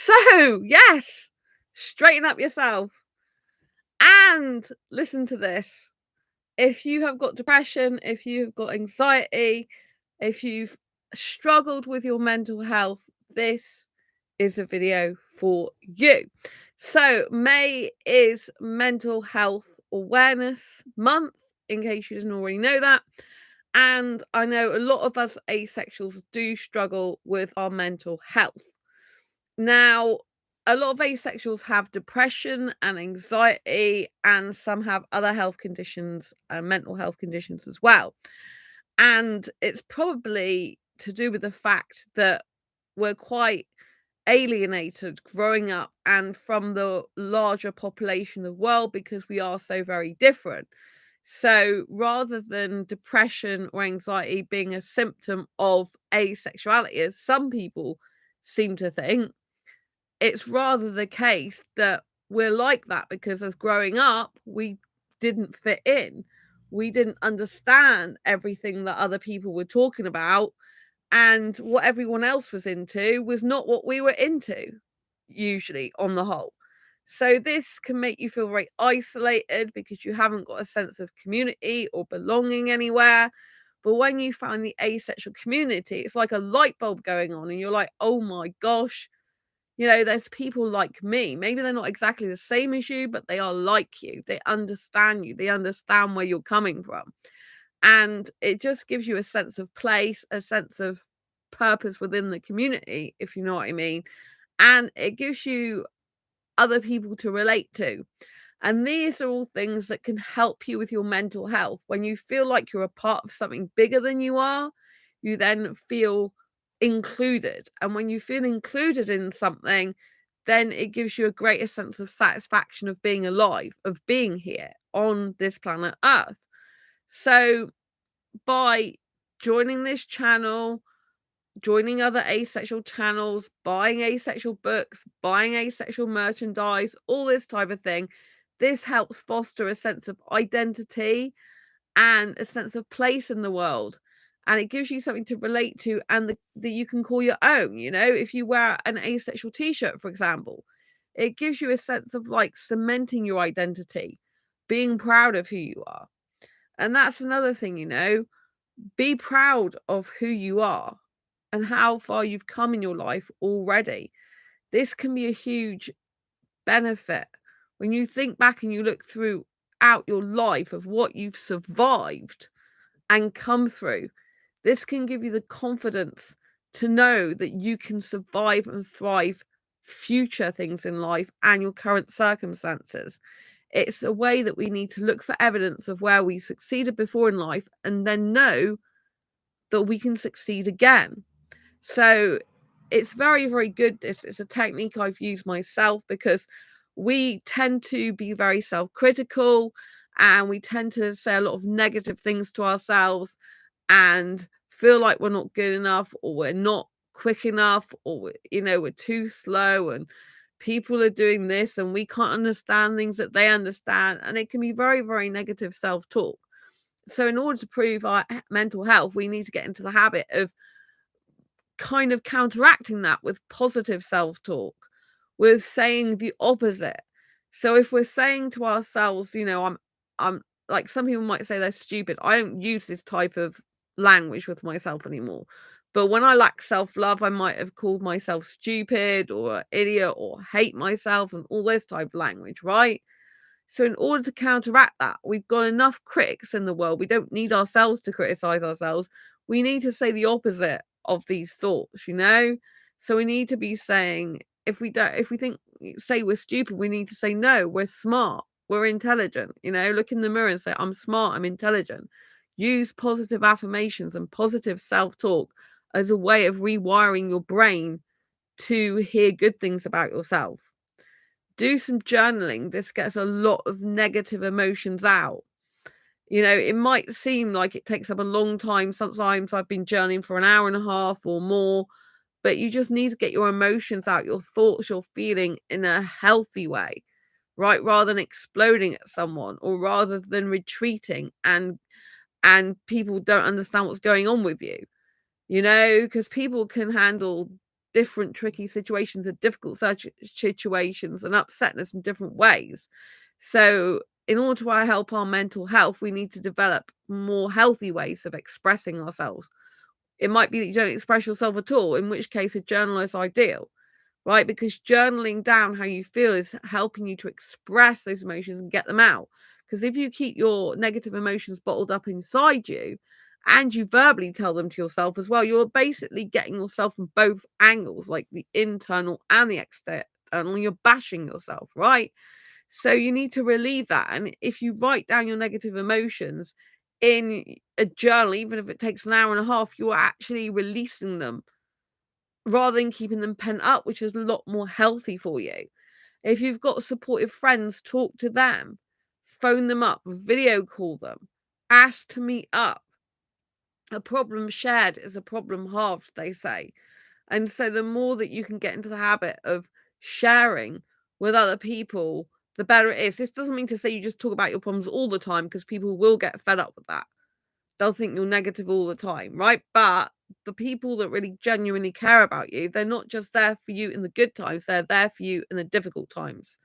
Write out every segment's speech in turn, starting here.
So, yes, straighten up yourself and listen to this. If you have got depression, if you've got anxiety, if you've struggled with your mental health, this is a video for you. So, May is Mental Health Awareness Month, in case you didn't already know that. And I know a lot of us asexuals do struggle with our mental health. Now, a lot of asexuals have depression and anxiety, and some have other health conditions and mental health conditions as well. And it's probably to do with the fact that we're quite alienated growing up and from the larger population of the world because we are so very different. So rather than depression or anxiety being a symptom of asexuality, as some people seem to think, it's rather the case that we're like that because as growing up, we didn't fit in. We didn't understand everything that other people were talking about, and what everyone else was into was not what we were into, usually on the whole. So this can make you feel very isolated because you haven't got a sense of community or belonging anywhere. But when you find the asexual community, it's like a light bulb going on, and you're like, oh my gosh, there's people like me. Maybe they're not exactly the same as you, but they are like you. They understand you. They understand where you're coming from. And it just gives you a sense of place, a sense of purpose within the community, if you know what I mean. And it gives you other people to relate to. And these are all things that can help you with your mental health. When you feel like you're a part of something bigger than you are, you then feel included. And when you feel included in something, then it gives you a greater sense of satisfaction of being alive, of being here on this planet Earth. So by joining this channel, joining other asexual channels, buying asexual books, buying asexual merchandise, all this type of thing, this helps foster a sense of identity and a sense of place in the world. And it gives you something to relate to and that you can call your own. If you wear an asexual t-shirt, for example, it gives you a sense of like cementing your identity, being proud of who you are. And that's another thing. Be proud of who you are and how far you've come in your life already. This can be a huge benefit when you think back and you look throughout your life of what you've survived and come through. This can give you the confidence to know that you can survive and thrive future things in life and your current circumstances. It's a way that we need to look for evidence of where we succeeded before in life and then know that we can succeed again. So it's very, very good. It's a technique I've used myself because we tend to be very self-critical and we tend to say a lot of negative things to ourselves and feel like we're not good enough or we're not quick enough or we're too slow and people are doing this and we can't understand things that they understand, and it can be very, very negative self-talk. So in order to prove our mental health, we need to get into the habit of kind of counteracting that with positive self-talk, with saying the opposite. So if we're saying to ourselves, I'm like, some people might say they're stupid. I don't use this type of language with myself anymore. But when I lack self-love, I might have called myself stupid or idiot or hate myself and all this type of language, right? So in order to counteract that, we've got enough critics in the world. We don't need ourselves to criticize ourselves. We need to say the opposite of these thoughts. So we need to be saying, if we say we're stupid, we need to say, no, we're smart, we're intelligent. Look in the mirror and say, I'm smart, I'm intelligent. Use positive affirmations and positive self-talk as a way of rewiring your brain to hear good things about yourself. Do some journaling. This gets a lot of negative emotions out. It might seem like it takes up a long time. Sometimes I've been journaling for an hour and a half or more, but you just need to get your emotions out, your thoughts, your feeling in a healthy way, right? Rather than exploding at someone or rather than retreating and people don't understand what's going on with you, because people can handle different tricky situations and difficult situations and upsetness in different ways. So, in order to help our mental health, we need to develop more healthy ways of expressing ourselves. It might be that you don't express yourself at all, in which case a journal is ideal, right? Because journaling down how you feel is helping you to express those emotions and get them out. Because if you keep your negative emotions bottled up inside you and you verbally tell them to yourself as well, you're basically getting yourself from both angles, like the internal and the external. You're bashing yourself, right? So you need to relieve that. And if you write down your negative emotions in a journal, even if it takes an hour and a half, you're actually releasing them rather than keeping them pent up, which is a lot more healthy for you. If you've got supportive friends, talk to them, phone them up, video call them, ask to meet up. A problem shared is a problem halved, they say. And so the more that you can get into the habit of sharing with other people, the better it is. This doesn't mean to say you just talk about your problems all the time, because people will get fed up with that. They'll think you're negative all the time, right? But the people that really genuinely care about you, they're not just there for you in the good times, they're there for you in the difficult times.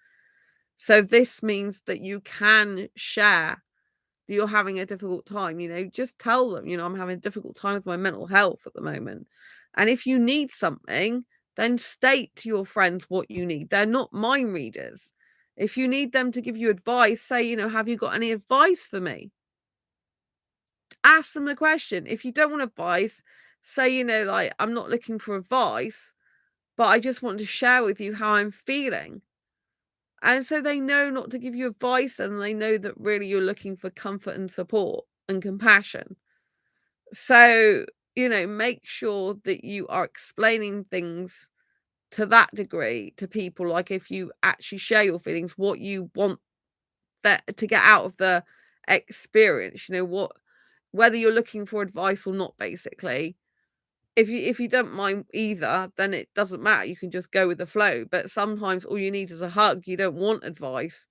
So this means that you can share that you're having a difficult time, just tell them, I'm having a difficult time with my mental health at the moment. And if you need something, then state to your friends what you need. They're not mind readers. If you need them to give you advice, say, have you got any advice for me? Ask them the question. If you don't want advice, say, like, I'm not looking for advice, but I just want to share with you how I'm feeling. And so they know not to give you advice, and they know that really you're looking for comfort and support and compassion. So, make sure that you are explaining things to that degree to people. Like, if you actually share your feelings, what you want that to get out of the experience, whether you're looking for advice or not, basically. If you don't mind either, then it doesn't matter, you can just go with the flow. But sometimes all you need is a hug. You don't want advice.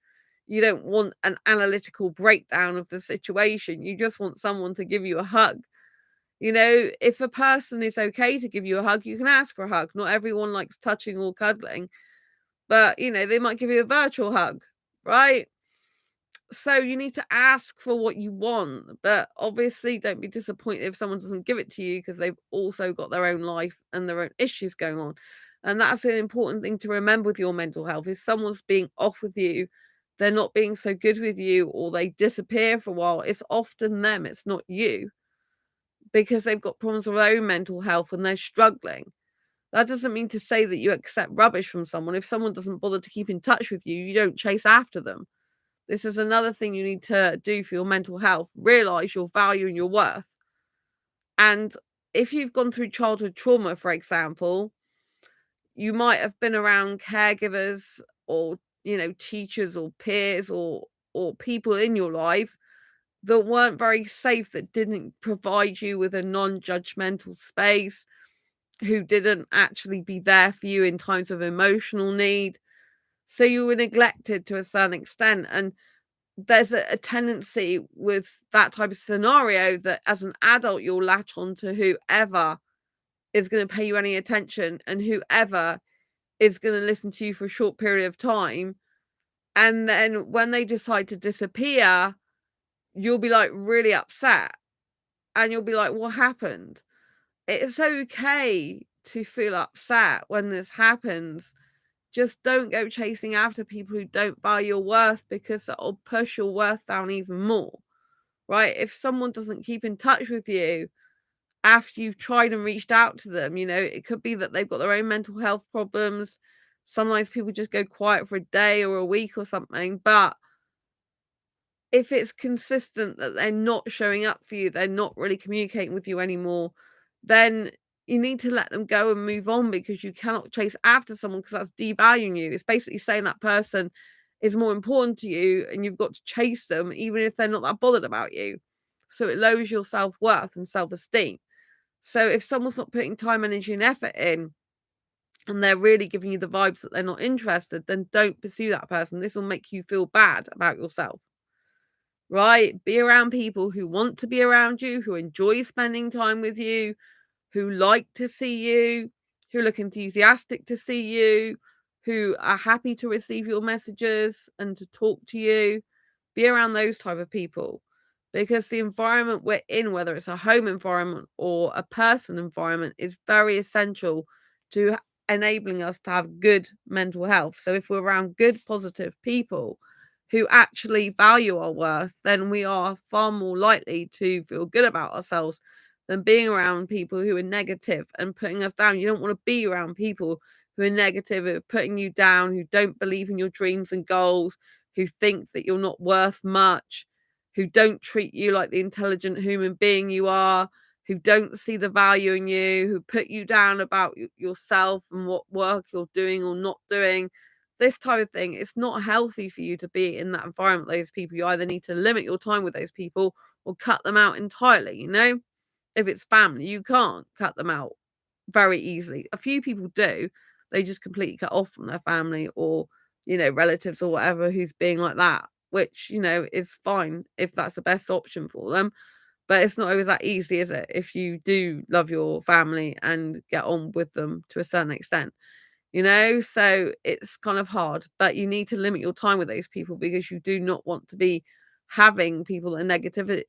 You don't want an analytical breakdown of the situation. You just want someone to give you a hug. If a person is okay to give you a hug, you can ask for a hug. Not everyone likes touching or cuddling, but, they might give you a virtual hug, right? So you need to ask for what you want, but obviously don't be disappointed if someone doesn't give it to you, because they've also got their own life and their own issues going on. And that's an important thing to remember with your mental health. If someone's being off with you, they're not being so good with you, or they disappear for a while, it's often them, it's not you, because they've got problems with their own mental health and they're struggling. That doesn't mean to say that you accept rubbish from someone. If someone doesn't bother to keep in touch with you, you don't chase after them. This is another thing you need to do for your mental health. Realize your value and your worth. And if you've gone through childhood trauma, for example, you might have been around caregivers, or, teachers or peers, or people in your life that weren't very safe, that didn't provide you with a non-judgmental space, who didn't actually be there for you in times of emotional need. So you were neglected to a certain extent. And there's a tendency with that type of scenario that as an adult, you'll latch on to whoever is going to pay you any attention, and whoever is going to listen to you for a short period of time. And then when they decide to disappear, you'll be like really upset, and you'll be like, what happened? It's okay to feel upset when this happens. Just don't go chasing after people who don't value your worth, because that'll push your worth down even more, right? If someone doesn't keep in touch with you after you've tried and reached out to them, it could be that they've got their own mental health problems. Sometimes people just go quiet for a day or a week or something. But if it's consistent that they're not showing up for you, they're not really communicating with you anymore, then you need to let them go and move on, because you cannot chase after someone, because that's devaluing you. It's basically saying that person is more important to you, and you've got to chase them even if they're not that bothered about you. So it lowers your self-worth and self-esteem. So if someone's not putting time, energy, and effort in, and they're really giving you the vibes that they're not interested, then don't pursue that person. This will make you feel bad about yourself. Right? Be around people who want to be around you, who enjoy spending time with you, who like to see you, who look enthusiastic to see you, who are happy to receive your messages and to talk to you. Be around those type of people, because the environment we're in, whether it's a home environment or a person environment, is very essential to enabling us to have good mental health. So if we're around good, positive people who actually value our worth, then we are far more likely to feel good about ourselves than being around people who are negative and putting us down. You don't want to be around people who are negative, who are putting you down, who don't believe in your dreams and goals, who think that you're not worth much, who don't treat you like the intelligent human being you are, who don't see the value in you, who put you down about yourself and what work you're doing or not doing. This type of thing, it's not healthy for you to be in that environment with those people. You either need to limit your time with those people or cut them out entirely, you know? If it's family, you can't cut them out very easily. A few people do. They just completely cut off from their family or, relatives or whatever who's being like that, which, is fine if that's the best option for them. But it's not always that easy, is it? If you do love your family and get on with them to a certain extent, So it's kind of hard, but you need to limit your time with those people because you do not want to be having people that are negative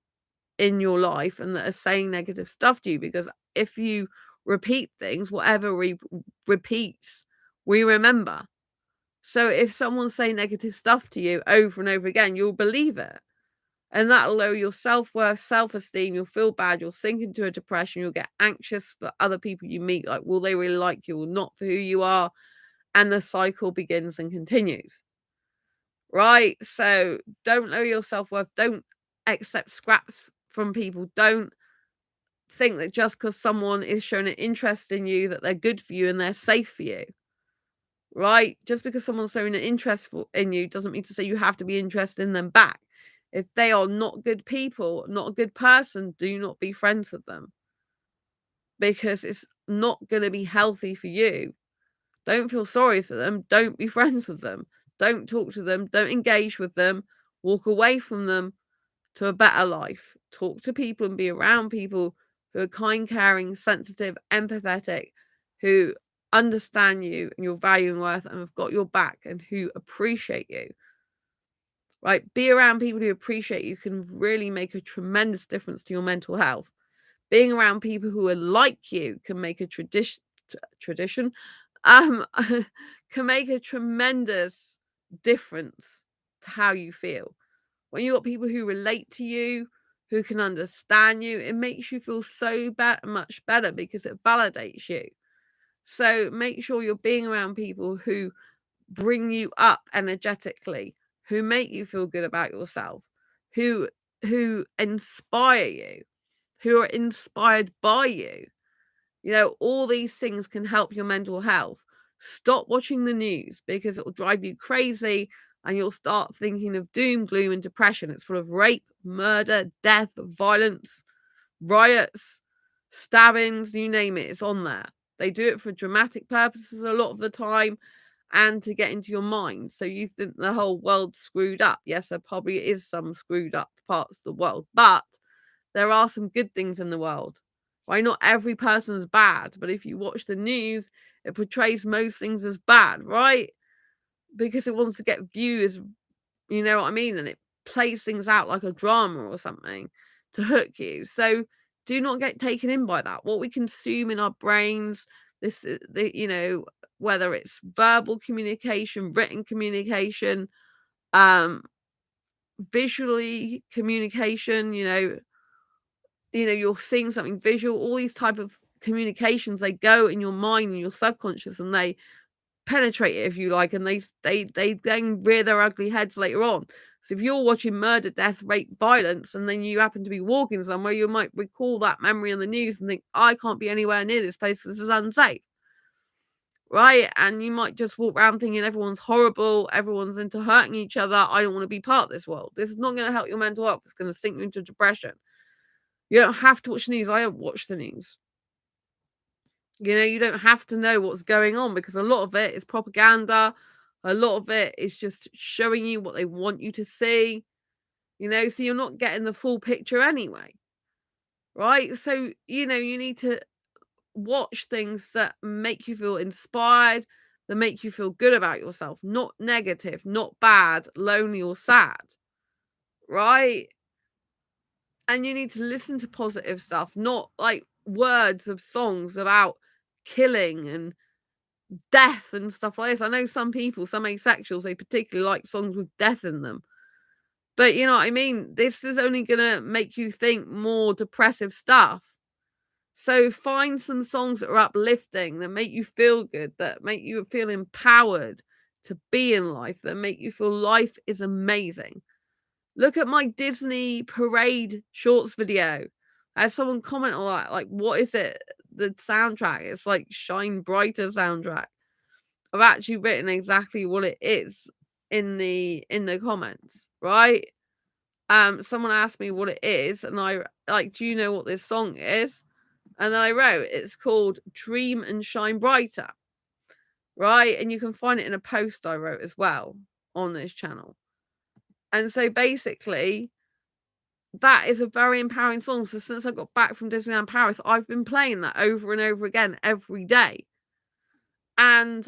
in your life and that are saying negative stuff to you, because if you repeat things, whatever repeats, we remember. So if someone's saying negative stuff to you over and over again, you'll believe it. And that'll lower your self-worth, self-esteem. You'll feel bad. You'll sink into a depression. You'll get anxious for other people you meet. Like, will they really like you or not for who you are? And the cycle begins and continues. Right? So don't lower your self-worth. Don't accept scraps from people. Don't think that just because someone is showing an interest in you that they're good for you and they're safe for you, right? Just because someone's showing an interest in you doesn't mean to say you have to be interested in them back. If they are not good people, not a good person, do not be friends with them, because it's not going to be healthy for you. Don't feel sorry for them. Don't be friends with them. Don't talk to them. Don't engage with them. Walk away from them to a better life. Talk to people and be around people who are kind, caring, sensitive, empathetic, who understand you and your value and worth and have got your back and who appreciate you. Right? Be around people who appreciate you can really make a tremendous difference to your mental health. Being around people who are like you can make a tradition um can make a tremendous difference to how you feel. When you got people who relate to you, who can understand you, it makes you feel so much better because it validates you. So make sure you're being around people who bring you up energetically, who make you feel good about yourself, who inspire you, who are inspired by you. All these things can help your mental health. Stop watching the news because it will drive you crazy and you'll start thinking of doom, gloom, and depression. It's full of rape, murder, death, violence, riots, stabbings, you name it, it's on there. They do it for dramatic purposes a lot of the time and to get into your mind. So you think the whole world's screwed up. Yes, there probably is some screwed up parts of the world, but there are some good things in the world. Why not every person's bad, but if you watch the news, it portrays most things as bad, right? Because it wants to get views, you know what I mean? And it plays things out like a drama or something to hook you. So do not get taken in by that. What we consume in our brains, whether it's verbal communication, written communication, um, visually communication, you're seeing something visual, all these type of communications, they go in your mind and your subconscious and they penetrate it, if you like, and they then rear their ugly heads later on. So if you're watching murder, death, rape, violence, and then you happen to be walking somewhere, you might recall that memory on the news and think, I can't be anywhere near this place because this is unsafe. Right? And you might just walk around thinking everyone's horrible, everyone's into hurting each other. I don't want to be part of this world. This is not going to help your mental health. It's going to sink you into depression. You don't have to watch the news. I don't watch the news. You don't have to know what's going on because a lot of it is propaganda. A lot of it is just showing you what they want you to see, so you're not getting the full picture anyway. Right? So, you need to watch things that make you feel inspired, that make you feel good about yourself, not negative, not bad, lonely, or sad, right? And you need to listen to positive stuff, not like words of songs about killing and death and stuff like this. I know some people, some asexuals, they particularly like songs with death in them. But you know what I mean? This is only gonna make you think more depressive stuff. So find some songs that are uplifting, that make you feel good, that make you feel empowered to be in life, that make you feel life is amazing. Look at my Disney parade shorts video. I had someone comment on that, like, what is it? The soundtrack. It's like Shine Brighter soundtrack. I've actually written exactly what it is in the comments, right? Someone asked me what it is, and I like, do you know what this song is? And then I wrote, it's called Dream and Shine Brighter, right? And you can find it in a post I wrote as well on this channel. And so basically, that is a very empowering song. So since I got back from Disneyland Paris, I've been playing that over and over again every day. And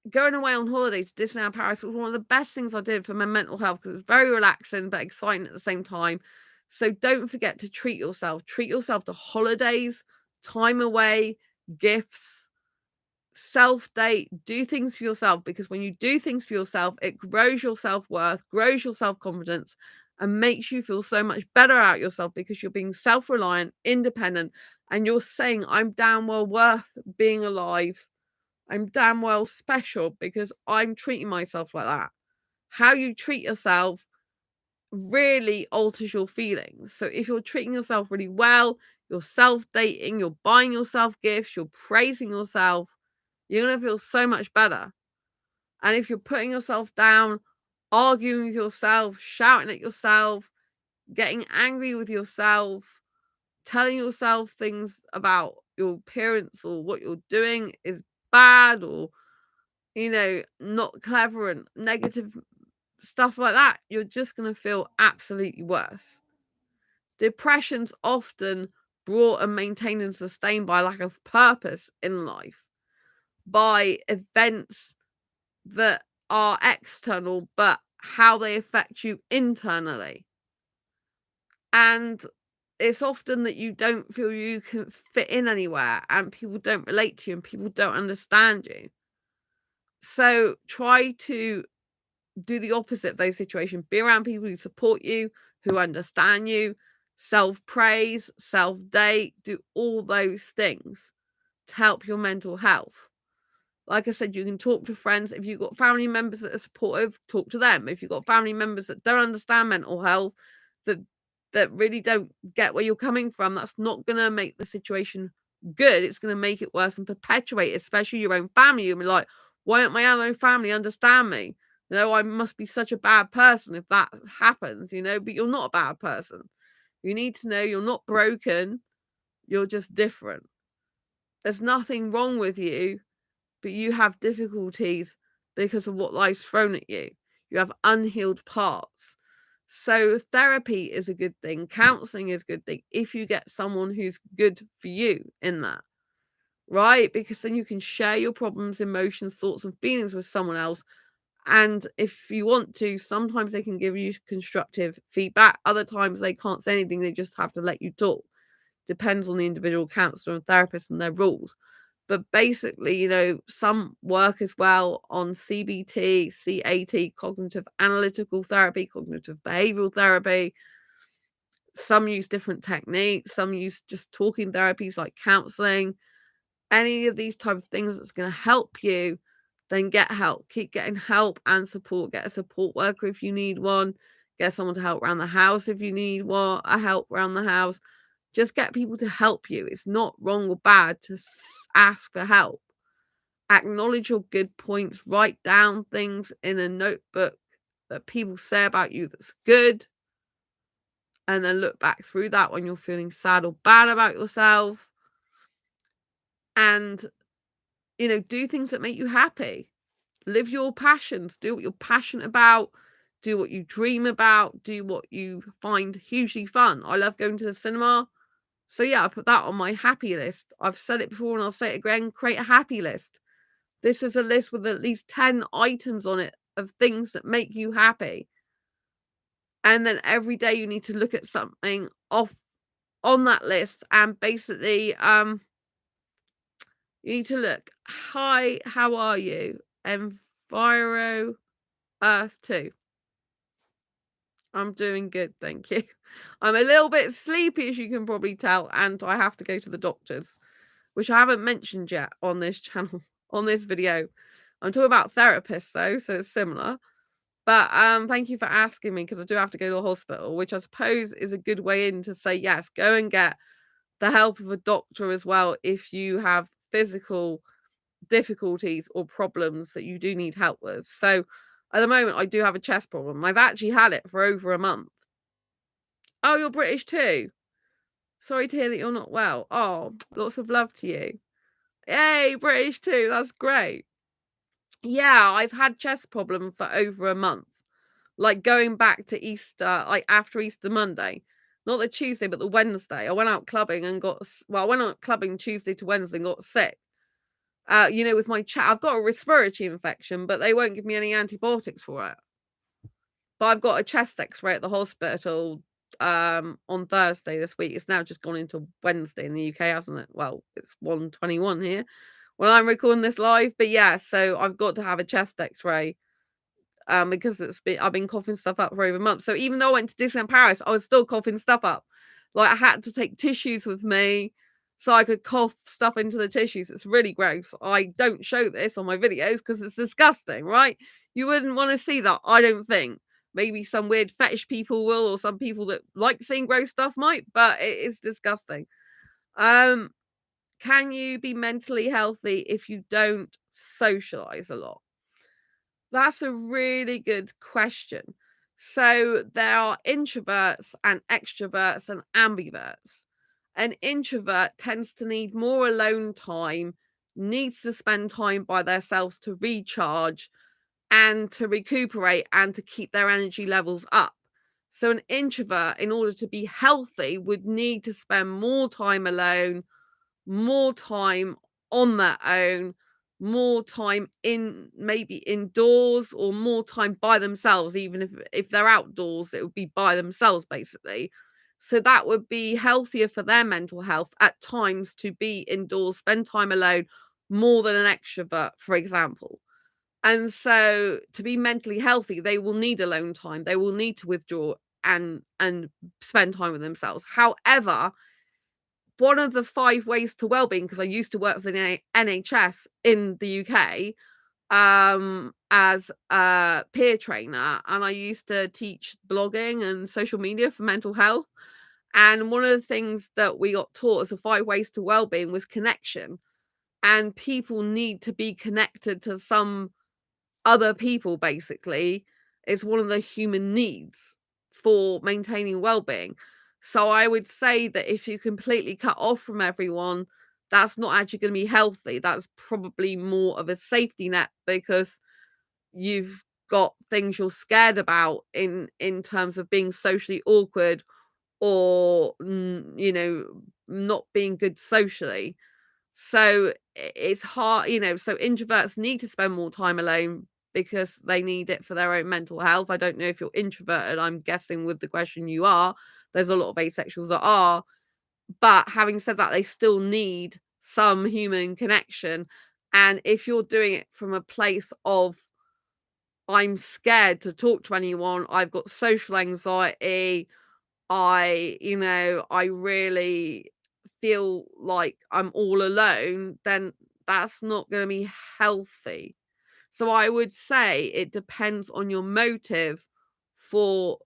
going away on holiday to Disneyland Paris was one of the best things I did for my mental health, because it's very relaxing but exciting at the same time. So don't forget to treat yourself. Treat yourself to holidays, time away, gifts, self-date. Do things for yourself, because when you do things for yourself, it grows your self-worth, grows your self-confidence, and makes you feel so much better about yourself, because you're being self-reliant, independent, and you're saying, I'm damn well worth being alive. I'm damn well special because I'm treating myself like that. How you treat yourself really alters your feelings. So if you're treating yourself really well, you're self-dating, you're buying yourself gifts, you're praising yourself, you're going to feel so much better. And if you're putting yourself down, arguing with yourself, shouting at yourself, getting angry with yourself, telling yourself things about your appearance or what you're doing is bad, or not clever, and negative stuff like that, you're just going to feel absolutely worse. Depression's often brought and maintained and sustained by lack of purpose in life, by events that are external, but how they affect you internally. And it's often that you don't feel you can fit in anywhere, and people don't relate to you, and people don't understand you. So try to do the opposite of those situations. Be around people who support you, who understand you, self-praise, self-date, do all those things to help your mental health. Like I said, you can talk to friends. If you've got family members that are supportive, talk to them. If you've got family members that don't understand mental health, that really don't get where you're coming from, that's not going to make the situation good. It's going to make it worse and perpetuate, especially your own family. You'll be like, why don't my own family understand me? I must be such a bad person if that happens, but you're not a bad person. You need to know you're not broken. You're just different. There's nothing wrong with you, but you have difficulties because of what life's thrown at you. You have unhealed parts. So therapy is a good thing. Counseling is a good thing if you get someone who's good for you in that, right? Because then you can share your problems, emotions, thoughts, and feelings with someone else. And if you want to, sometimes they can give you constructive feedback. Other times they can't say anything. They just have to let you talk. Depends on the individual counselor and therapist and their rules. But basically, some work as well on CBT, CAT, cognitive analytical therapy, cognitive behavioral therapy. Some use different techniques. Some use just talking therapies like counseling. Any of these type of things that's going to help you, then get help. Keep getting help and support. Get a support worker if you need one. Get someone to help around the house if you need a help around the house. Just get people to help you. It's not wrong or bad to ask for help. Acknowledge your good points. Write down things in a notebook that people say about you that's good. And then look back through that when you're feeling sad or bad about yourself. And, do things that make you happy. Live your passions. Do what you're passionate about. Do what you dream about. Do what you find hugely fun. I love going to the cinema. So yeah, I put that on my happy list. I've said it before and I'll say it again, create a happy list. This is a list with at least 10 items on it of things that make you happy. And then every day you need to look at something off on that list and basically you need to look, hi, how are you? Enviro Earth 2. I'm doing good, thank you. I'm a little bit sleepy, as you can probably tell, and I have to go to the doctors, which I haven't mentioned yet on this channel, on this video. I'm talking about therapists though, so it's similar. But thank you for asking me, because I do have to go to the hospital, which I suppose is a good way in to say, yes, go and get the help of a doctor as well if you have physical difficulties or problems that you do need help with. So at the moment, I do have a chest problem. I've actually had it for over a month. Oh, you're British too? Sorry to hear that you're not well. Oh, lots of love to you. Yay, British too. That's great. Yeah, I've had chest problem for over a month. Like going back to Easter, like after Easter Monday. Not the Tuesday, but the Wednesday. I went out clubbing and I went out clubbing Tuesday to Wednesday and got sick. With my I've got a respiratory infection, but they won't give me any antibiotics for it. But I've got a chest X-ray at the hospital on Thursday this week. It's now just gone into Wednesday in the UK, hasn't it? Well, it's 1:21 here when I'm recording this live. But yeah, so I've got to have a chest X-ray because I've been coughing stuff up for over a month. So even though I went to Disneyland Paris, I was still coughing stuff up. Like I had to take tissues with me so I could cough stuff into the tissues. It's really gross. I don't show this on my videos because it's disgusting, right? You wouldn't want to see that, I don't think. Maybe some weird fetish people will, or some people that like seeing gross stuff might, but it is disgusting. Can you be mentally healthy if you don't socialize a lot? That's a really good question. So there are introverts and extroverts and ambiverts. An introvert tends to need more alone time, needs to spend time by themselves to recharge and to recuperate and to keep their energy levels up. So an introvert, in order to be healthy, would need to spend more time alone, more time on their own, more time in maybe indoors, or more time by themselves. Even if they're outdoors, it would be by themselves basically. So that would be healthier for their mental health at times to be indoors, spend time alone, more than an extrovert, for example. And so to be mentally healthy, they will need alone time, they will need to withdraw and spend time with themselves. However, one of the 5 ways to wellbeing, because I used to work for the NHS in the UK, as a peer trainer, and I used to teach blogging and social media for mental health. And one of the things that we got taught as the 5 ways to wellbeing was connection. And people need to be connected to some other people, basically. It's one of the human needs for maintaining well-being. So I would say that if you completely cut off from everyone, that's not actually going to be healthy. That's probably more of a safety net, because you've got things you're scared about in terms of being socially awkward, or not being good socially. So it's hard, so introverts need to spend more time alone because they need it for their own mental health. I don't know if you're introverted. I'm guessing with the question you are. There's a lot of asexuals that are. But having said that, they still need some human connection. And if you're doing it from a place of, I'm scared to talk to anyone, I've got social anxiety, I really feel like I'm all alone, then that's not going to be healthy. So I would say it depends on your motive for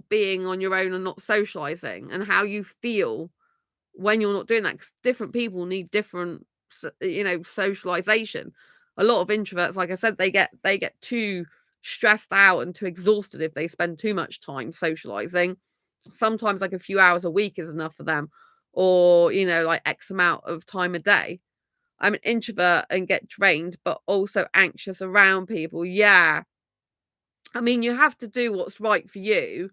being on your own and not socializing, and how you feel when you're not doing that, because different people need different socialization. A lot of introverts, like I said, they get too stressed out and too exhausted if they spend too much time socializing. Sometimes like a few hours a week is enough for them, or like X amount of time a day. I'm an introvert and get drained, but also anxious around people. Yeah, I mean, you have to do what's right for you.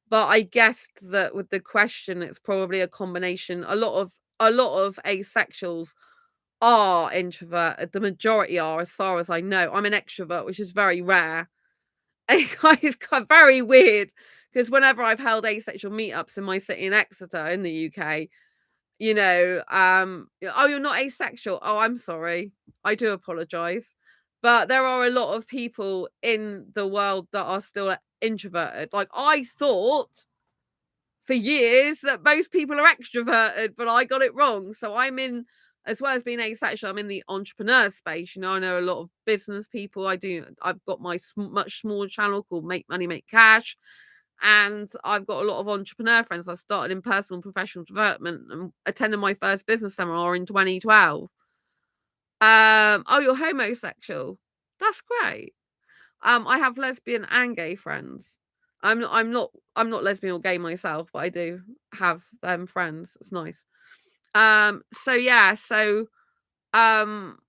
But I guessed that with the question, it's probably a combination. A lot of asexuals are introverted. The majority are, as far as I know. I'm an extrovert, which is very rare. It's very weird because whenever I've held asexual meetups in my city in Exeter in the UK, "Oh, you're not asexual? Oh, I'm sorry. I do apologize." But there are a lot of people in the world that are still introverted. Like, I thought for years that most people are extroverted, but I got it wrong. So I'm in, as well as being asexual, I'm in the entrepreneur space. I know a lot of business people. I've got my much smaller channel called Make Money, Make Cash. And I've got a lot of entrepreneur friends. I started in personal and professional development and attended my first business seminar in 2012. Oh, you're homosexual. That's great. I have lesbian and gay friends. I'm not lesbian or gay myself, but I do have them friends. It's nice. So yeah, so um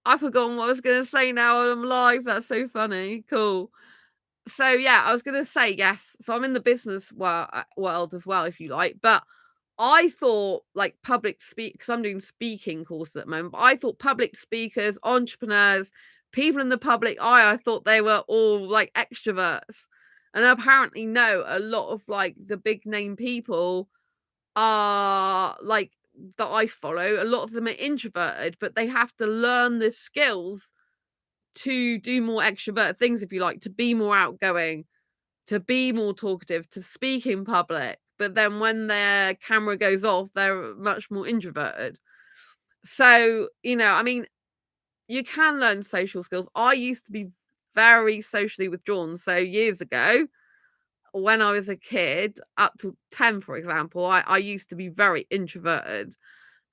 I've forgotten what I was gonna say now and I'm live. That's so funny. Cool. So yeah, I was gonna say yes. So I'm in the business world as well, if you like. But I thought like public speak because I'm doing speaking courses at the moment. But I thought public speakers, entrepreneurs, people in the public eye, I thought they were all like extroverts. And apparently, no, a lot of like the big name people are like that I follow, a lot of them are introverted, but they have to learn the skills to do more extrovert things, if you like, to be more outgoing, to be more talkative, to speak in public. But then when their camera goes off, they're much more introverted. So, I mean, you can learn social skills. I used to be very socially withdrawn. So years ago, when I was a kid, up to 10, for example, I used to be very introverted.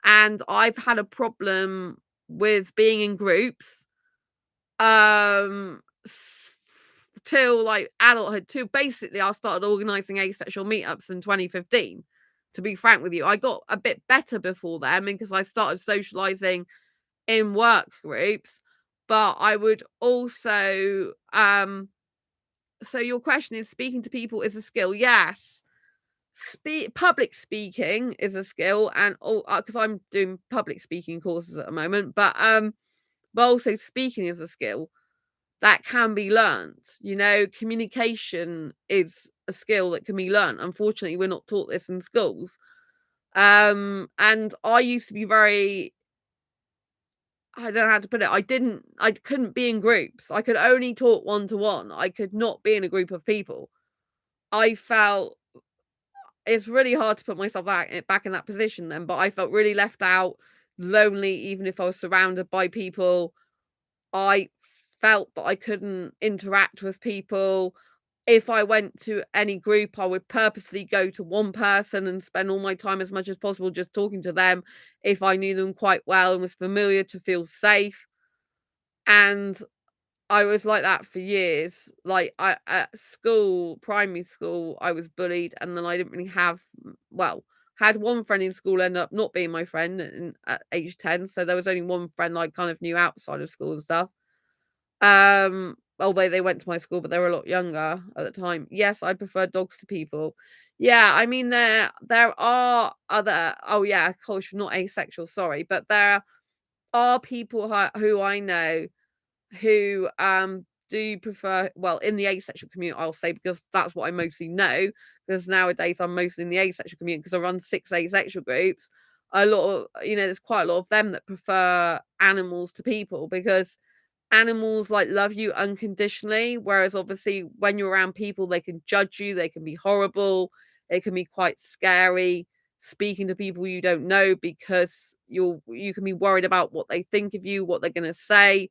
And I've had a problem with being in groups till like adulthood, till basically I started organizing asexual meetups in 2015. To be frank with you, I got a bit better before then because I started socializing in work groups. But I would also so your question is, speaking to people is a skill. Yes. Public speaking is a skill, and all because I'm doing public speaking courses at the moment, but also speaking is a skill that can be learned. Communication is a skill that can be learned. Unfortunately, we're not taught this in schools. And I used to be very, I don't know how to put it. I couldn't be in groups. I could only talk one to one. I could not be in a group of people. I felt it's really hard to put myself back in that position then, but I felt really left out, lonely, even if I was surrounded by people. I felt that I couldn't interact with people. If I went to any group, I would purposely go to one person and spend all my time as much as possible just talking to them if I knew them quite well and was familiar, to feel safe. And I was like that for years. Like, at school, primary school, I was bullied, and then I didn't really have, well, had one friend in school end up not being my friend at age 10. So there was only one friend I kind of knew outside of school and stuff. Although they went to my school, but they were a lot younger at the time. Yes, I prefer dogs to people. Yeah, I mean there are other, oh yeah, culture, not asexual, sorry, but there are people who I know who do prefer, well, in the asexual community, I'll say, because that's what I mostly know, because nowadays I'm mostly in the asexual community because I run 6 asexual groups. A lot of, there's quite a lot of them that prefer animals to people, because animals like love you unconditionally, whereas obviously when you're around people, they can judge you, they can be horrible, they can be quite scary speaking to people you don't know, because you can be worried about what they think of you, what they're going to say.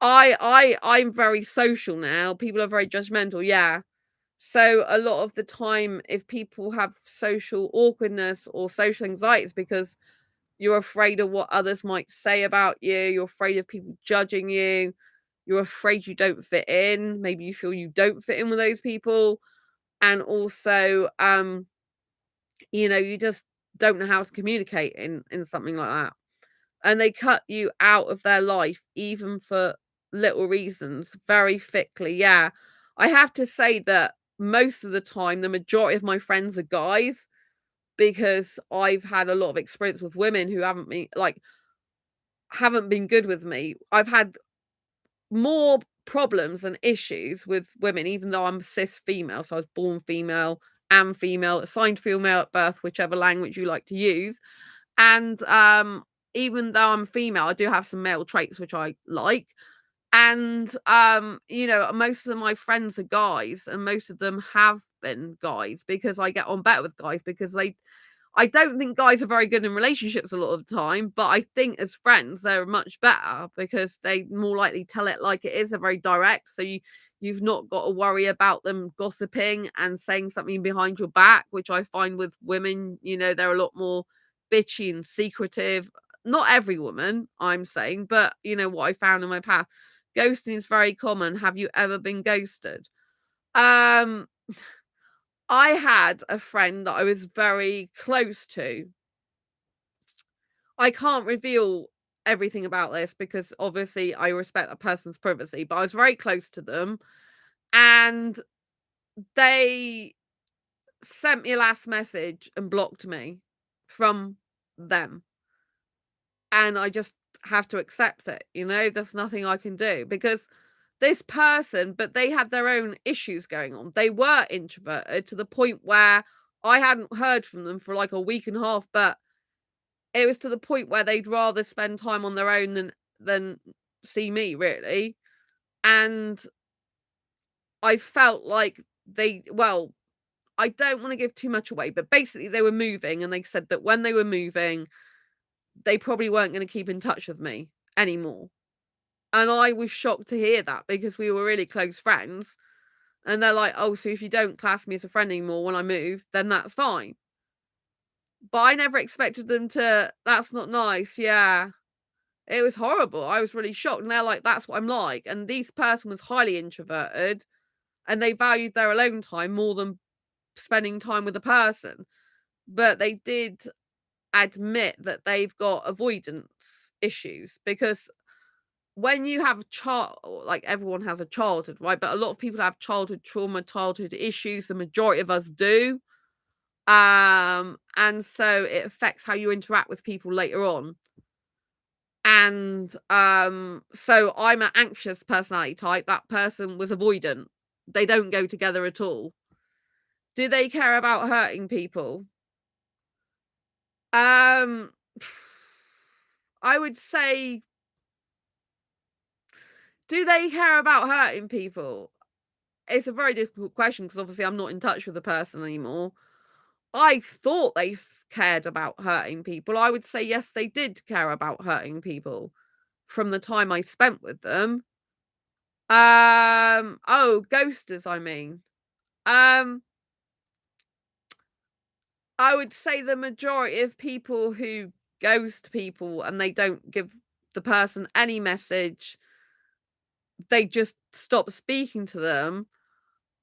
I'm very social now. People are very judgmental, yeah. So a lot of the time, if people have social awkwardness or social anxiety, it's because you're afraid of what others might say about you. You're afraid of people judging you. You're afraid you don't fit in. Maybe you feel you don't fit in with those people. And also, you just don't know how to communicate in something like that. And they cut you out of their life, even for little reasons, very thickly. Yeah. I have to say that most of the time, the majority of my friends are guys because I've had a lot of experience with women who haven't been good with me. I've had more problems and issues with women, even though I'm cis female. So I was born female, am female, assigned female at birth, whichever language you like to use. And even though I'm female, I do have some male traits which I like. And most of my friends are guys, and most of them have been guys because I get on better with guys because I don't think guys are very good in relationships a lot of the time, but I think as friends they're much better because they more likely tell it like it is. They're very direct, so you've not got to worry about them gossiping and saying something behind your back, which I find with women, they're a lot more bitchy and secretive. Not every woman, I'm saying, but what I found in my path. Ghosting is very common. Have you ever been ghosted? Um I had a friend that I was very close to. I can't reveal everything about this because obviously I respect a person's privacy, but I was very close to them and they sent me a last message and blocked me from them. And I just have to accept it, there's nothing I can do because this person, but they had their own issues going on. They were introverted to the point where I hadn't heard from them for like a week and a half, but it was to the point where they'd rather spend time on their own than see me really. And I felt like I don't want to give too much away, but basically they were moving and they said that when they were moving, they probably weren't going to keep in touch with me anymore. And I was shocked to hear that because we were really close friends. And they're like, "Oh, so if you don't class me as a friend anymore when I move, then that's fine." But I never expected them to. That's not nice. Yeah. It was horrible. I was really shocked. And they're like, "That's what I'm like." And this person was highly introverted and they valued their alone time more than spending time with a person. But they did admit that they've got avoidance issues because when you have a child, like everyone has a childhood, right? But a lot of people have childhood trauma, childhood issues. The majority of us do. And so it affects how you interact with people later on. And so I'm an anxious personality type. That person was avoidant. They don't go together at all. Do they care about hurting people? Um I would say, do they care about hurting people? It's a very difficult question because obviously I'm not in touch with the person anymore. I thought they cared about hurting people. I would say yes, they did care about hurting people from the time I spent with them. Ghosters, I mean. Um, I would say the majority of people who ghost people and they don't give the person any message, they just stop speaking to them.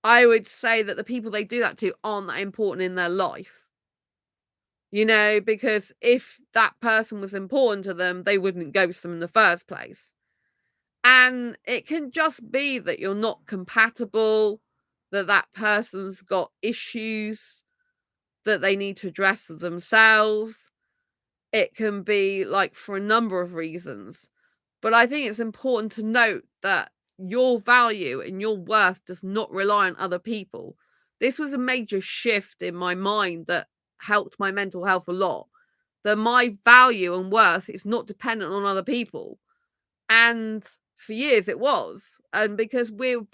I would say that the people they do that to aren't that important in their life. Because if that person was important to them, they wouldn't ghost them in the first place. And it can just be that you're not compatible, that that person's got issues that they need to address themselves. It can be like for a number of reasons. But I think it's important to note that your value and your worth does not rely on other people. This was a major shift in my mind that helped my mental health a lot. That my value and worth is not dependent on other people. And for years it was. And because when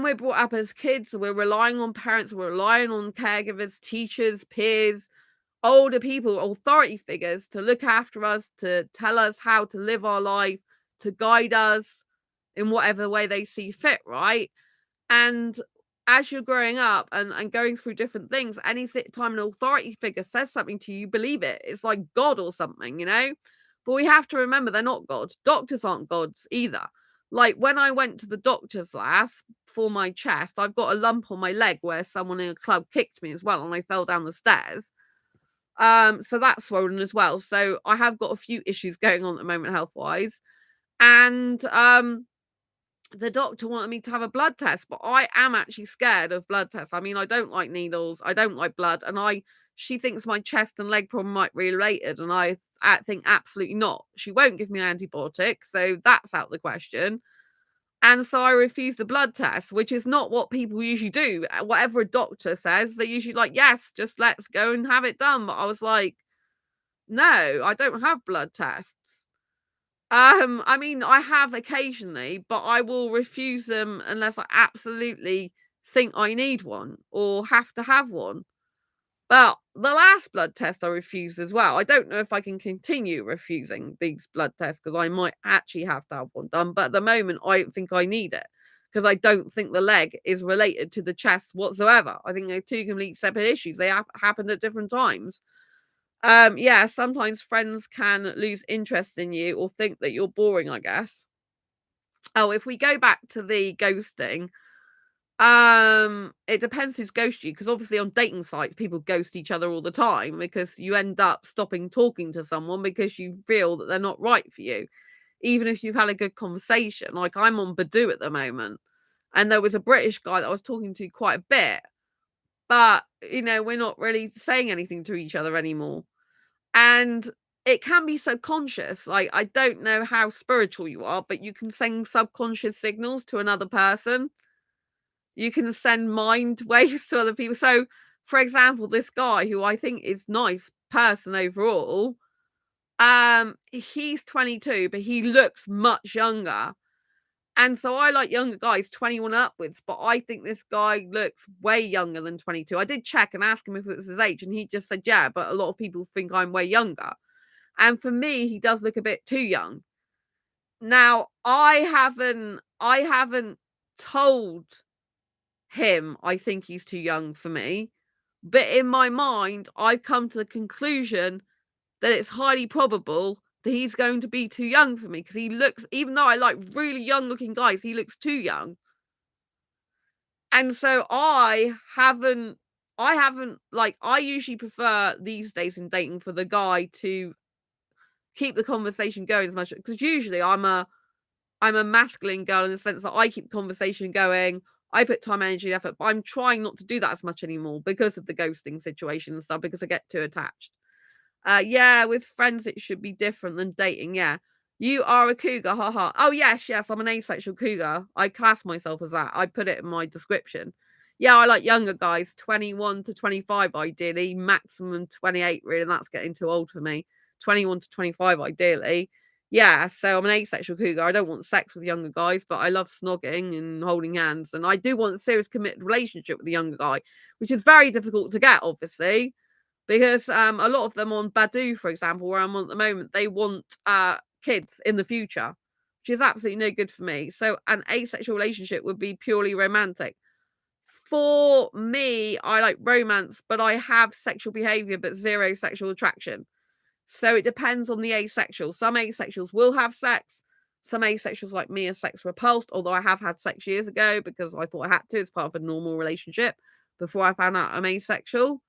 we're brought up as kids, we're relying on parents, we're relying on caregivers, teachers, peers, older people, authority figures to look after us, to tell us how to live our life, to guide us in whatever way they see fit, right? And as you're growing up and going through different things, any time an authority figure says something to you, you believe it. It's like God or something. But we have to remember they're not God. Doctors aren't gods either. Like when I went to the doctor's last for my chest, I've got a lump on my leg where someone in a club kicked me as well, and I fell down the stairs. So that's swollen as well. So I have got a few issues going on at the moment health wise. And the doctor wanted me to have a blood test, but I am actually scared of blood tests. I mean, I don't like needles, I don't like blood, and she thinks my chest and leg problem might be related, and I think absolutely not. She won't give me an antibiotic, so that's out of the question. And so I refused the blood test, which is not what people usually do. Whatever a doctor says, they're usually like, yes, just let's go and have it done. But I was like, no, I don't have blood tests. I mean, I have occasionally, but I will refuse them unless I absolutely think I need one or have to have one. But the last blood test I refused as well. I don't know if I can continue refusing these blood tests because I might actually have to have one done. But at the moment, I don't think I need it because I don't think the leg is related to the chest whatsoever. I think they're two complete separate issues. They happened at different times. Yeah, sometimes friends can lose interest in you or think that you're boring, I guess. Oh, if we go back to the ghosting, it depends who's ghosted you, because obviously on dating sites, people ghost each other all the time because you end up stopping talking to someone because you feel that they're not right for you, even if you've had a good conversation. Like I'm on Badoo at the moment, and there was a British guy that I was talking to quite a bit, but we're not really saying anything to each other anymore. And it can be subconscious. Like, I don't know how spiritual you are, but you can send subconscious signals to another person. You can send mind waves to other people. So, for example, this guy who I think is nice person overall, he's 22, but he looks much younger. And so I like younger guys, 21 upwards, but I think this guy looks way younger than 22. I did check and ask him if it was his age, and he just said, yeah, but a lot of people think I'm way younger. And for me, he does look a bit too young. Now, I haven't told him I think he's too young for me, but in my mind, I've come to the conclusion that it's highly probable that he's going to be too young for me because he looks, even though I like really young looking guys, he looks too young. And so I haven't like I usually prefer these days in dating for the guy to keep the conversation going as much, because usually I'm a masculine girl in the sense that I keep the conversation going. I put time, energy, and effort, but I'm trying not to do that as much anymore because of the ghosting situation and stuff, because I get too attached. Yeah, with friends it should be different than dating. Yeah. You are a cougar, haha. Oh yes, yes, I'm an asexual cougar. I class myself as that. I put it in my description. Yeah, I like younger guys, 21 to 25 ideally, maximum 28 really, and that's getting too old for me. 21 to 25 ideally. Yeah, so I'm an asexual cougar. I don't want sex with younger guys, but I love snogging and holding hands, and I do want a serious committed relationship with a younger guy, which is very difficult to get, obviously, because a lot of them on Badoo, for example, where I'm on at the moment, they want kids in the future, which is absolutely no good for me. So an asexual relationship would be purely romantic. For me, I like romance, but I have sexual behavior but zero sexual attraction. So it depends on the asexual. Some asexuals will have sex. Some asexuals like me are sex repulsed, although I have had sex years ago because I thought I had to as part of a normal relationship before I found out I'm asexual.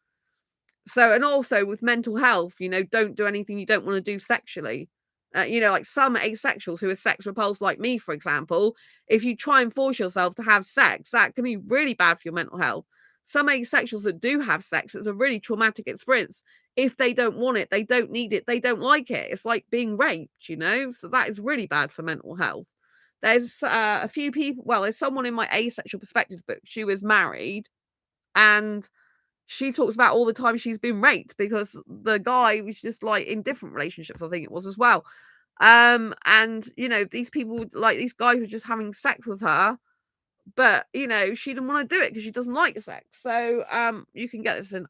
So, and also with mental health, don't do anything you don't want to do sexually. Like some asexuals who are sex repulsed, like me, for example, if you try and force yourself to have sex, that can be really bad for your mental health. Some asexuals that do have sex, it's a really traumatic experience. If they don't want it, they don't need it, they don't like it. It's like being raped. So that is really bad for mental health. There's a few people, well, there's someone in my asexual perspectives book. She was married, and she talks about all the time she's been raped because the guy was just like in different relationships, I think it was as well. And these people, like these guys, were just having sex with her, but she didn't want to do it because she doesn't like sex. So you can get this in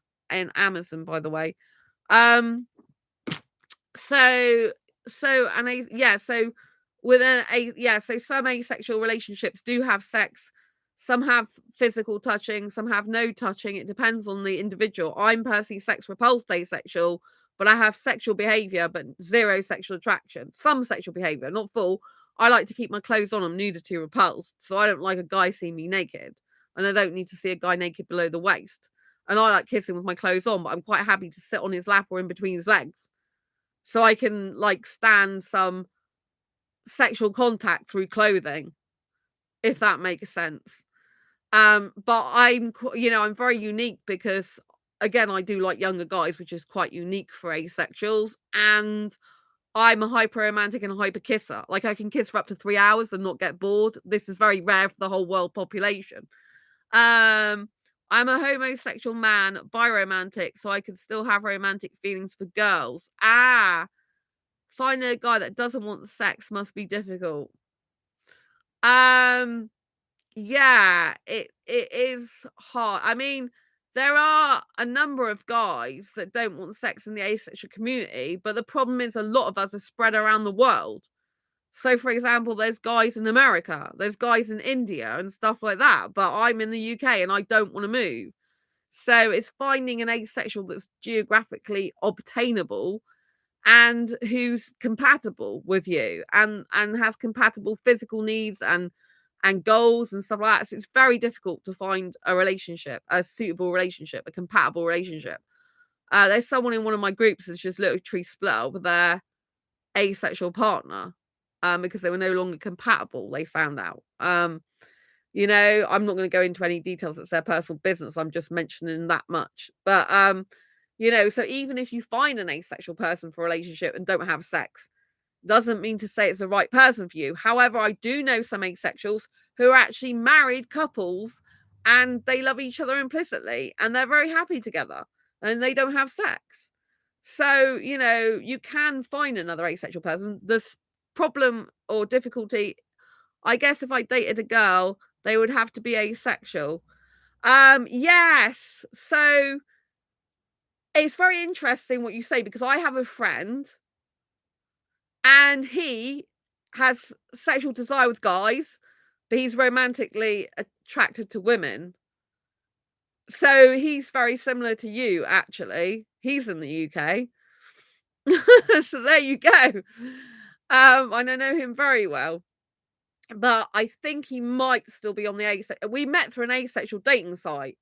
Amazon, by the way. So yeah, so so some asexual relationships do have sex. Some have physical touching, some have no touching. It depends on the individual. I'm personally sex repulsed asexual, but I have sexual behavior but zero sexual attraction. Some sexual behavior, not full. I like to keep my clothes on. I'm nudity repulsed, so I don't like a guy seeing me naked, and I don't need to see a guy naked below the waist. And I like kissing with my clothes on, but I'm quite happy to sit on his lap or in between his legs, so I can like stand some sexual contact through clothing. if that makes sense. But I'm very unique because, again, I do like younger guys, which is quite unique for asexuals, and I'm a hyper romantic and a hyper kisser. Like, I can kiss for up to 3 hours and not get bored. This is very rare for the whole world population. Um, I'm a homosexual man, biromantic, so I can still have romantic feelings for girls. Finding a guy that doesn't want sex must be difficult. Um, yeah, it is hard. I mean, there are a number of guys that don't want sex in the asexual community, but the problem is a lot of us are spread around the world. So, for example, there's guys in America, there's guys in India and stuff like that, but I'm in the UK and I don't want to move. So, it's finding an asexual that's geographically obtainable and who's compatible with you and has compatible physical needs and goals and stuff like that. So it's very difficult to find a relationship, a suitable relationship, a compatible relationship. There's someone in one of my groups that's just literally split up with their asexual partner because they were no longer compatible. They found out. I'm not going to go into any details. It's their personal business. I'm just mentioning that much. But so even if you find an asexual person for a relationship and don't have sex, doesn't mean to say it's the right person for you. However, I do know some asexuals who are actually married couples and they love each other implicitly and they're very happy together and they don't have sex. So, you can find another asexual person. Problem or difficulty, I guess, if I dated a girl, they would have to be asexual. Yes. So it's very interesting what you say because I have a friend and he has sexual desire with guys, but he's romantically attracted to women. So he's very similar to you, actually. He's in the UK. So there you go. I don't know him very well, but I think he might still be on the asexual. We met through an asexual dating site,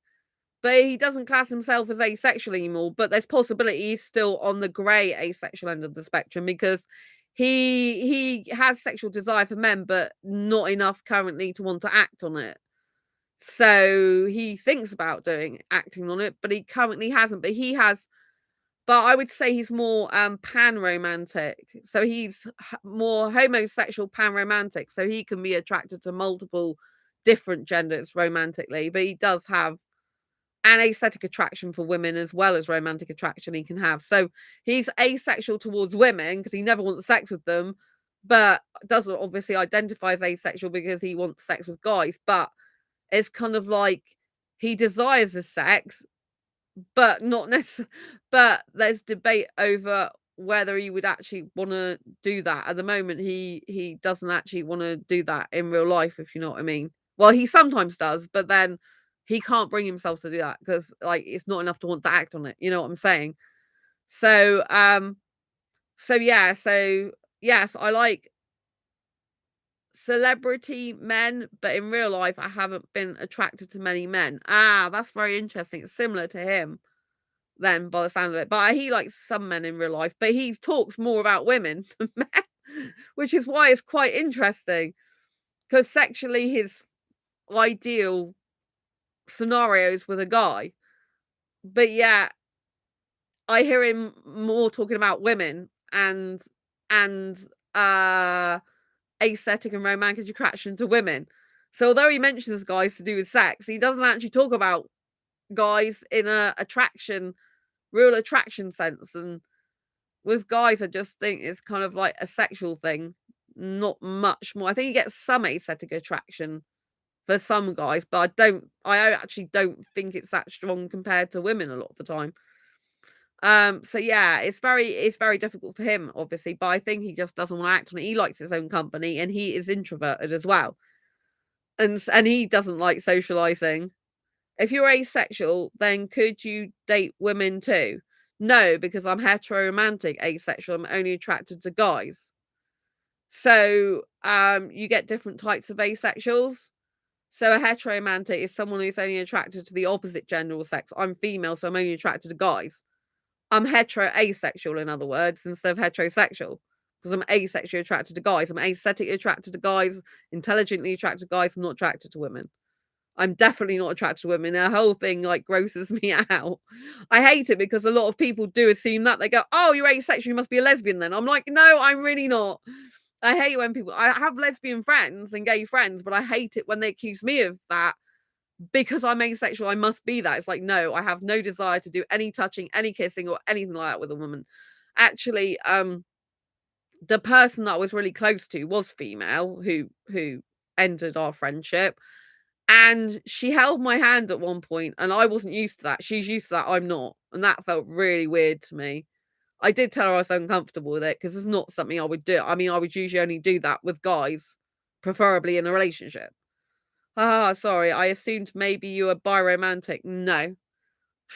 but he doesn't class himself as asexual anymore. But there's possibility he's still on the grey asexual end of the spectrum because he has sexual desire for men, but not enough currently to want to act on it. So he thinks about acting on it, but he currently hasn't. But I would say he's more pan romantic. So he's more homosexual pan romantic. So he can be attracted to multiple different genders romantically, but he does have an aesthetic attraction for women as well as romantic attraction he can have. So he's asexual towards women because he never wants sex with them, but doesn't obviously identify as asexual because he wants sex with guys. But it's kind of like he desires the sex, but not necessarily. But there's debate over whether he would actually want to do that. At the moment, he doesn't actually want to do that in real life, if you know what I mean. Well, he sometimes does, but then he can't bring himself to do that because, like, it's not enough to want to act on it. You know what I'm saying? So, yeah. So, yes, I like celebrity men, but in real life, I haven't been attracted to many men. That's very interesting. It's similar to him then, by the sound of it. But he likes some men in real life, but he talks more about women than men, which is why it's quite interesting because sexually, his ideal scenarios with a guy, but yeah, I hear him more talking about women and aesthetic and romantic attraction to women. So although he mentions guys to do with sex, he doesn't actually talk about guys in a real attraction sense. And with guys, I just think it's kind of like a sexual thing, not much more. I think he gets some aesthetic attraction for some guys, but I actually don't think it's that strong compared to women a lot of the time. So yeah, it's very difficult for him, obviously, but I think he just doesn't want to act on it. He likes his own company and he is introverted as well. And he doesn't like socializing. If you're asexual, then could you date women too? No, because I'm heteroromantic asexual. I'm only attracted to guys. So you get different types of asexuals. So a heteroromantic is someone who's only attracted to the opposite gender or sex. I'm female, so I'm only attracted to guys. I'm hetero asexual, in other words, instead of heterosexual. because I'm asexually attracted to guys. I'm aesthetically attracted to guys, intelligently attracted to guys. I'm not attracted to women. I'm definitely not attracted to women. The whole thing like grosses me out. I hate it because a lot of people do assume that. They go, "Oh, you're asexual, you must be a lesbian then." I'm like, "No, I'm really not." I hate when people I have lesbian friends and gay friends, but I hate it when they accuse me of that because I'm asexual, I must be that. It's like, no, I have no desire to do any touching, any kissing, or anything like that with a woman. Actually, the person that I was really close to was female who ended our friendship. And she held my hand at one point, and I wasn't used to that. She's used to that, I'm not. And that felt really weird to me. I did tell her I was uncomfortable with it because it's not something I would do. I mean, I would usually only do that with guys, preferably in a relationship. Ah, sorry. I assumed maybe you were biromantic. No,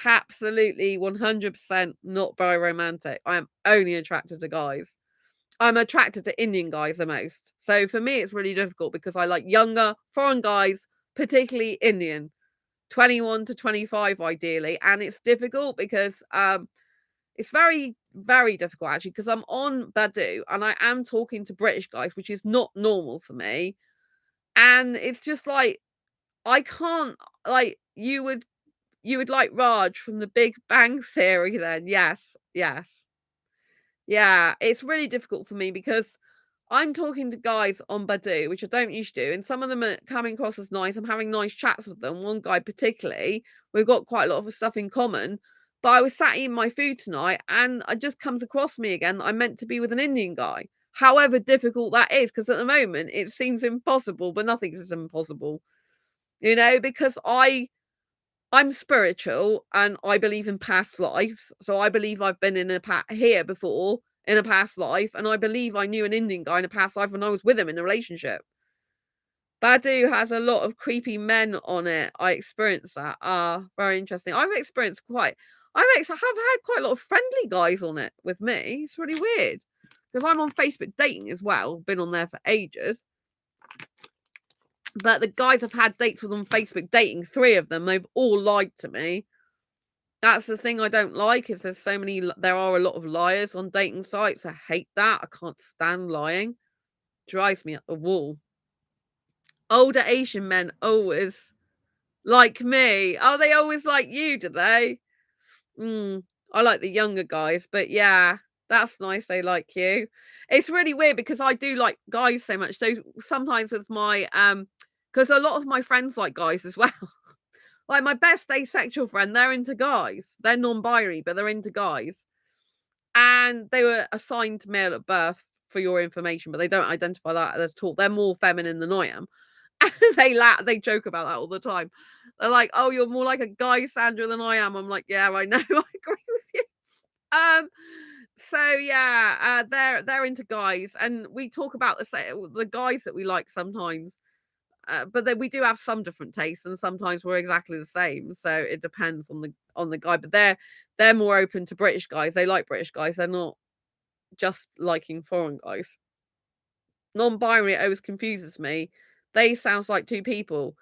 absolutely 100% not biromantic. I am only attracted to guys. I'm attracted to Indian guys the most. So for me, it's really difficult because I like younger, foreign guys, particularly Indian, 21 to 25 ideally. And it's difficult because it's very, very difficult actually because I'm on Badoo and I am talking to British guys, which is not normal for me. And it's just like I can't like you would like Raj from The Big Bang Theory then. Yes. Yes. Yeah, it's really difficult for me because I'm talking to guys on Badoo, which I don't usually do, and some of them are coming across as nice. I'm having nice chats with them. One guy particularly, we've got quite a lot of stuff in common. But I was sat eating my food tonight, and it just comes across me again that I'm meant to be with an Indian guy. However difficult that is, because at the moment it seems impossible, but nothing is impossible, because I'm spiritual and I believe in past lives. So I believe I've been in here before in a past life, and I believe I knew an Indian guy in a past life when I was with him in a relationship. Badu has a lot of creepy men on it. I experienced that. Ah, very interesting. I have had quite a lot of friendly guys on it with me. It's really weird because I'm on Facebook dating as well. Been on there for ages. But the guys I've had dates with on Facebook dating, 3 of them, they've all lied to me. That's the thing I don't like is there are a lot of liars on dating sites. I hate that. I can't stand lying. Drives me up the wall. Older Asian men always like me. Oh, they always like you, do they? I like the younger guys, but yeah, that's nice they like you. It's really weird because I do like guys so much. So sometimes with my because a lot of my friends like guys as well. Like my best asexual friend, they're into guys. They're non-binary, but they're into guys. And they were assigned male at birth for your information, but they don't identify that at all. They're more feminine than I am. They joke about that all the time. They're like, "Oh, you're more like a guy, Sandra, than I am." I'm like, "Yeah, I know. I agree with you." Um, so yeah, they're into guys, and we talk about the guys that we like sometimes. But then we do have some different tastes, and sometimes we're exactly the same. So it depends on the guy. But they're more open to British guys. They like British guys. They're not just liking foreign guys. Non-binary it always confuses me. They sounds like 2 people.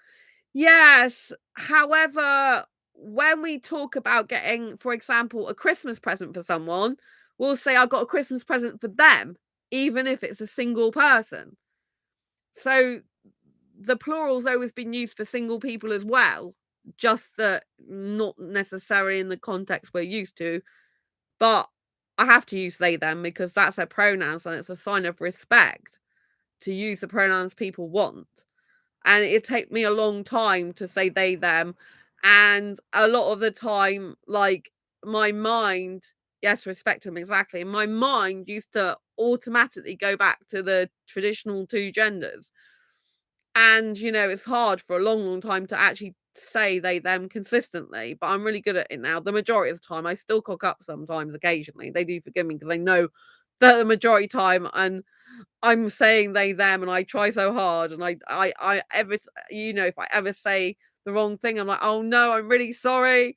Yes. However, when we talk about getting, for example, a Christmas present for someone, we'll say I got a Christmas present for them, even if it's a single person. So the plural's always been used for single people as well, just that not necessarily in the context we're used to. But I have to use they them because that's their pronouns and it's a sign of respect to use the pronouns people want. And it take me a long time to say they them. And a lot of the time, like my mind, yes, respect them exactly. And my mind used to automatically go back to the traditional 2 genders. And, it's hard for a long, long time to actually say they, them consistently, but I'm really good at it now. The majority of the time, I still cock up sometimes occasionally. They do forgive me because they know that the majority time and I'm saying they, them, and I try so hard. And if I ever say the wrong thing, I'm like, oh no, I'm really sorry.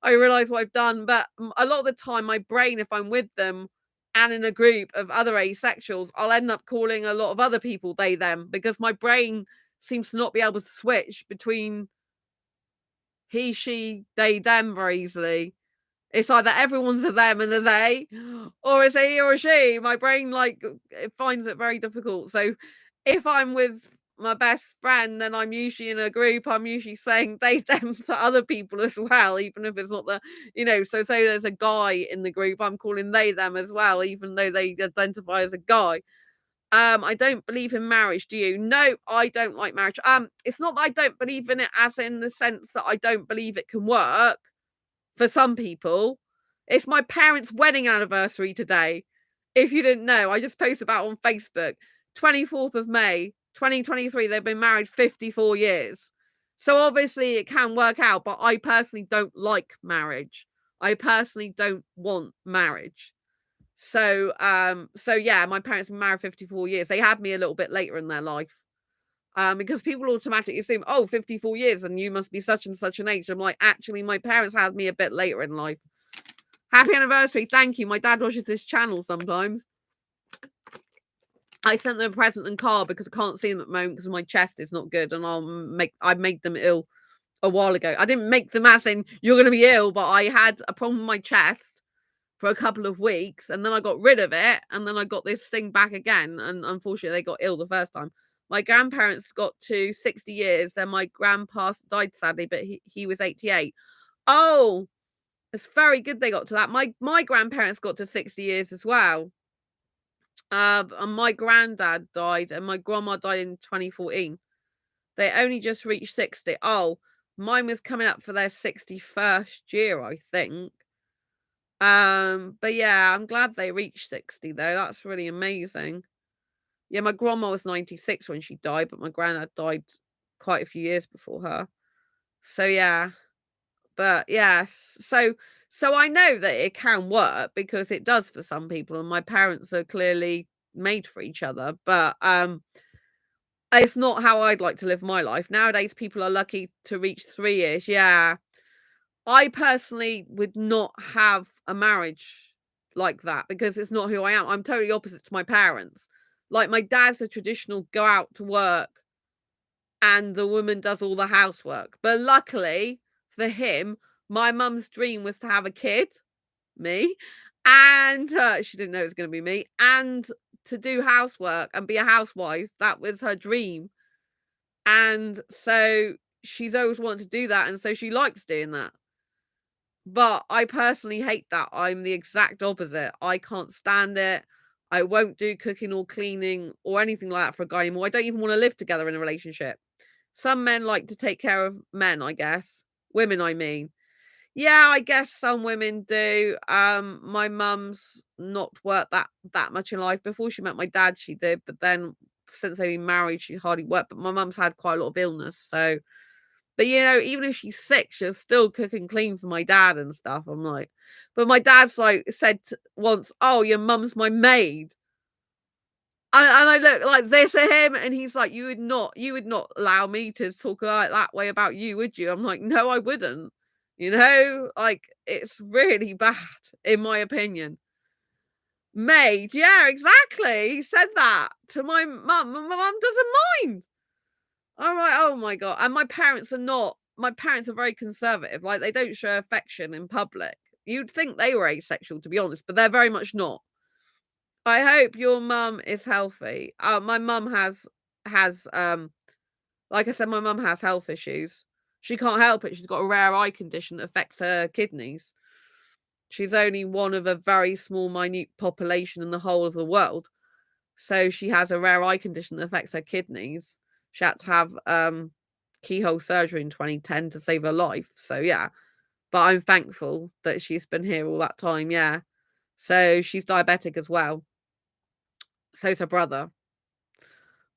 I realize what I've done. But a lot of the time, my brain, if I'm with them, and in a group of other asexuals, I'll end up calling a lot of other people they, them, because my brain seems to not be able to switch between he, she, they, them very easily. It's either everyone's a them and a they, or it's a he or a she. My brain, like, it finds it very difficult. So if I'm with my best friend, then I'm usually in a group, I'm usually saying they, them to other people as well, even if it's not so say there's a guy in the group, I'm calling they, them as well, even though they identify as a guy. I don't believe in marriage. Do you? No, I don't like marriage. It's not that I don't believe in it as in the sense that I don't believe it can work for some people. It's my parents' wedding anniversary today. If you didn't know, I just posted about it on Facebook. 24th of May, 2023. They've been married 54 years. So obviously it can work out, but I personally don't like marriage. I personally don't want marriage. So yeah, my parents have been married 54 years. They had me a little bit later in their life. Because people automatically assume, oh, 54 years and you must be such and such an age. I'm like, actually, my parents had me a bit later in life. Happy anniversary. Thank you. My dad watches this channel sometimes. I sent them a present and card because I can't see them at the moment because my chest is not good, and I made them ill a while ago. I didn't make them as in you're gonna be ill, but I had a problem with my chest for a couple of weeks, and then I got rid of it, and then I got this thing back again, and unfortunately they got ill the first time. My grandparents got to 60 years, then my grandpa died sadly, but he was 88. Oh, it's very good they got to that. My grandparents got to 60 years as well. And my granddad died, and my grandma died in 2014. They only just reached 60. Oh, mine was coming up for their 61st year, I think. But yeah, I'm glad they reached 60 though. That's really amazing. Yeah, my grandma was 96 when she died, but my granddad died quite a few years before her. So yeah. But yes. So I know that it can work because it does for some people, and my parents are clearly made for each other. But it's not how I'd like to live my life. Nowadays people are lucky to reach 3 years. Yeah. I personally would not have a marriage like that because it's not who I am. I'm totally opposite to my parents. Like, my dad's a traditional go out to work and the woman does all the housework. But luckily for him, my mum's dream was to have a kid, me, and she didn't know it was going to be me, and to do housework and be a housewife. That was her dream. And so she's always wanted to do that. And so she likes doing that. But I personally hate that. I'm the exact opposite. I can't stand it. I won't do cooking or cleaning or anything like that for a guy anymore. I don't even want to live together in a relationship. Some men like to take care of men, I guess. Women, I mean. Yeah, I guess some women do. My mum's not worked that much in life. Before she met my dad, she did, but then since they've been married, she hardly worked. But my mum's had quite a lot of illness, so but, even if she's sick, she'll still cook and clean for my dad and stuff. I'm like but my dad's like said once, "Oh, your mum's my maid." And I look like this at him, and he's like, you would not allow me to talk like that way about you, would you?" I'm like, "No, I wouldn't." Like, it's really bad, in my opinion. Maid, yeah, exactly. He said that to my mum, and my mum doesn't mind. I'm like, "Oh my god," and my parents are very conservative, like, they don't show affection in public. You'd think they were asexual, to be honest, but they're very much not. I hope your mum is healthy. My mum has, like I said, my mum has health issues. She can't help it, she's got a rare eye condition that affects her kidneys. She's only one of a very small, minute population in the whole of the world. So she has a rare eye condition that affects her kidneys. She had to have keyhole surgery in 2010 to save her life. So yeah, but I'm thankful that she's been here all that time. Yeah, so she's diabetic as well. So's her brother.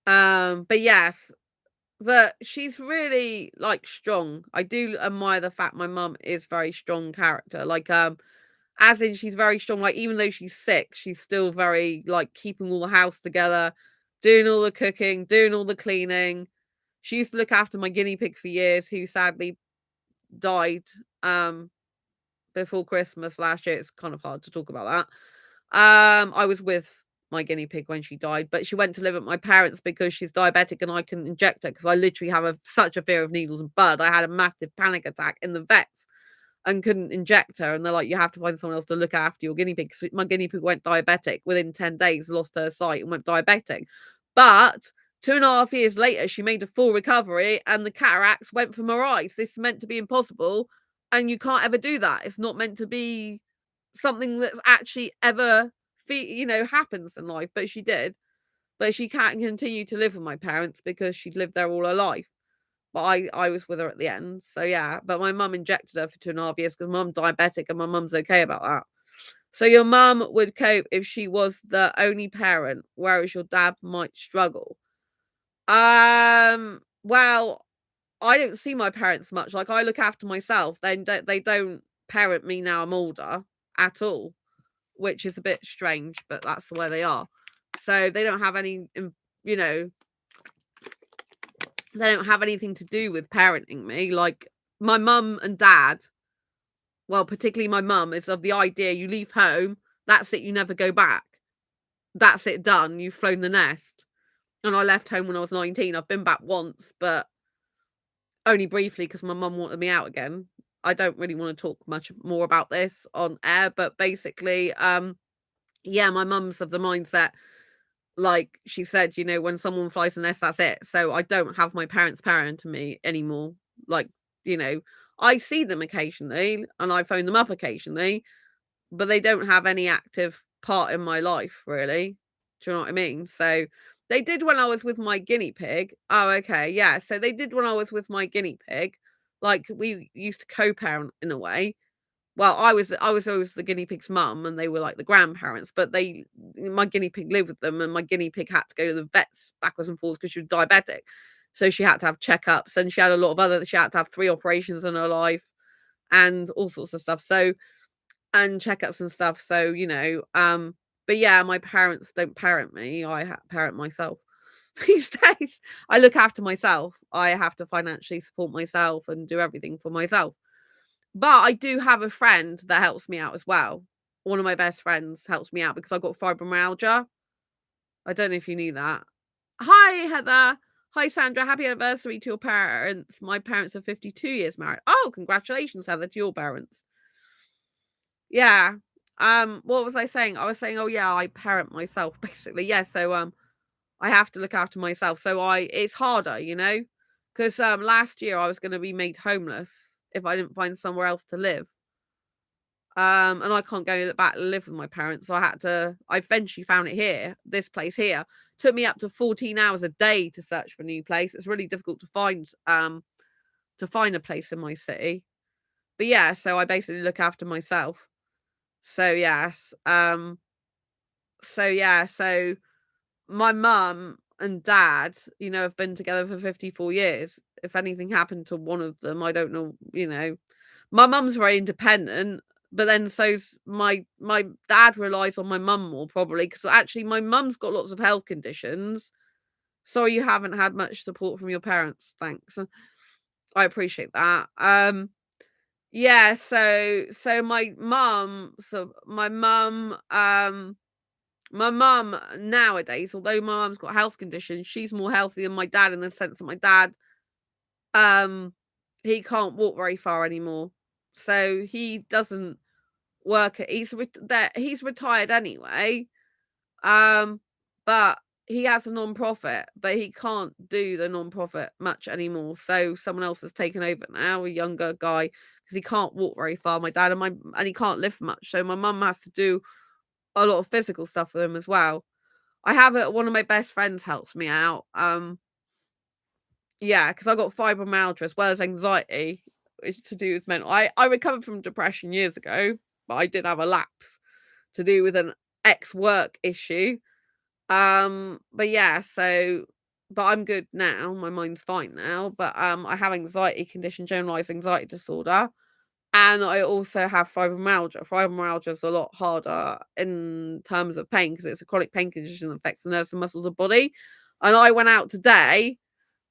But yes, but she's really like strong. I do admire the fact my mum is very strong character. Like as in she's very strong. Like even though she's sick, she's still very like keeping all the house together, doing all the cooking, doing all the cleaning. She used to look after my guinea pig for years, who sadly died before Christmas last year. It's kind of hard to talk about that. I was with my guinea pig when she died, but she went to live at my parents because she's diabetic and I can inject her because I literally have such a fear of needles and blood. I had a massive panic attack in the vets. and couldn't inject her, and they're like, "You have to find someone else to look after your guinea pig." So my guinea pig went diabetic within 10 days, lost her sight and went diabetic. But 2.5 years later, she made a full recovery and the cataracts went from her eyes. This is meant to be impossible, and you can't ever do that. It's not meant to be something that's actually ever happens in life, but she did. But she can't continue to live with my parents because she'd lived there all her life. But I was with her at the end. So yeah, but my mum injected her for 2.5 years because mum's diabetic and my mum's okay about that. So your mum would cope if she was the only parent, whereas your dad might struggle. Well, I don't see my parents much. Like, I look after myself. They don't parent me now I'm older at all, which is a bit strange, but that's the way they are. So they don't have any, you know, they don't have anything to do with parenting me. Like, my mum and dad, well, particularly my mum, is of the idea you leave home, that's it, you never go back. That's it, done. You've flown the nest. And I left home when I was 19. I've been back once, but only briefly because my mum wanted me out again. I don't really want to talk much more about this on air, but basically, yeah, my mum's of the mindset, like she said, when someone flies the nest, that's it. So I don't have my parents parenting me anymore. Like, you know, I see them occasionally and I phone them up occasionally, but they don't have any active part in my life, really. Do you know what I mean? So they did when I was with my guinea pig. Oh, okay. Yeah. So they did when I was with my guinea pig. Like, we used to co-parent in a way. Well, I was always the guinea pig's mum and they were like the grandparents, but my guinea pig lived with them and my guinea pig had to go to the vets backwards and forwards because she was diabetic. So she had to have checkups and she had a lot of she had to have 3 operations in her life and all sorts of stuff. So, and checkups and stuff. So, but yeah, my parents don't parent me. I parent myself these days. I look after myself. I have to financially support myself and do everything for myself. But I do have a friend that helps me out as well. One of my best friends helps me out because I got fibromyalgia. I don't know if you knew that. Hi, Heather. Hi, Sandra. Happy anniversary to your parents. My parents are 52 years married. Oh, congratulations, Heather, to your parents. Yeah. What was I saying? I was saying, oh yeah, I parent myself basically. Yeah, so I have to look after myself. So it's harder, because last year I was going to be made homeless if I didn't find somewhere else to live. And I can't go back and live with my parents. So I eventually found it here, this place here. Took me up to 14 hours a day to search for a new place. It's really difficult to find a place in my city. But yeah, so I basically look after myself. So yes. So my mum and dad, have been together for 54 years. If anything happened to one of them, I don't know, My mum's very independent, but then so's my dad relies on my mum more probably because actually my mum's got lots of health conditions. So you haven't had much support from your parents. Thanks. I appreciate that. Yeah, so my mum nowadays, although my mum's got health conditions, she's more healthy than my dad in the sense that my dad, he can't walk very far anymore. So he doesn't work he's retired anyway. But he has a non-profit, but he can't do the non-profit much anymore. So someone else has taken over now, a younger guy, because he can't walk very far. My dad and he can't lift much. So my mum has to do a lot of physical stuff with him as well. I have it. One of my best friends helps me out. Yeah, because I got fibromyalgia as well as anxiety. It's to do with mental. I recovered from depression years ago, but I did have a lapse to do with an ex-work issue. But yeah, but I'm good now. My mind's fine now. But I have anxiety condition, generalized anxiety disorder. And I also have fibromyalgia. Fibromyalgia is a lot harder in terms of pain because it's a chronic pain condition that affects the nerves and muscles of the body. And I went out today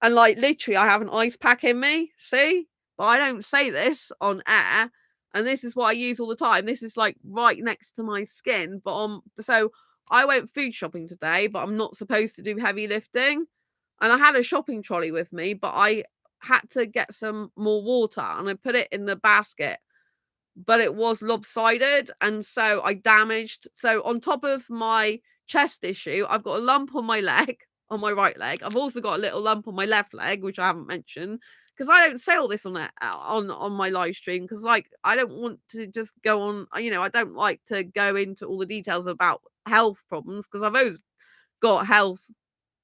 and like literally I have an ice pack in me. See? But I don't say this on air. And this is what I use all the time. This is like right next to my skin. So I went food shopping today, but I'm not supposed to do heavy lifting. And I had a shopping trolley with me, but I had to get some more water and I put it in the basket but it was lopsided, and so I damaged. So on top of my chest issue, I've got a lump on my leg, on my right leg. I've also got a little lump on my left leg, which I haven't mentioned because I don't say all this on on my live stream because like I don't want to just go on. I don't like to go into all the details about health problems because got health.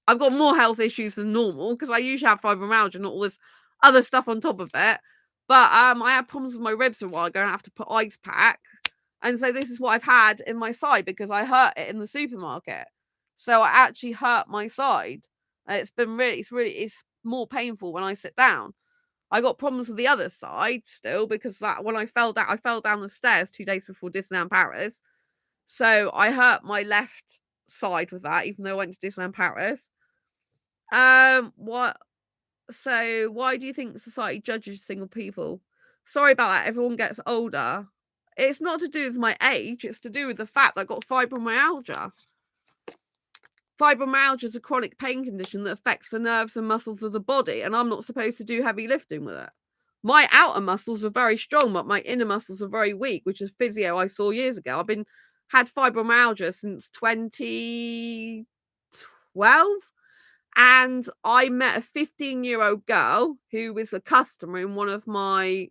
I've got more health issues than normal because I usually have fibromyalgia and all this other stuff on top of it. But I had problems with my ribs a while ago and I have to put ice pack. And so this is what I've had in my side because I hurt it in the supermarket. So I actually hurt my side. It's more painful when I sit down. I got problems with the other side still because that when I fell down the stairs 2 days before Disneyland Paris. So I hurt my left side with that, even though I went to Disneyland Paris. What so why do you think society judges single people? Sorry about that. Everyone gets older. It's not to do with my age, it's to do with the fact that I got fibromyalgia. Fibromyalgia is a chronic pain condition that affects the nerves and muscles of the body, and I'm not supposed to do heavy lifting with it. My outer muscles are very strong, but my inner muscles are very weak, which is physio I saw years ago. Had fibromyalgia since 2012. And I met a 15-year-old girl who was a customer in one of my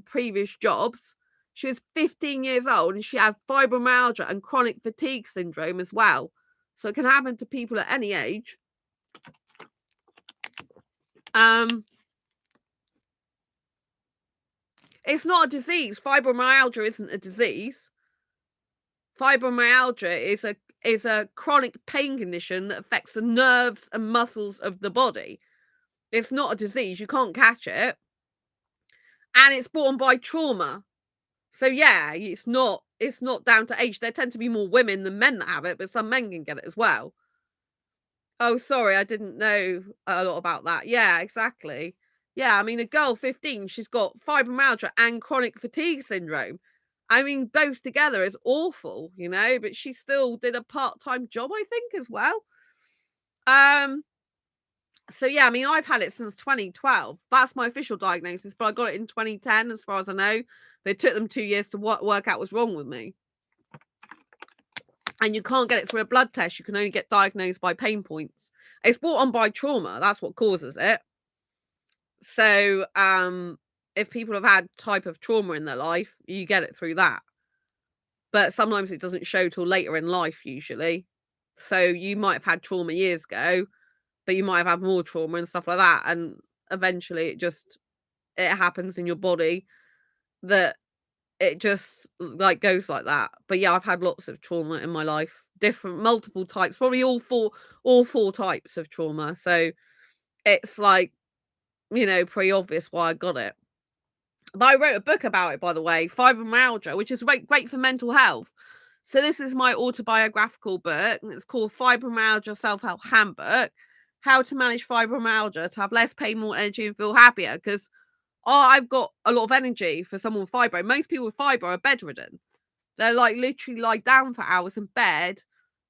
previous jobs. She was 15 years old and she had fibromyalgia and chronic fatigue syndrome as well. So it can happen to people at any age. It's not a disease. Fibromyalgia isn't a disease. Fibromyalgia is a chronic pain condition that affects the nerves and muscles of the body. It's not a disease. You can't catch it. And it's born by trauma. So yeah, it's not down to age. There tend to be more women than men that have it, but some men can get it as well. Oh, sorry, I didn't know a lot about that. Yeah, exactly. Yeah, I mean, a girl 15, she's got fibromyalgia and chronic fatigue syndrome. I mean, both together is awful, but she still did a part-time job, I think, as well. So yeah, I mean, I've had it since 2012. That's my official diagnosis, but I got it in 2010, as far as I know. But it took them 2 years to work out what's wrong with me. And you can't get it through a blood test. You can only get diagnosed by pain points. It's brought on by trauma. That's what causes it. So, if people have had type of trauma in their life, you get it through that. But sometimes it doesn't show till later in life, usually. So you might have had trauma years ago, but you might have had more trauma and stuff like that. And eventually it happens in your body that it just like goes like that. But yeah, I've had lots of trauma in my life, multiple types, probably all four types of trauma. So it's like, pretty obvious why I got it. But I wrote a book about it, by the way, Fibromyalgia, which is great for mental health. So this is my autobiographical book, and it's called Fibromyalgia Self-Help Handbook: How to Manage Fibromyalgia to Have Less Pain, More Energy, and Feel Happier. Because I've got a lot of energy for someone with fibro. Most people with fibro are bedridden. They're like literally lie down for hours in bed,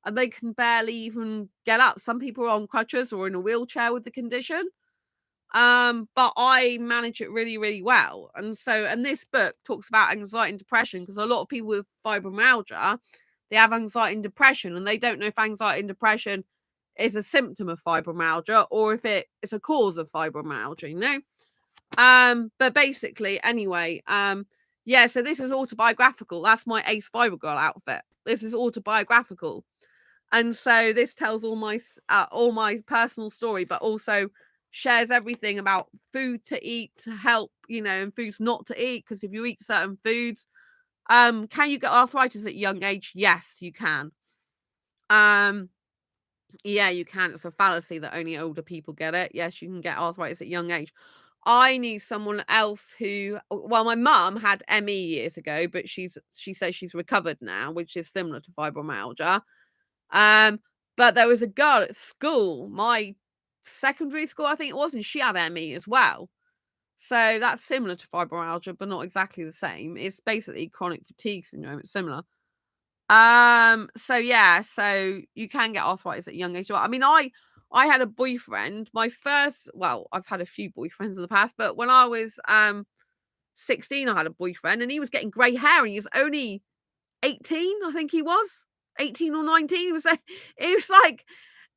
and they can barely even get up. Some people are on crutches or in a wheelchair with the condition. But I manage it really, really well. And this book talks about anxiety and depression because a lot of people with fibromyalgia, they have anxiety and depression, and they don't know if anxiety and depression is a symptom of fibromyalgia or if it is a cause of fibromyalgia, But basically, anyway, yeah, so this is autobiographical. That's my Ace Fiber Girl outfit. This is autobiographical. And so this tells all my personal story, but also shares everything about food to eat to help, and foods not to eat. Because if you eat certain foods, can you get arthritis at a young age? Yes, you can. Yeah, you can. It's a fallacy that only older people get it. Yes, you can get arthritis at a young age. I knew someone else well, my mum had ME years ago, but she says she's recovered now, which is similar to fibromyalgia. But there was a girl at school, my secondary school, I think it was, and she had ME as well. So that's similar to fibromyalgia, but not exactly the same. It's basically chronic fatigue syndrome. It's similar. So yeah, so you can get arthritis at a young age. I mean, I had a boyfriend, I've had a few boyfriends in the past, but when I was 16, I had a boyfriend, and he was getting grey hair, and he was only 18, I think he was. 18 or 19. He was like,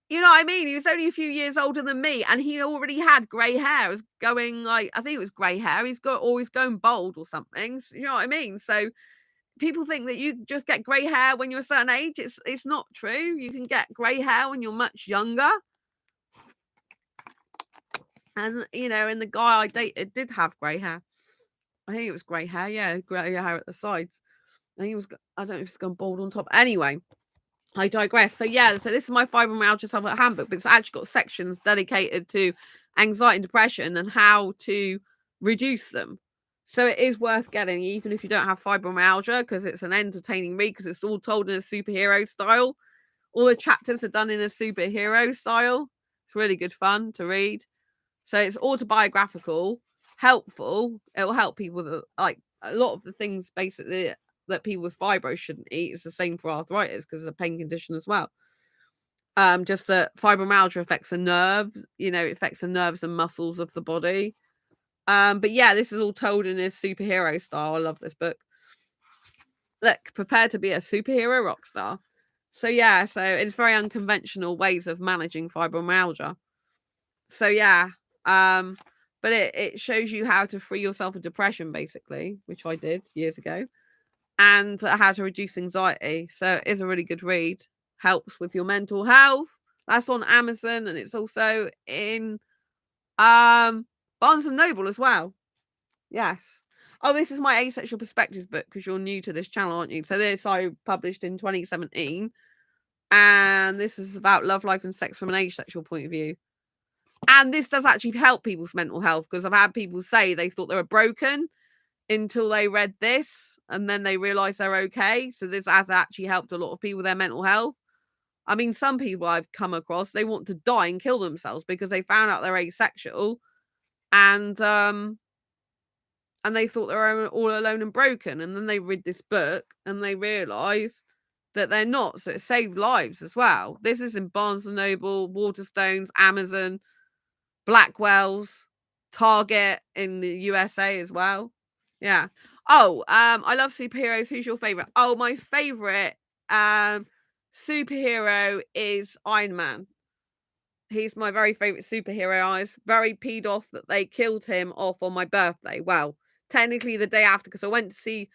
you know what I mean? He was only a few years older than me, and he already had grey hair. It was going like, I think it was grey hair. He's always going bald or something. You know what I mean? So people think that you just get grey hair when you're a certain age. It's not true. You can get grey hair when you're much younger. And and the guy I dated did have grey hair. I think it was grey hair. Yeah, grey hair at the sides. I think I don't know if it's gone bald on top. Anyway, I digress. So this is my fibromyalgia self-help handbook, but it's actually got sections dedicated to anxiety and depression and how to reduce them. So it is worth getting, even if you don't have fibromyalgia, because it's an entertaining read, because it's all told in a superhero style. All the chapters are done in a superhero style. It's really good fun to read. So it's autobiographical, helpful. It will help people that like a lot of the things basically that people with fibro shouldn't eat. It's the same for arthritis because it's a pain condition as well. Just that fibromyalgia affects the nerves, it affects the nerves and muscles of the body. But yeah, this is all told in his superhero style. I love this book. Look, prepare to be a superhero rock star. So it's very unconventional ways of managing fibromyalgia. So but it shows you how to free yourself of depression, basically, which I did years ago, and how to reduce anxiety. So it is a really good read. Helps with your mental health. That's on Amazon, and it's also in Barnes and Noble as well. Yes. Oh, this is my Asexual Perspectives book, because you're new to this channel, aren't you? So this I published in 2017, and this is about love, life, and sex from an asexual point of view. And this does actually help people's mental health, because I've had people say they thought they were broken until they read this, and then they realize they're okay. So this has actually helped a lot of people with their mental health. I mean, some people I've come across, they want to die and kill themselves because they found out they're asexual, and they thought they were all alone and broken. And then they read this book and they realize that they're not. So it saved lives as well. This is in Barnes and Noble, Waterstones, Amazon, Blackwell's, Target in the USA as well. Yeah. Oh, I love superheroes. Who's your favorite? Oh, my favorite superhero is Iron Man. He's my very favorite superhero. I was very peed off that they killed him off on my birthday. Well, technically the day after, because I went to see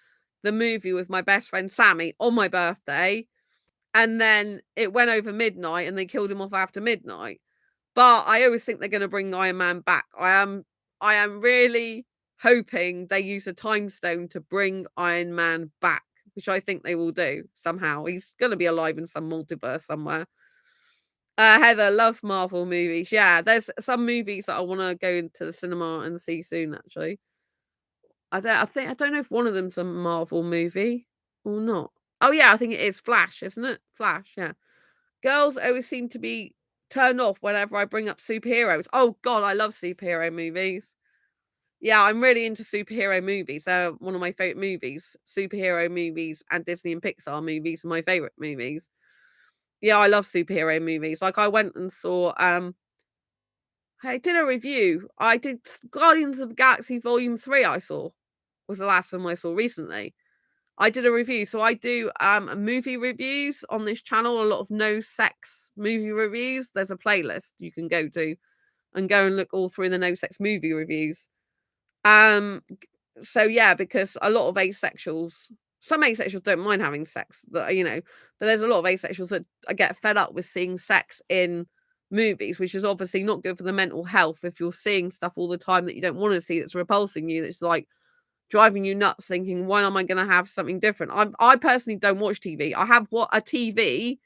the movie with my best friend Sammy on my birthday, and then it went over midnight and they killed him off after midnight. But I always think they're going to bring Iron Man back. I am really hoping they use a time stone to bring Iron Man back, which I think they will do somehow. He's going to be alive in some multiverse somewhere. Heather, love Marvel movies. Yeah, there's some movies that I want to go into the cinema and see soon, actually. I don't know if one of them's a Marvel movie or not. Oh yeah, I think it is Flash, isn't it? Flash, yeah. Girls always seem to be turned off whenever I bring up superheroes. Oh god, I love superhero movies. Yeah, I'm really into superhero movies. They're one of my favorite movies. Superhero movies and Disney and Pixar movies are my favorite movies. Yeah, I love superhero movies. Like I went and saw I did a review. I did Guardians of the Galaxy Volume 3 I saw. Was the last film I saw recently. I did a review. So I do movie reviews on this channel, a lot of no sex movie reviews. There's a playlist you can go to and go and look all through the no sex movie reviews. So yeah, because a lot of asexuals, some asexuals don't mind having sex, but there's a lot of asexuals that get fed up with seeing sex in movies, which is obviously not good for the mental health if you're seeing stuff all the time that you don't want to see, that's repulsing you, that's like driving you nuts, thinking, when am I going to have something different? I personally don't watch TV. I have a TV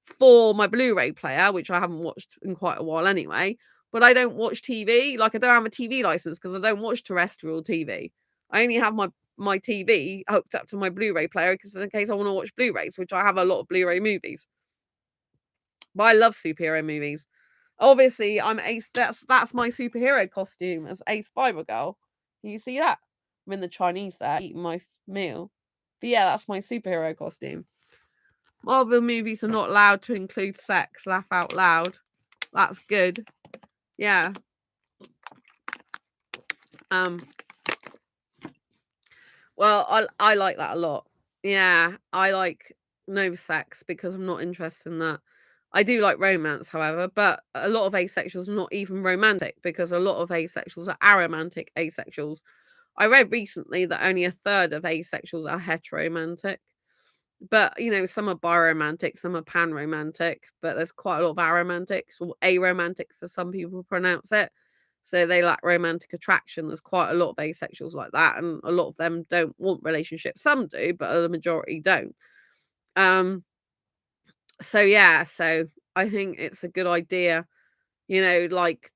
for my Blu-ray player, which I haven't watched in quite a while anyway, but I don't watch TV. Like I don't have a TV license because I don't watch terrestrial TV. I only have my TV hooked up to my Blu-ray player because in case I want to watch Blu-rays, which I have a lot of Blu-ray movies. But I love superhero movies. Obviously, I'm Ace. That's my superhero costume as Ace Fiber Girl. Can you see that? I'm in the Chinese there, eating my meal. But yeah, that's my superhero costume. Marvel movies are not allowed to include sex. Laugh out loud. That's good. Yeah. Well, I like that a lot. Yeah, I like no sex because I'm not interested in that. I do like romance, however, but a lot of asexuals are not even romantic because a lot of asexuals are aromantic asexuals. I read recently that only a third of asexuals are heteromantic. But, some are biromantic, some are panromantic, but there's quite a lot of aromantics or aromantics, as some people pronounce it. So they lack romantic attraction. There's quite a lot of asexuals like that, and a lot of them don't want relationships. Some do, but the majority don't. Um, so yeah, so I think it's a good idea, like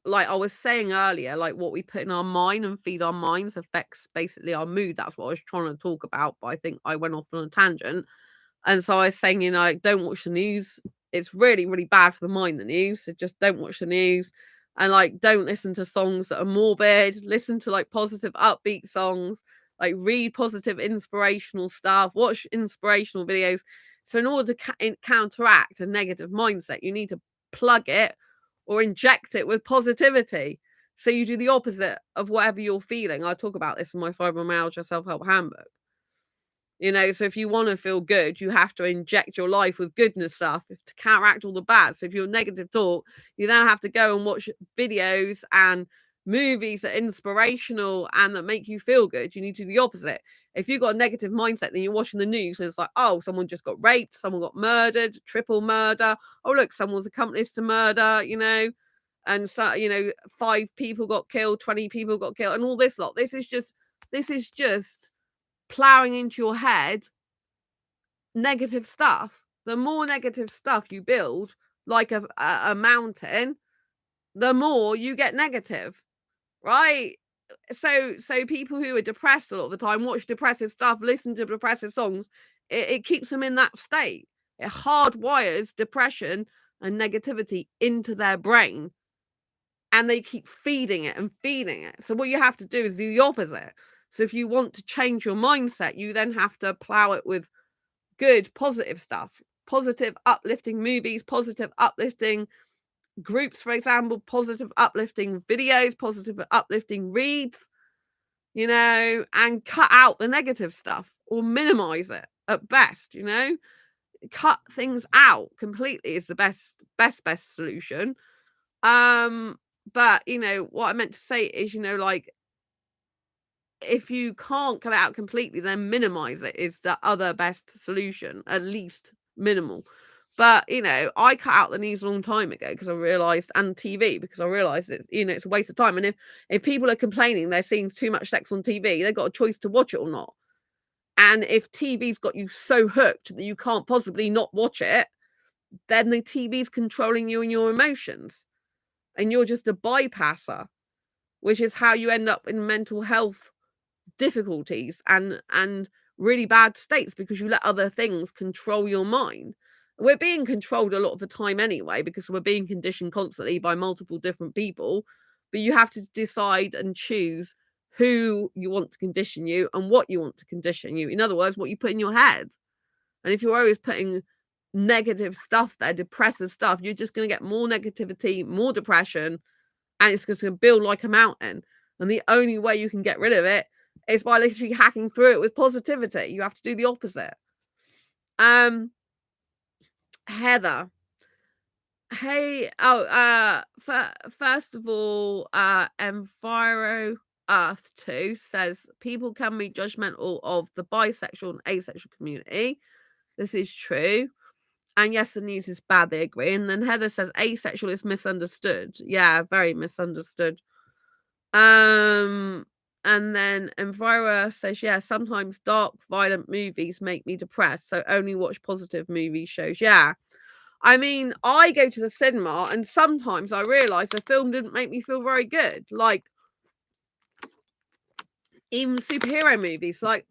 like I was saying earlier, like what we put in our mind and feed our minds affects basically our mood. That's what I was trying to talk about, but I think I went off on a tangent. And so I was saying, like, don't watch the news. It's really, really bad for the mind, the news. So just don't watch the news. And like, don't listen to songs that are morbid. Listen to like positive, upbeat songs. Like, read positive, inspirational stuff. Watch inspirational videos. So, in order to counteract a negative mindset, you need to plug it or inject it with positivity. So, you do the opposite of whatever you're feeling. I talk about this in my fibromyalgia self help handbook. So if you want to feel good, you have to inject your life with goodness stuff to counteract all the bad. So if you're negative talk, you then have to go and watch videos and movies that are inspirational and that make you feel good. You need to do the opposite. If you've got a negative mindset, then you're watching the news and it's like, oh, someone just got raped, someone got murdered, triple murder. Oh, look, someone's accomplice to murder. And so, 5 people got killed, 20 people got killed, and all this lot. This is just plowing into your head negative stuff. The more negative stuff you build, like a mountain, the more you get negative, right? So people who are depressed a lot of the time watch depressive stuff, listen to depressive songs. It keeps them in that state. It hardwires depression and negativity into their brain, and they keep feeding it and feeding it. So what you have to do is do the opposite. So if you want to change your mindset, you then have to plow it with good, positive stuff, positive, uplifting movies, positive, uplifting groups, for example, positive, uplifting videos, positive, uplifting reads, and cut out the negative stuff or minimize it at best. Cut things out completely is the best solution. But what I meant to say is, like, if you can't cut it out completely, then minimize it is the other best solution, at least minimal. But I cut out the news a long time ago because I realized, and TV, because I realized it's a waste of time. And if people are complaining they're seeing too much sex on TV, they've got a choice to watch it or not. And if TV's got you so hooked that you can't possibly not watch it, then the TV's controlling you and your emotions, and you're just a bypasser, which is how you end up in mental health difficulties and really bad states, because you let other things control your mind. We're being controlled a lot of the time anyway, because we're being conditioned constantly by multiple different people. But you have to decide and choose who you want to condition you and what you want to condition you. In other words, what you put in your head. And if you're always putting negative stuff there, depressive stuff, you're just going to get more negativity, more depression, and it's just going to build like a mountain. And the only way you can get rid of it is by literally hacking through it with positivity. You have to do the opposite. Heather. Hey, first of all, Enviro Earth 2 says people can be judgmental of the bisexual and asexual community. This is true. And yes, the news is bad, they agree. And then Heather says asexual is misunderstood. Yeah, very misunderstood. And then Envira says, yeah, sometimes dark, violent movies make me depressed, so only watch positive movie shows. Yeah. I mean, I go to the cinema and sometimes I realise the film didn't make me feel very good. Like, even superhero movies. Like,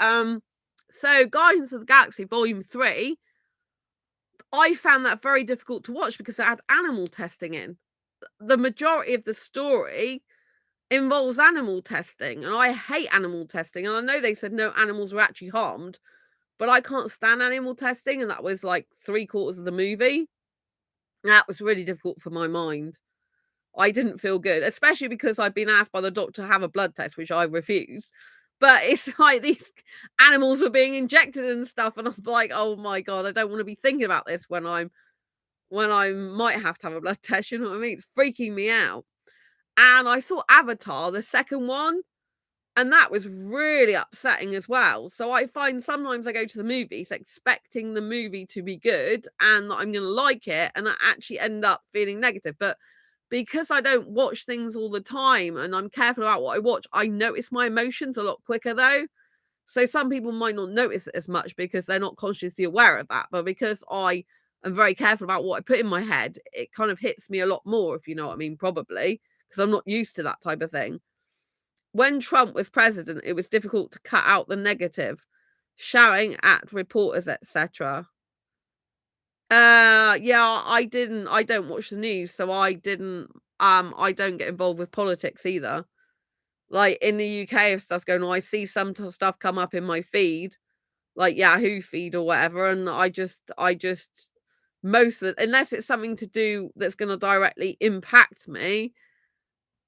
so Guardians of the Galaxy Volume 3, I found that very difficult to watch because it had animal testing in. The majority of the story involves animal testing, and I hate animal testing. And I know they said no animals were actually harmed, but I can't stand animal testing, and that was like 3/4 of the movie. That was really difficult for my mind. I didn't feel good, especially because I'd been asked by the doctor to have a blood test, which I refused. But it's like these animals were being injected and stuff, and I'm like, "Oh my god, I don't wanna be thinking about this when I might have to have a blood test," you know what I mean? It's freaking me out. And I saw Avatar, the second one, and that was really upsetting as well. So I find sometimes I go to the movies expecting the movie to be good and that I'm gonna like it, and I actually end up feeling negative. But because I don't watch things all the time and I'm careful about what I watch, I notice my emotions a lot quicker though. So some people might not notice it as much because they're not consciously aware of that. But because I am very careful about what I put in my head, it kind of hits me a lot more, if you know what I mean, probably, because I'm not used to that type of thing. When Trump was president, it was difficult to cut out the negative, shouting at reporters, etc. Yeah, I don't watch the news, so I don't get involved with politics either. Like in the UK, if stuff's going on, I see some stuff come up in my feed, like Yahoo feed or whatever, and I just most of it, unless it's something to do that's going to directly impact me,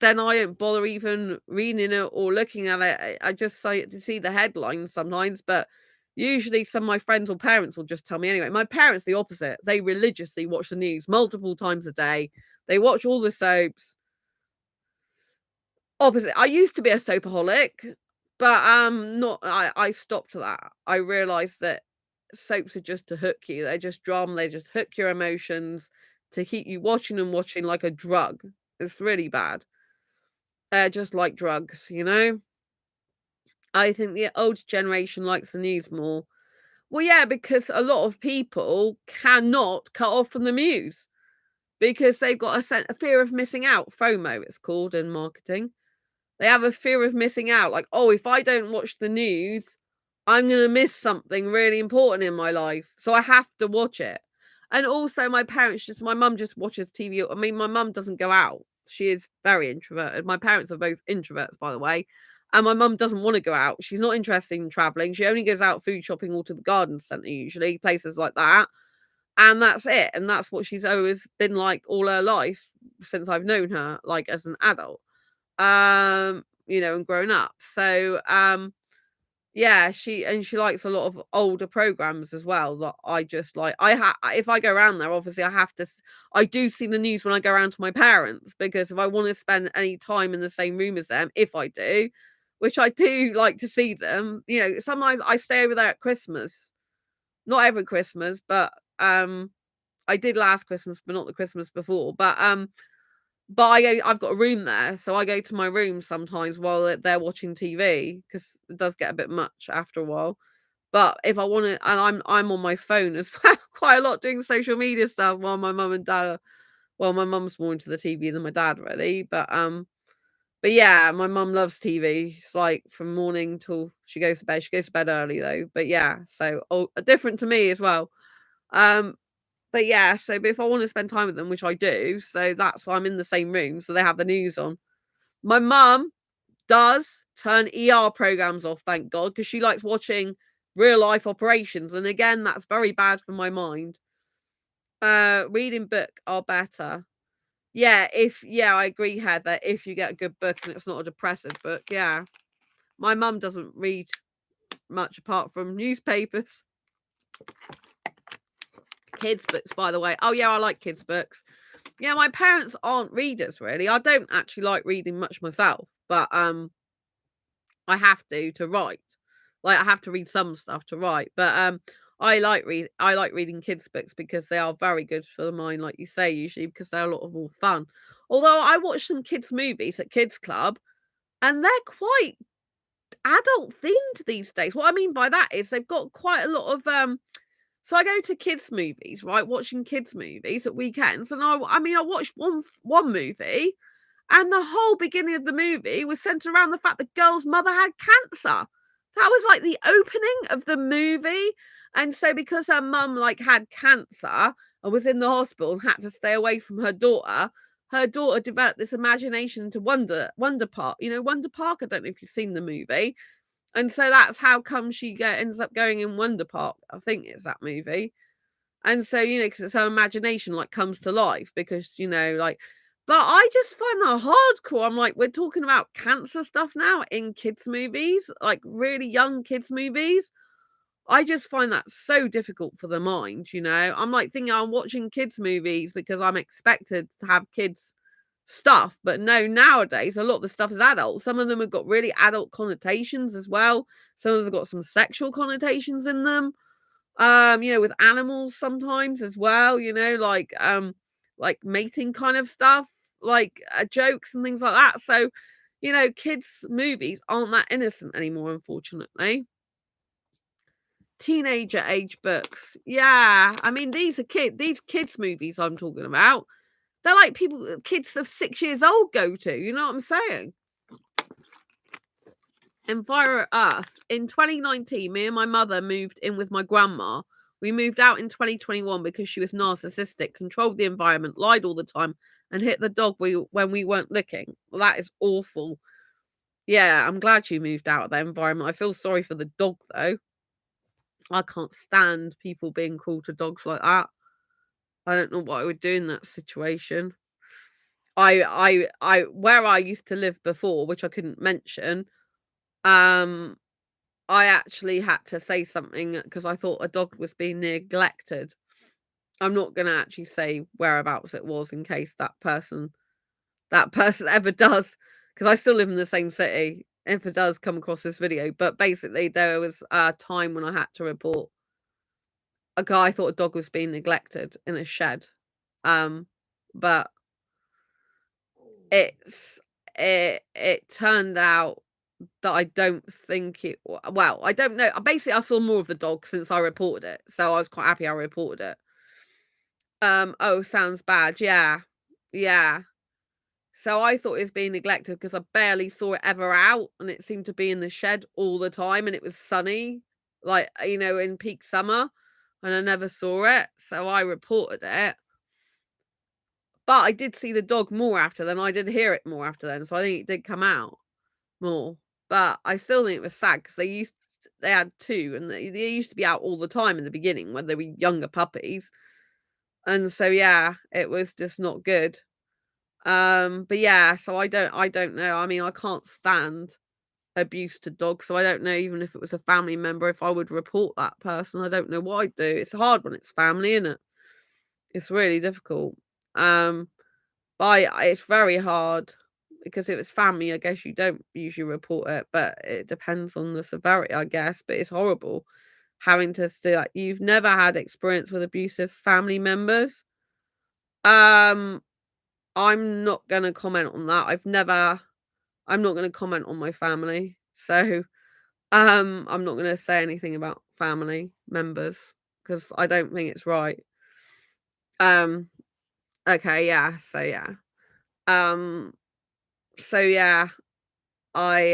then I don't bother even reading it or looking at it. I just see the headlines sometimes, but usually some of my friends or parents will just tell me anyway. My parents, the opposite. They religiously watch the news multiple times a day. They watch all the soaps. Opposite. I used to be a soapaholic, but not I stopped that. I realized that soaps are just to hook you. They're just drama, they just hook your emotions to keep you watching and watching like a drug. It's really bad. Just like drugs, you know? I think the older generation likes the news more. Well, yeah, because a lot of people cannot cut off from the news because they've got a fear of missing out. FOMO, it's called in marketing. They have a fear of missing out. Like, oh, if I don't watch the news, I'm going to miss something really important in my life. So I have to watch it. And also, my mum just watches TV. I mean, my mum doesn't go out. She is very introverted. My parents are both introverts, by the way. And my mum doesn't want to go out. She's not interested in traveling. She only goes out food shopping or to the garden centre, usually, places like that. And that's it. And that's what she's always been like all her life since I've known her, like as an adult, and grown up. So, yeah, she likes a lot of older programs as well that I just like. If I go around there, obviously I do see the news when I go around to my parents, because if I want to spend any time in the same room as them, if I do, which I do like to see them, sometimes I stay over there at Christmas. Not every Christmas, but I did last Christmas, but not the Christmas before. But I've got a room there, so I go to my room sometimes while they're watching TV because it does get a bit much after a while. But if I want to, and I'm on my phone as well quite a lot doing social media stuff while my mum and dad are, well, my mum's more into the TV than my dad really, but yeah, my mum loves TV. It's like from morning till she goes to bed. She goes to bed early though, but yeah, so different to me as well. Um, but yeah, but if I want to spend time with them, which I do, so that's why I'm in the same room, so they have the news on. My mum does turn ER programs off, thank God, because she likes watching real life operations, and again, that's very bad for my mind. Reading book are better. Yeah, I agree, Heather. If you get a good book and it's not a depressive book, yeah. My mum doesn't read much apart from newspapers. Kids books, by the way. Oh yeah, I like kids books. Yeah, my parents aren't readers really. I don't actually like reading much myself, but I have to write. Like I have to read some stuff to write. But I like reading kids books because they are very good for the mind, like you say, usually because they're a lot of more fun. Although I watch some kids movies at Kids Club and they're quite adult themed these days. What I mean by that is they've got quite a lot of so I go to kids movies, right? Watching kids movies at weekends, and I watched one movie, and the whole beginning of the movie was centered around the fact the girl's mother had cancer. That was like the opening of the movie, and so because her mum like had cancer and was in the hospital and had to stay away from her daughter developed this imagination to Wonder Park. You know, Wonder Park. I don't know if you've seen the movie. And so that's how come ends up going in Wonder Park. I think it's that movie. And so, because it's her imagination like comes to life because, like But I just find that hardcore. I'm like, we're talking about cancer stuff now in kids' movies, like really young kids' movies. I just find that so difficult for the mind, you know? I'm like thinking I'm watching kids' movies because I'm expected to have kids stuff, but no, nowadays a lot of the stuff is adult. Some of them have got really adult connotations as well. Some of them have got some sexual connotations in them. With animals sometimes as well, like mating kind of stuff, like jokes and things like that. So, kids' movies aren't that innocent anymore, unfortunately. Teenager age books. Yeah. I mean, these kids movies I'm talking about. They're like kids of 6 years old go to, you know what I'm saying? Enviro Earth. In 2019, me and my mother moved in with my grandma. We moved out in 2021 because she was narcissistic, controlled the environment, lied all the time, and hit the dog when we weren't looking. Well, that is awful. Yeah, I'm glad you moved out of that environment. I feel sorry for the dog, though. I can't stand people being cruel to dogs like that. I don't know what I would do in that situation. Where I used to live before, which I couldn't mention, um, I actually had to say something because I thought a dog was being neglected. I'm not gonna actually say whereabouts it was in case that person ever does, because I still live in the same city, if it does come across this video. But basically, there was a time when I had to report a guy thought a dog was being neglected in a shed. But it's it turned out that I don't think well, I don't know. Basically, I saw more of the dog since I reported it, so I was quite happy I reported it. Oh, sounds bad. Yeah. Yeah. So I thought it was being neglected because I barely saw it ever out, and it seemed to be in the shed all the time, and it was sunny, like, in peak summer, and I never saw it, so I reported it. But I did see the dog more after then, I did hear it more after then, so I think it did come out more. But I still think it was sad because they had 2, and they used to be out all the time in the beginning when they were younger puppies. And so, yeah, it was just not good. But yeah, so I don't know. I mean, I can't stand abuse to dogs, so I don't know even if it was a family member, if I would report that person. I don't know what I'd do. It's hard when it's family, isn't it? It's really difficult. Um, but it's very hard because if it's family, I guess you don't usually report it, but it depends on the severity, I guess. But it's horrible having to do that. You've never had experience with abusive family members. Um, I'm not gonna comment on that. I'm not gonna comment on my family. So, I'm not gonna say anything about family members because I don't think it's right. Um, okay, yeah, so yeah. Um, so yeah, I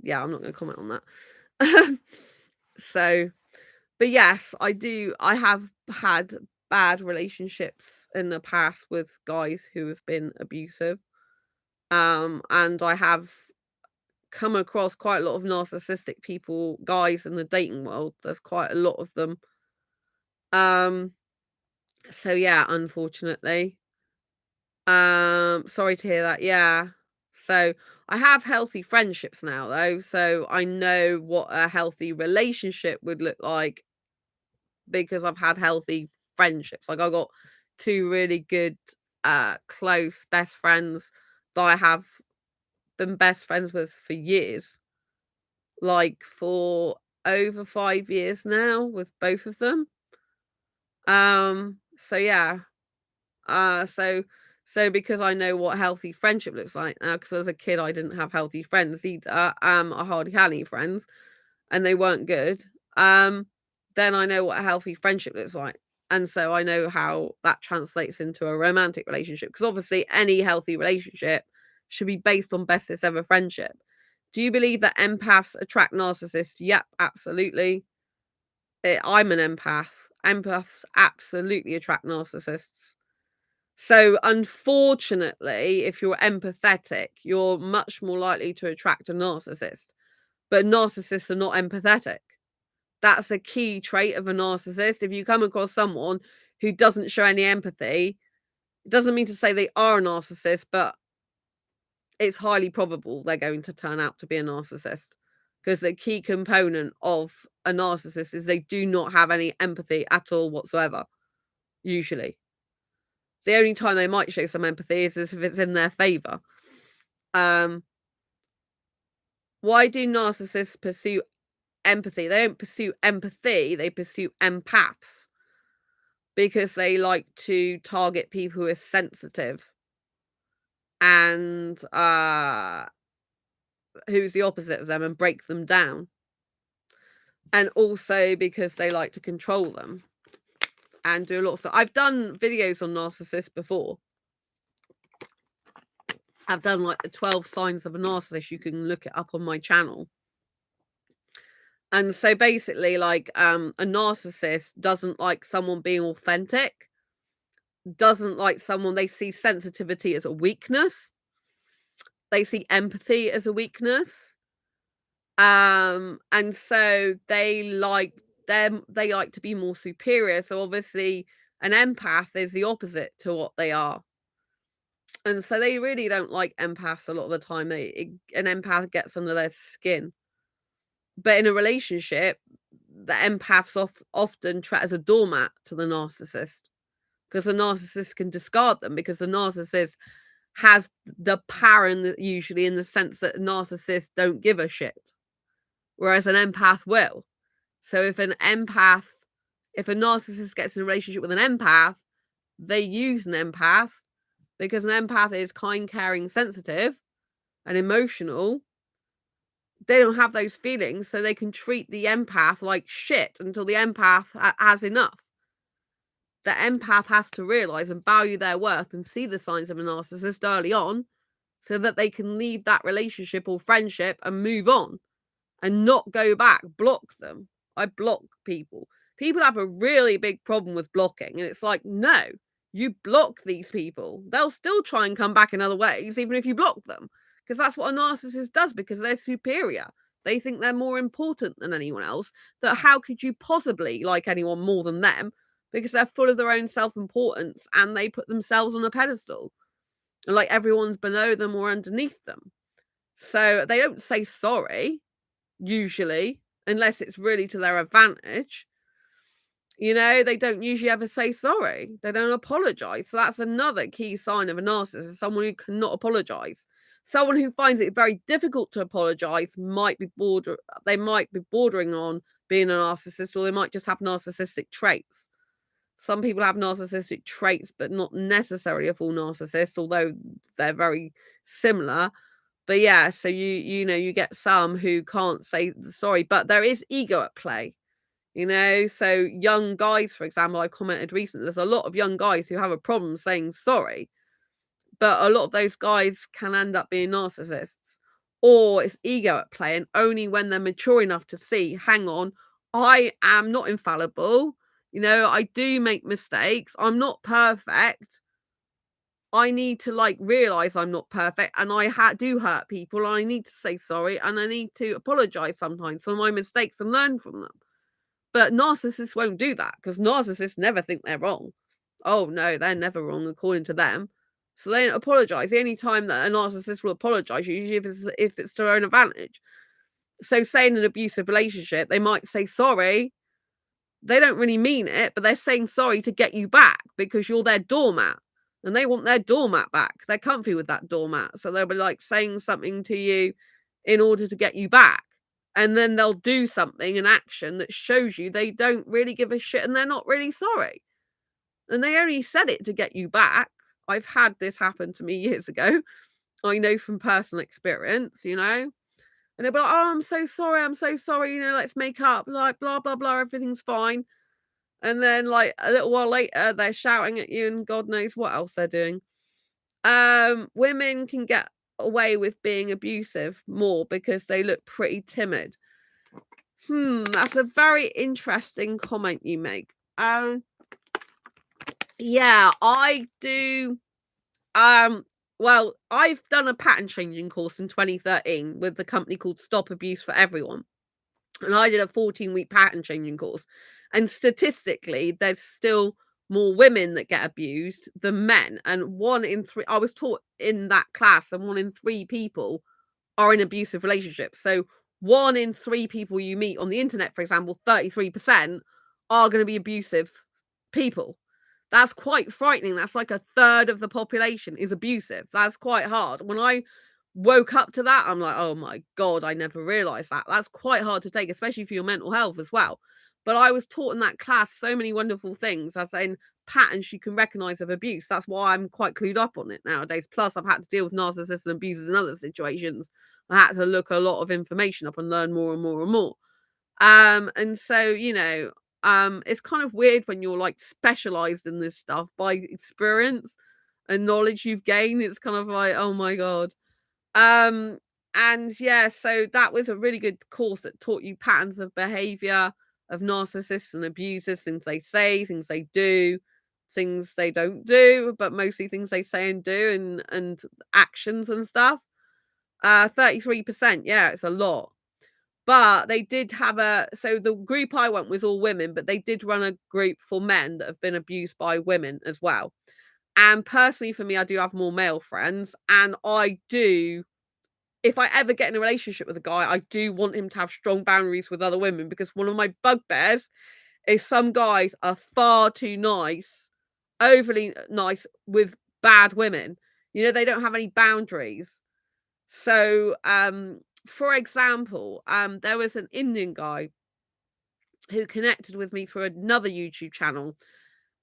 yeah, I'm not gonna comment on that. So, but yes, I have had bad relationships in the past with guys who have been abusive. And I have come across quite a lot of narcissistic people, guys in the dating world. There's quite a lot of them. Um, so yeah, unfortunately. Sorry to hear that. Yeah. So I have healthy friendships now though, so I know what a healthy relationship would look like because I've had healthy friendships. Like I got 2 really good close best friends that I have been best friends with for years. Like for over 5 years now with both of them. So yeah. Uh, so so because I know what healthy friendship looks like now, because as a kid I didn't have healthy friends either. I hardly had any friends and they weren't good. Um, then I know what a healthy friendship looks like. And so I know how that translates into a romantic relationship. Because obviously any healthy relationship should be based on bestest ever friendship. Do you believe that empaths attract narcissists? Yep, absolutely. I'm an empath. Empaths absolutely attract narcissists. So, unfortunately, if you're empathetic, you're much more likely to attract a narcissist. But narcissists are not empathetic. That's a key trait of a narcissist. If you come across someone who doesn't show any empathy, It doesn't mean to say they are a narcissist, but it's highly probable they're going to turn out to be a narcissist, because the key component of a narcissist is they do not have any empathy at all whatsoever, usually. The only time they might show some empathy is if it's in their favor. Why do narcissists pursue empathy? They don't pursue empathy, they pursue empaths, because they like to target people who are sensitive and who's the opposite of them, and break them down. And also because they like to control them and do a lot of stuff. I've done videos on narcissists before. I've done like the 12 signs of a narcissist. You can look it up on my channel. And so basically, like, a narcissist doesn't like someone being authentic, doesn't like someone, they see sensitivity as a weakness, they see empathy as a weakness. And so they like to be more superior. So obviously an empath is the opposite to what they are. And so they really don't like empaths a lot of the time. An empath gets under their skin. But in a relationship, the empaths often treat as a doormat to the narcissist, because the narcissist can discard them, because the narcissist has the power usually, in the sense that narcissists don't give a shit, whereas an empath will. So if a narcissist gets in a relationship with an empath, they use an empath, because an empath is kind, caring, sensitive, and emotional. They don't have those feelings, so they can treat the empath like shit until the empath has enough. The empath has to realise and value their worth and see the signs of a narcissist early on, so that they can leave that relationship or friendship and move on and not go back, block them. I block people. People have a really big problem with blocking, and it's like, no, you block these people. They'll still try and come back in other ways, even if you block them, because that's what a narcissist does, because they're superior. They think they're more important than anyone else. That how could you possibly like anyone more than them? Because they're full of their own self-importance, and they put themselves on a pedestal, and like everyone's below them or underneath them. So they don't say sorry, usually, unless it's really to their advantage. You know, they don't usually ever say sorry. They don't apologize. So that's another key sign of a narcissist, someone who cannot apologize. Someone who finds it very difficult to apologize might be bordering on being a narcissist, or they might just have narcissistic traits. Some people have narcissistic traits, but not necessarily a full narcissist, although they're very similar. But yeah, so you get some who can't say sorry, but there is ego at play. So young guys, for example, I commented recently, there's a lot of young guys who have a problem saying sorry, but a lot of those guys can end up being narcissists, or it's ego at play. And only when they're mature enough to see, hang on, I am not infallible. I do make mistakes. I'm not perfect. I need to realize I'm not perfect, and I do hurt people, and I need to say sorry, and I need to apologize sometimes for my mistakes and learn from them. But narcissists won't do that, because narcissists never think they're wrong. Oh no, they're never wrong according to them. So they don't apologize. The only time that a narcissist will apologize, usually if it's to their own advantage. So say in an abusive relationship, they might say sorry. They don't really mean it, but they're saying sorry to get you back, because you're their doormat. And they want their doormat back. They're comfy with that doormat. So they'll be saying something to you in order to get you back. And then they'll do something, an action that shows you they don't really give a shit, and they're not really sorry. And they only said it to get you back. I've had this happen to me years ago. I know from personal experience, And they'll be like, oh, I'm so sorry, let's make up, blah, blah, blah, everything's fine. And then a little while later, they're shouting at you, and God knows what else they're doing. Women can get away with being abusive more because they look pretty timid. That's a very interesting comment you make. Yeah, I do. Well, I've done a pattern changing course in 2013 with the company called Stop Abuse for Everyone. And I did a 14-week pattern changing course. And statistically, there's still more women that get abused than men. And 1 in 3, I was taught in that class, and 1 in 3 people are in abusive relationships. So 1 in 3 people you meet on the internet, for example, 33% are going to be abusive people. That's quite frightening. That's like a third of the population is abusive. That's quite hard. When I woke up to that, I'm like, oh my God, I never realized that. That's quite hard to take, especially for your mental health as well. But I was taught in that class so many wonderful things, as in patterns you can recognize of abuse. That's why I'm quite clued up on it nowadays. Plus, I've had to deal with narcissists and abusers in other situations. I had to look a lot of information up and learn more and more and more. And so, it's kind of weird when you're like specialized in this stuff by experience and knowledge you've gained. It's kind of like, oh my God. Um, and yeah, so that was a really good course that taught you patterns of behavior of narcissists and abusers, things they say, things they do, things they don't do, but mostly things they say and do, and actions and stuff. 33%, yeah, it's a lot. But they did have so the group I went was all women, but they did run a group for men that have been abused by women as well. And personally, for me, I do have more male friends, and I do, if I ever get in a relationship with a guy, I do want him to have strong boundaries with other women, because one of my bugbears is some guys are far too nice, overly nice with bad women. They don't have any boundaries. So, for example, there was an Indian guy who connected with me through another YouTube channel,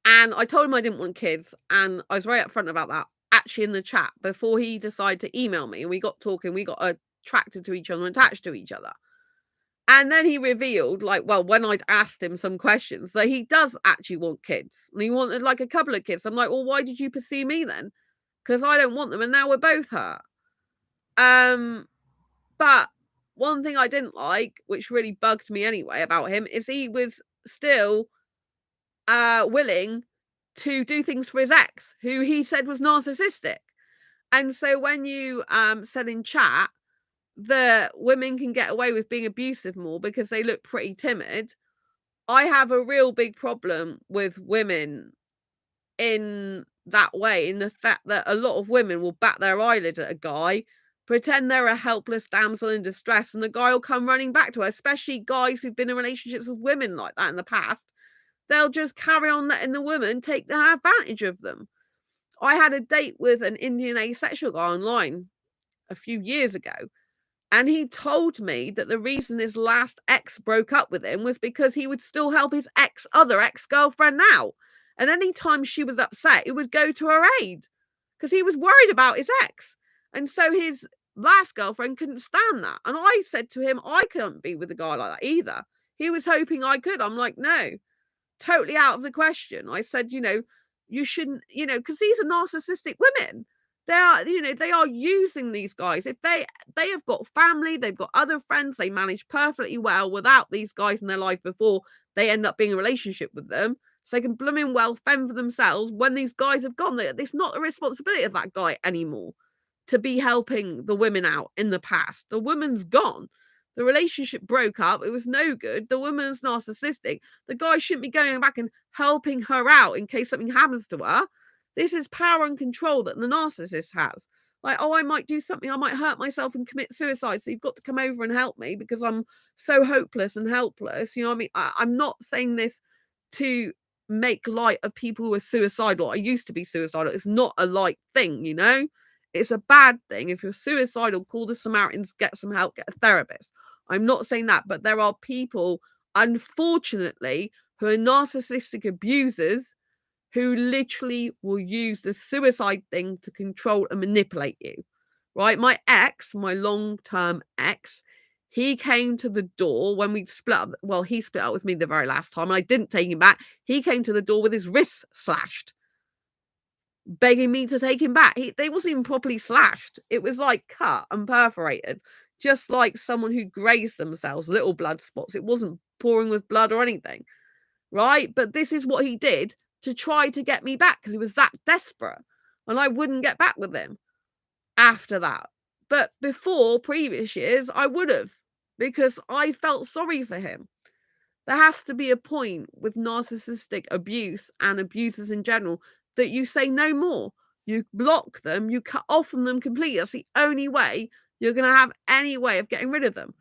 and I told him I didn't want kids, and I was very upfront about that, actually in the chat, before he decided to email me, and we got talking, we got attracted to each other and attached to each other. And then he revealed, like, well, when I'd asked him some questions, that he does actually want kids, and he wanted like a couple of kids. I'm like, well, why did you pursue me then? Because I don't want them, and now we're both hurt. Um, But one thing I didn't like, which really bugged me anyway about him, is he was still willing to do things for his ex, who he said was narcissistic. And so when you said in chat that women can get away with being abusive more because they look pretty timid, I have a real big problem with women in that way, in the fact that a lot of women will bat their eyelid at a guy, pretend they're a helpless damsel in distress, and the guy will come running back to her, especially guys who've been in relationships with women like that in the past. They'll just carry on letting the woman take the advantage of them. I had a date with an Indian asexual guy online a few years ago, and he told me that the reason his last ex broke up with him was because he would still help his other ex-girlfriend now. And anytime she was upset, he would go to her aid because he was worried about his ex. And so his last girlfriend couldn't stand that. And I said to him, I couldn't be with a guy like that either. He was hoping I could. I'm like, no, totally out of the question. I said, you shouldn't, because these are narcissistic women. They are using these guys. If they have got family, they've got other friends, they manage perfectly well without these guys in their life before they end up being in a relationship with them. So they can blooming well fend for themselves when these guys have gone. It's not a responsibility of that guy anymore to be helping the women out in the past. The woman's gone. The relationship broke up. It was no good. The woman's narcissistic. The guy shouldn't be going back and helping her out in case something happens to her. This is power and control that the narcissist has. Like, oh, I might do something. I might hurt myself and commit suicide. So you've got to come over and help me because I'm so hopeless and helpless. You know what I mean? I'm not saying this to make light of people who are suicidal. I used to be suicidal. It's not a light thing, It's a bad thing. If you're suicidal, call the Samaritans, get some help, get a therapist. I'm not saying that, but there are people, unfortunately, who are narcissistic abusers who literally will use the suicide thing to control and manipulate you, right? My ex, my long-term ex, he came to the door when we split up. Well, he split up with me the very last time, and I didn't take him back. He came to the door with his wrists slashed, begging me to take him back. They wasn't even properly slashed. It was like cut and perforated, just like someone who grazed themselves, little blood spots. It wasn't pouring with blood or anything, right? But this is what he did to try to get me back because he was that desperate, and I wouldn't get back with him after that. But before, previous years, I would have, because I felt sorry for him. There has to be a point with narcissistic abuse and abusers in general that you say no more. You block them, you cut off from them completely. That's the only way you're going to have any way of getting rid of them.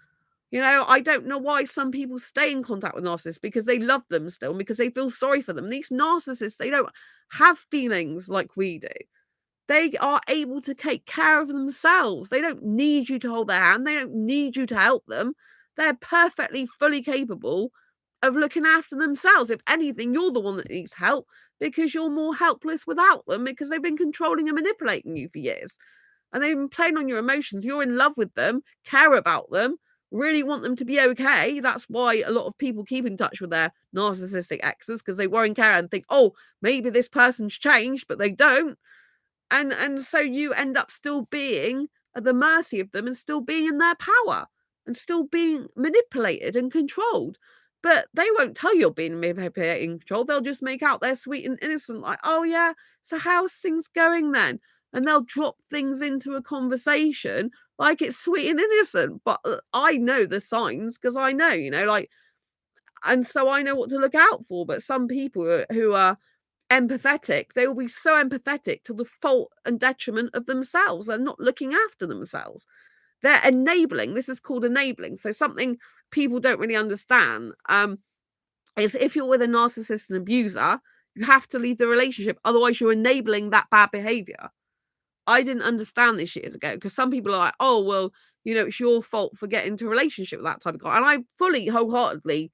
I don't know why some people stay in contact with narcissists because they love them still, because they feel sorry for them. These narcissists, they don't have feelings like we do. They are able to take care of themselves. They don't need you to hold their hand. They don't need you to help them. They're perfectly, fully capable of looking after themselves. If anything, you're the one that needs help because you're more helpless without them because they've been controlling and manipulating you for years. And they've been playing on your emotions. You're in love with them, care about them, really want them to be okay. That's why a lot of people keep in touch with their narcissistic exes, because they worry and care and think, oh, maybe this person's changed, but they don't. And so you end up still being at the mercy of them and still being in their power and still being manipulated and controlled. But they won't tell you you're being manipulated and controlled. They'll just make out they're sweet and innocent, like, oh yeah, so how's things going then? And they'll drop things into a conversation like it's sweet and innocent. But I know the signs because I know, like, and so I know what to look out for. But some people who are empathetic, they will be so empathetic to the fault and detriment of themselves. They're not looking after themselves. They're enabling. This is called enabling. So something people don't really understand is if you're with a narcissist and abuser, you have to leave the relationship. Otherwise, you're enabling that bad behavior. I didn't understand this years ago because some people are like, oh, well, it's your fault for getting into a relationship with that type of guy. And I fully, wholeheartedly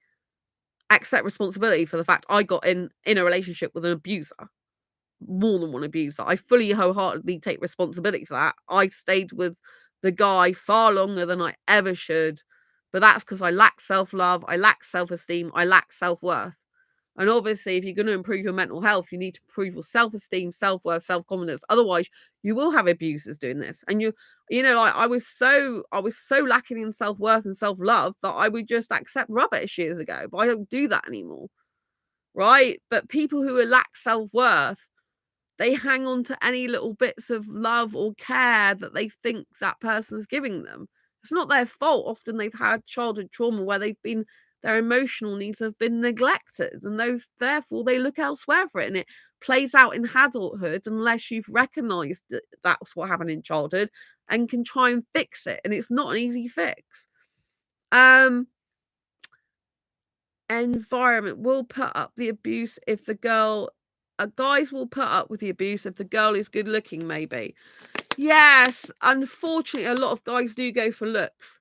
accept responsibility for the fact I got in a relationship with an abuser, more than one abuser. I fully wholeheartedly take responsibility for that. I stayed with the guy far longer than I ever should, but that's because I lack self-love, I lack self-esteem, I lack self-worth. And obviously, if you're going to improve your mental health, you need to improve your self-esteem, self-worth, self-confidence. Otherwise, you will have abusers doing this. And like I was so lacking in self-worth and self-love that I would just accept rubbish years ago. But I don't do that anymore. Right? But people who lack self-worth, they hang on to any little bits of love or care that they think that person's giving them. It's not their fault. Often they've had childhood trauma where their emotional needs have been neglected, and therefore they look elsewhere for it, and it plays out in adulthood unless you've recognized that that's what happened in childhood and can try and fix it. And it's not an easy fix. Environment will put up the abuse if the girl guys will put up with the abuse if the girl is good looking, maybe. Yes, unfortunately, a lot of guys do go for looks.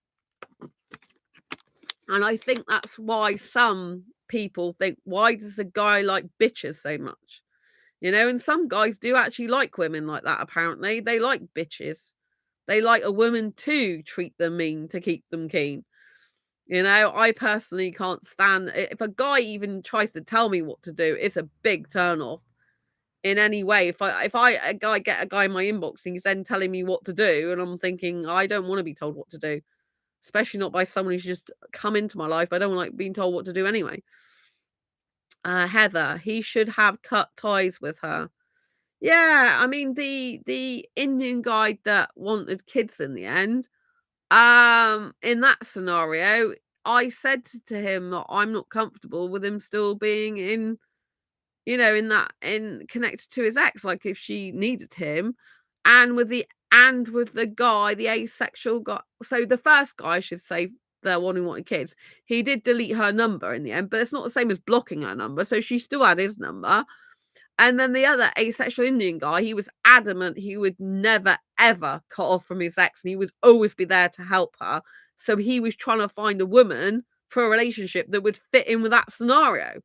And I think that's why some people think, why does a guy like bitches so much? And some guys do actually like women like that, apparently. They like bitches. They like a woman to treat them mean to keep them keen. I personally can't stand if a guy even tries to tell me what to do. It's a big turn off in any way. If I get a guy in my inbox and he's then telling me what to do, and I'm thinking I don't want to be told what to do, especially not by someone who's just come into my life. I don't like being told what to do anyway. Heather, he should have cut ties with her. Yeah, I mean the Indian guy that wanted kids in the end. In that scenario, I said to him that I'm not comfortable with him still being in connected to his ex, like if she needed him, and with the guy, the asexual guy. So the first guy, I should say, the one who wanted kids, he did delete her number in the end, but it's not the same as blocking her number. So she still had his number. And then the other asexual Indian guy, he was adamant he would never, ever cut off from his ex and he would always be there to help her. So he was trying to find a woman for a relationship that would fit in with that scenario.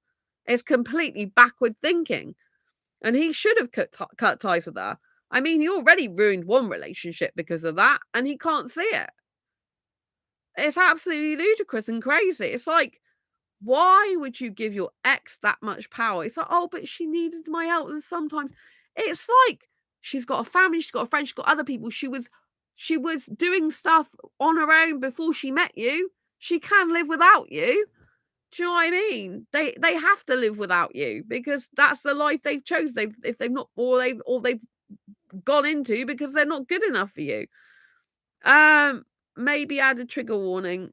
It's completely backward thinking. And he should have cut ties with her. I mean, he already ruined one relationship because of that, and he can't see it. It's absolutely ludicrous and crazy. It's like, why would you give your ex that much power? It's like, oh, but she needed my help. And sometimes it's like she's got a family, she's got a friend, she's got other people. She was doing stuff on her own before she met you. She can live without you. Do you know what I mean? They have to live without you because that's the life they've chose. They've not or they've gone into because they're not good enough for you. Maybe add a trigger warning.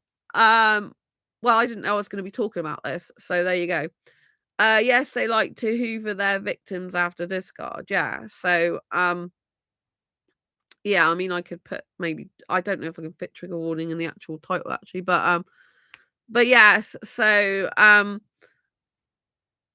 well, I didn't know I was gonna be talking about this, so there you go. Yes, they like to hoover their victims after discard, yeah. So, yeah, I mean, I could put maybe I don't know if I can fit trigger warning in the actual title actually, but yes, so,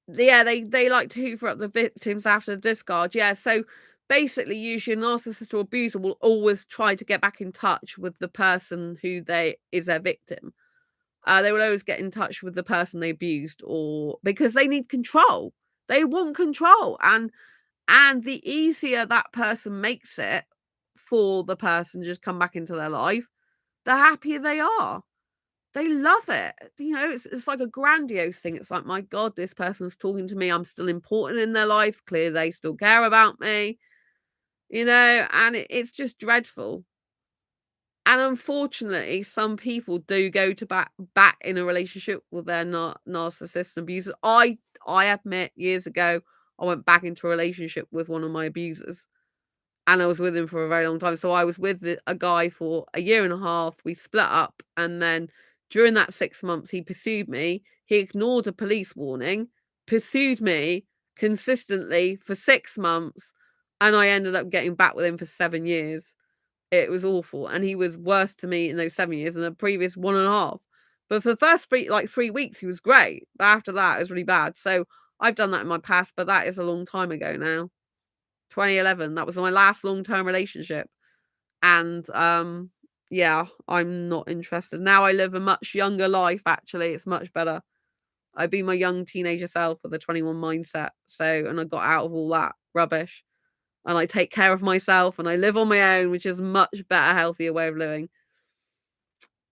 yeah, they like to hoover up the victims after the discard, yeah, so basically, usually a narcissist or abuser will always try to get back in touch with the person who they is their victim. They will always get in touch with the person they abused or because they need control. They want control, and the easier that person makes it for the person to just come back into their life, the happier they are. They love it. You know, it's like a grandiose thing. It's like, my God, this person's talking to me. I'm still important in their life. Clear they still care about me, and it's just dreadful. And unfortunately, some people do go to back in a relationship with their narcissist and abuser. I admit years ago I went back into a relationship with one of my abusers, and I was with him for a very long time. So I was with a guy for a year and a half. We split up, and then during that 6 months, he pursued me. He ignored a police warning, pursued me consistently for 6 months, and I ended up getting back with him for 7 years. It was awful, and he was worse to me in those 7 years than the previous 1.5. But for the first 3 weeks, he was great, but after that, it was really bad. So, I've done that in my past, but that is a long time ago now. 2011, that was my last long-term relationship, and, yeah, I'm not interested. Now I live a much younger life, actually, it's much better. I be my young teenager self with a 21 mindset, and I got out of all that rubbish and I take care of myself and I live on my own, which is much better, healthier way of living.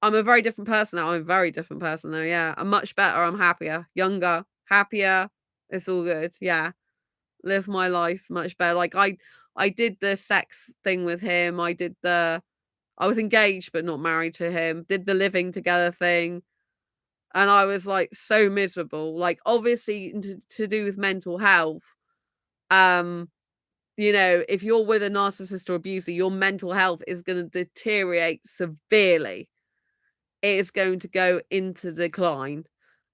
I'm a very different person now. I'm a very different person now. Yeah. I'm much better. I'm happier, younger, happier. It's all good. Yeah. Live my life much better. Like I did the sex thing with him. I was engaged but not married to him. Did the living together thing. And I was like so miserable. Like obviously to do with mental health. Um if you're with a narcissist or abuser, your mental health is going to deteriorate severely. It is going to go into decline,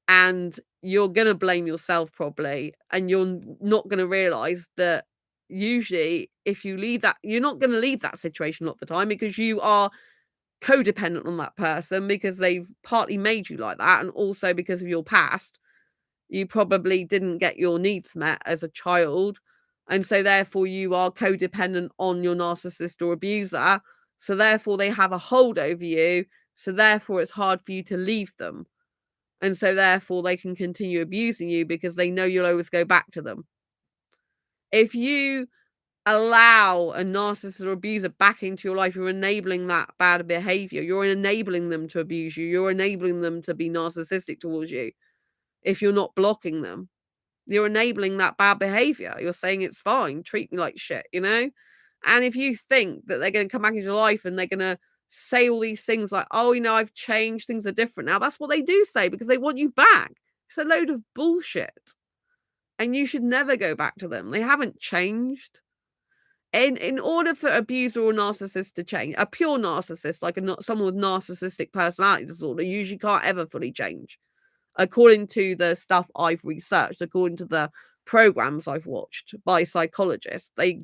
and you're going to blame yourself probably. And you're not going to realize that usually, if you leave that, you're not going to leave that situation a lot of the time because you are codependent on that person because they've partly made you like that. And also because of your past, you probably didn't get your needs met as a child, and so therefore you are codependent on your narcissist or abuser, so therefore they have a hold over you, so therefore it's hard for you to leave them, and so therefore they can continue abusing you because they know you'll always go back to them. If you allow a narcissist or abuser back into your life, you're enabling that bad behavior, you're enabling them to abuse you, you're enabling them to be narcissistic towards you if you're not blocking them. You're enabling that bad behavior. You're saying it's fine, treat me like shit. And if you think that they're going to come back into your life and they're going to say all these things like, oh, I've changed, things are different now. That's what they do say because they want you back. It's a load of bullshit. And you should never go back to them. They haven't changed. In order for abuser or narcissist to change, a pure narcissist, like someone with narcissistic personality disorder, usually can't ever fully change according to the stuff I've researched, according to the programs I've watched by psychologists. They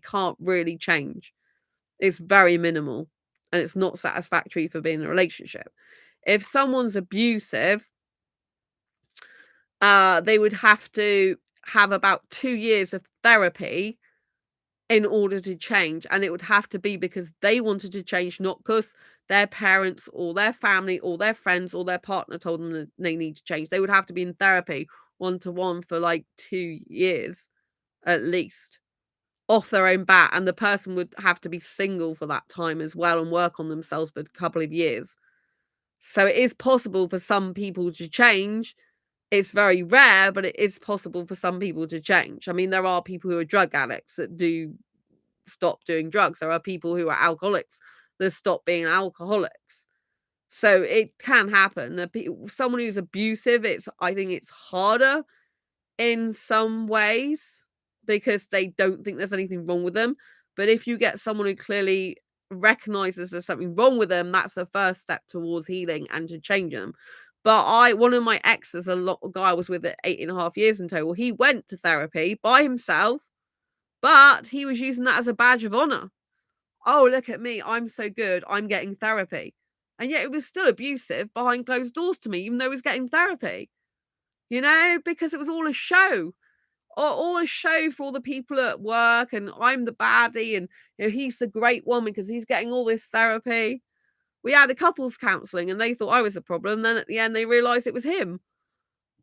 can't really change. It's very minimal and it's not satisfactory for being in a relationship. If someone's abusive, they would have to have about 2 years of therapy in order to change, and it would have to be because they wanted to change, not because their parents or their family or their friends or their partner told them that they need to change. They would have to be in therapy one-to-one for like 2 years at least, off their own bat, and the person would have to be single for that time as well and work on themselves for a couple of years. So it is possible for some people to change. It's very rare, but it is possible for some people to change. I mean, there are people who are drug addicts that do stop doing drugs. There are people who are alcoholics that stop being alcoholics. So it can happen. Someone who's abusive, I think it's harder in some ways because they don't think there's anything wrong with them. But if you get someone who clearly recognizes there's something wrong with them, that's the first step towards healing and to change them. But one of my exes, a guy I was with at 8.5 years in total, he went to therapy by himself, but he was using that as a badge of honor. Oh, look at me, I'm so good, I'm getting therapy. And yet it was still abusive behind closed doors to me, even though he was getting therapy, because it was all a show. Or all a show for all the people at work, and I'm the baddie, and he's the great one because he's getting all this therapy. We had a couples counselling, and they thought I was a problem. Then at the end, they realised it was him,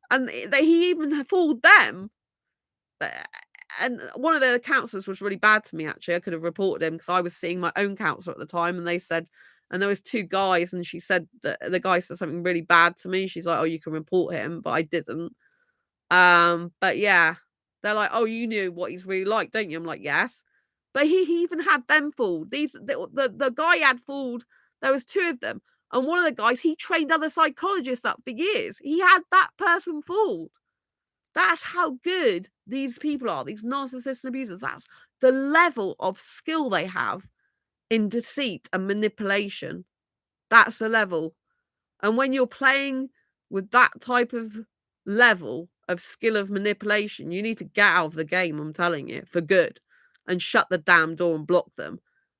and he even fooled them. And one of the counsellors was really bad to me. Actually, I could have reported him because I was seeing my own counsellor at the time, and they said, and there was two guys, and she said that the guy said something really bad to me. She's like, "Oh, you can report him," but I didn't. But yeah, they're like, "Oh, you knew what he's really like, don't you?" I'm like, "Yes." But he even had them fooled. The guy had fooled. There was two of them, and one of the guys, he trained other psychologists up for years. He had that person fooled. That's how good these people are. These narcissists and abusers. That's the level of skill they have in deceit and manipulation. That's the level. And when you're playing with that type of level of skill of manipulation, you need to get out of the game, I'm telling you, for good, and shut the damn door and block them.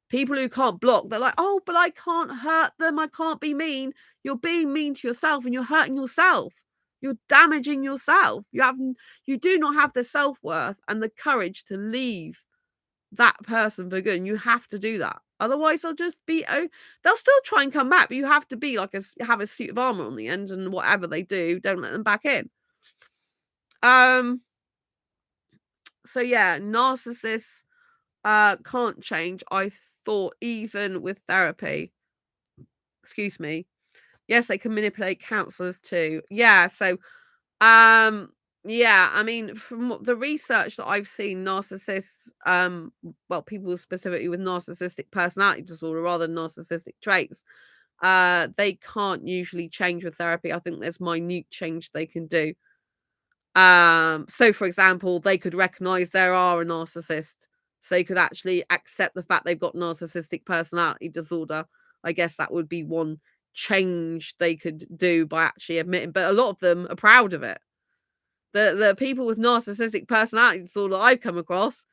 People who can't block, they're like, "Oh, but I can't hurt them. I can't be mean." You're being mean to yourself and you're hurting yourself. You're damaging yourself. You do not have the self-worth and the courage to leave that person for good, and you have to do that. Otherwise, they'll just be they'll still try and come back, but you have to be like have a suit of armor on the end, and whatever they do, don't let them back in. So yeah, narcissists can't change. I thought even with therapy, excuse me. Yes, they can manipulate counselors too. Yeah, so yeah, I mean, from the research that I've seen, narcissists, well, people specifically with narcissistic personality disorder rather than narcissistic traits, they can't usually change with therapy. I think there's minute change they can do. So for example, they could recognize there are a narcissist, so they could actually accept the fact they've got narcissistic personality disorder. I guess that would be one change they could do by actually admitting, but a lot of them are proud of it. The people with narcissistic personality disorder I've come across,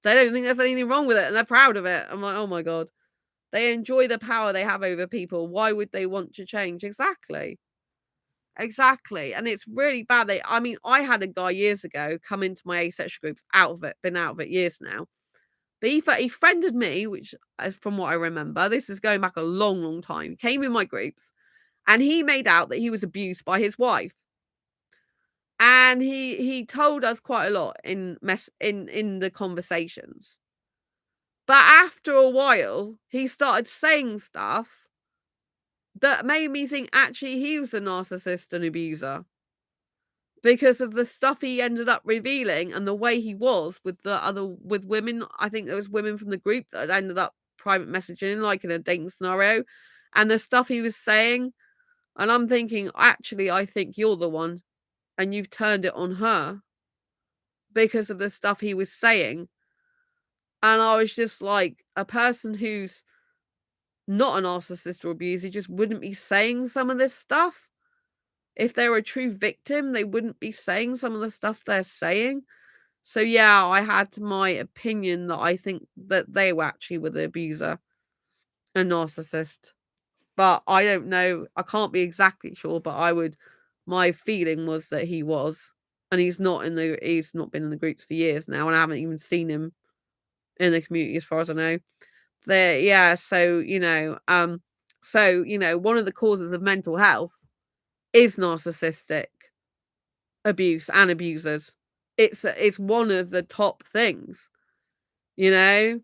they don't think there's anything wrong with it, and they're proud of it. I'm like, oh my god. They enjoy the power they have over people. Why would they want to change? Exactly. Exactly. And it's really bad. I mean, I had a guy years ago come into my asexual groups, out of it, been out of it years now. But he friended me, which, from what I remember, this is going back a long, long time. He came in my groups, and he made out that he was abused by his wife. And he told us quite a lot in the conversations. But after a while, he started saying stuff that made me think actually he was a narcissist and abuser, because of the stuff he ended up revealing and the way he was with women. I think there was women from the group that ended up private messaging, like in a dating scenario, and the stuff he was saying. And I'm thinking, actually, I think you're the one, and you've turned it on her because of the stuff he was saying. And I was just like, a person who's not a narcissist or abuser just wouldn't be saying some of this stuff. If they were a true victim, they wouldn't be saying some of the stuff they're saying. So yeah, I had my opinion that I think that they were actually with the abuser, a narcissist. But I don't know. I can't be exactly sure, but my feeling was that he was. And he's not been in the groups for years now, and I haven't even seen him in the community as far as I know. Yeah, so one of the causes of mental health is narcissistic abuse and abusers. It's one of the top things, and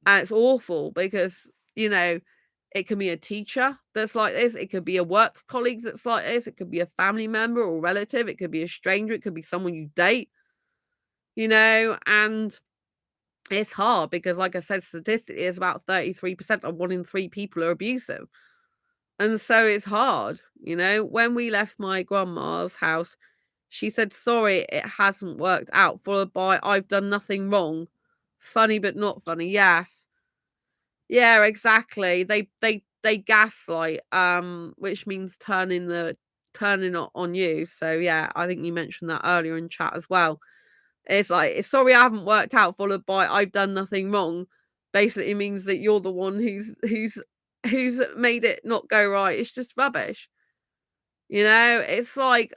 it's awful because it can be a teacher that's like this, it could be a work colleague that's like this, it could be a family member or relative, it could be a stranger, it could be someone you date, and it's hard because, like I said, statistically, it's about 33% of 1 in 3 people are abusive. And so it's hard, When we left my grandma's house, she said, "Sorry, it hasn't worked out," followed by, "I've done nothing wrong." Funny but not funny, yes. Yeah, exactly. They gaslight, which means turning on you. So yeah, I think you mentioned that earlier in chat as well. It's like, "It's sorry I haven't worked out," followed by "I've done nothing wrong." Basically means that you're the one who's made it not go right. It's just rubbish. It's like,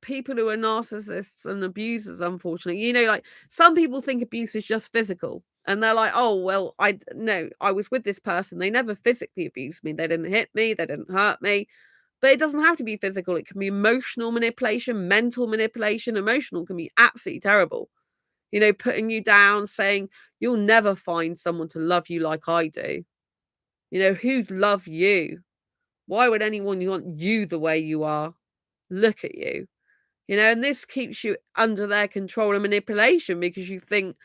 people who are narcissists and abusers, unfortunately, like some people think abuse is just physical. And they're like, oh, well, no, I was with this person. They never physically abused me. They didn't hit me. They didn't hurt me. But it doesn't have to be physical. It can be emotional manipulation, mental manipulation. Emotional can be absolutely terrible. Putting you down, saying you'll never find someone to love you like I do. Who'd love you? Why would anyone want you the way you are? Look at you. And this keeps you under their control and manipulation because you think,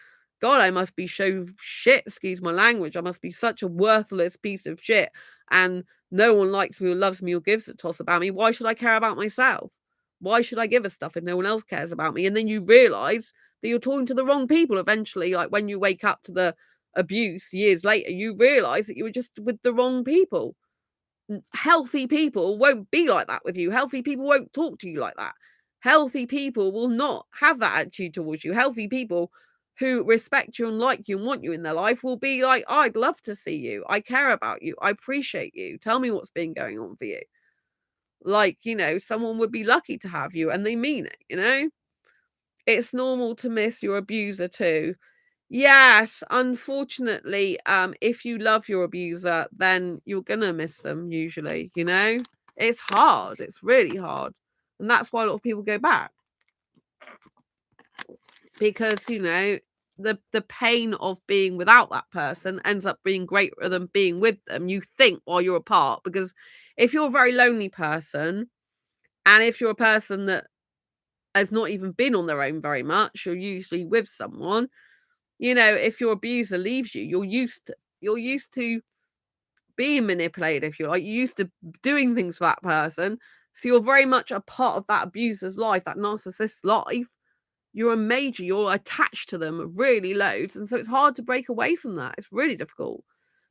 God, I must be so shit, excuse my language. I must be such a worthless piece of shit. And no one likes me or loves me or gives a toss about me. Why should I care about myself? Why should I give a stuff if no one else cares about me? And then you realize that you're talking to the wrong people eventually. Like when you wake up to the abuse years later, you realize that you were just with the wrong people. Healthy people won't be like that with you. Healthy people won't talk to you like that. Healthy people will not have that attitude towards you. Healthy people who respect you and like you and want you in their life will be like, I'd love to see you. I care about you. I appreciate you. Tell me what's been going on for you. Like, someone would be lucky to have you and they mean it. It's normal to miss your abuser too. Yes, unfortunately, if you love your abuser, then you're gonna miss them usually. It's hard, it's really hard. And that's why a lot of people go back. Because, the pain of being without that person ends up being greater than being with them, you think, while you're apart. Because if you're a very lonely person, and if you're a person that has not even been on their own very much, you're usually with someone. If your abuser leaves you, you're used to being manipulated, if you like. You're used to doing things for that person. So you're very much a part of that abuser's life, that narcissist's life. You're attached to them really loads. And so it's hard to break away from that. It's really difficult.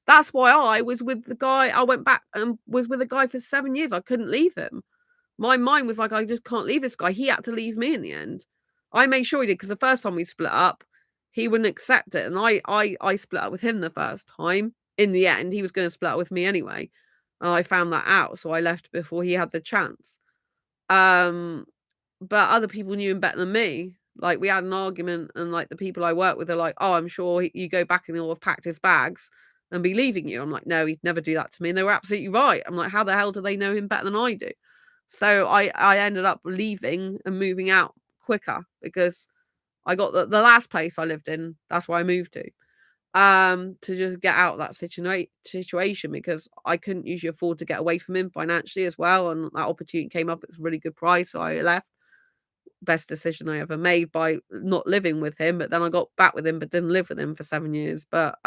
That's why I was with the guy. I went back and was with a guy for 7 years. I couldn't leave him. My mind was like, I just can't leave this guy. He had to leave me in the end. I made sure he did because the first time we split up, he wouldn't accept it. And I split up with him the first time. In the end, he was going to split up with me anyway. And I found that out. So I left before he had the chance. Um, but other people knew him better than me. Like we had an argument, and like the people I work with are like, "Oh, I'm sure you go back and he'll have packed his bags and be leaving you." I'm like, "No, he'd never do that to me." And they were absolutely right. I'm like, "How the hell do they know him better than I do?" So I ended up leaving and moving out quicker because I got the last place I lived in. That's where I moved to just get out of that situation because I couldn't usually afford to get away from him financially as well. And that opportunity came up. It's a really good price. So I left. Best decision I ever made by not living with him. But then I got back with him, but didn't live with him for 7 years. But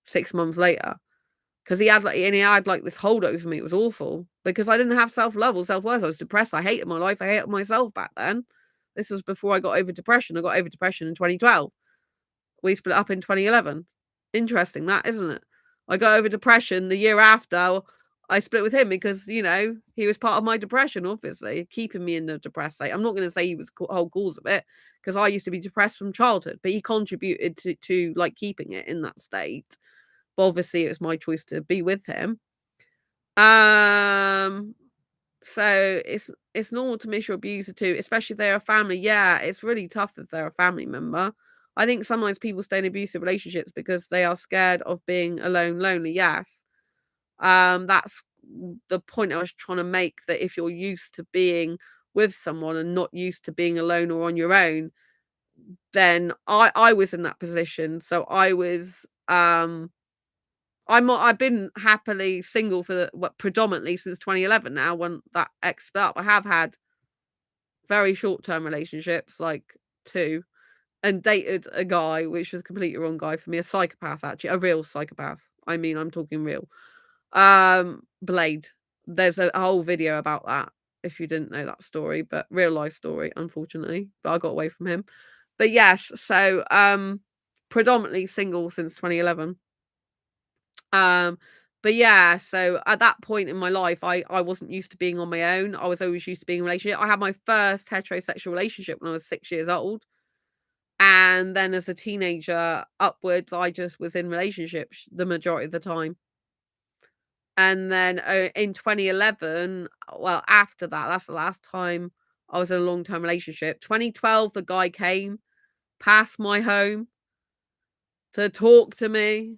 6 months later, because he had this hold over me. It was awful because I didn't have self-love or self-worth. I was depressed. I hated my life. I hated myself back then. This was before I got over depression. I got over depression in 2012. We split up in 2011. Interesting that, isn't it? I got over depression the year after I split with him because, he was part of my depression, obviously, keeping me in a depressed state. I'm not going to say he was whole cause of it because I used to be depressed from childhood, but he contributed to like keeping it in that state. But obviously, it was my choice to be with him. Um, so it's normal to miss your abuser too, especially if they're a family. Yeah, it's really tough if they're a family member. I think sometimes people stay in abusive relationships because they are scared of being alone, lonely. Yes. That's the point I was trying to make, that if you're used to being with someone and not used to being alone or on your own, then I was in that position. So I've been happily single for predominantly since 2011 now, when that ex split up. I have had very short-term relationships, like 2, and dated a guy, which was completely wrong guy for me, a psychopath, actually, a real psychopath. I mean, I'm talking real. Blade. There's a whole video about that, if you didn't know that story, but real life story, unfortunately, but I got away from him. But yes, so, predominantly single since 2011. Um, but yeah, so at that point in my life, I wasn't used to being on my own. I was always used to being in a relationship. I had my first heterosexual relationship when I was 6 years old. And then as a teenager upwards, I just was in relationships the majority of the time. And then, in 2011, well, after that, that's the last time I was in a long-term relationship. 2012, the guy came past my home to talk to me.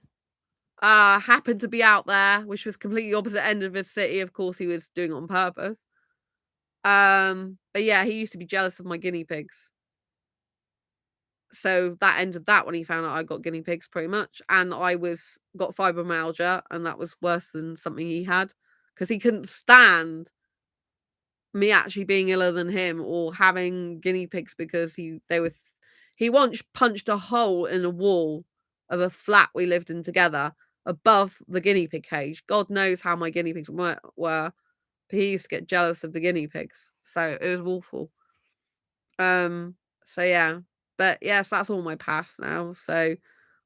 Happened to be out there, which was completely opposite end of the city. Of course, he was doing it on purpose. But yeah, he used to be jealous of my guinea pigs. So that ended that when he found out I got guinea pigs pretty much. And I was got fibromyalgia, and that was worse than something he had because he couldn't stand me actually being iller than him or having guinea pigs because he once punched a hole in the wall of a flat we lived in together above the guinea pig cage. God knows how my guinea pigs were, but he used to get jealous of the guinea pigs. So it was awful. Um, so yeah. But yes, that's all my past now. So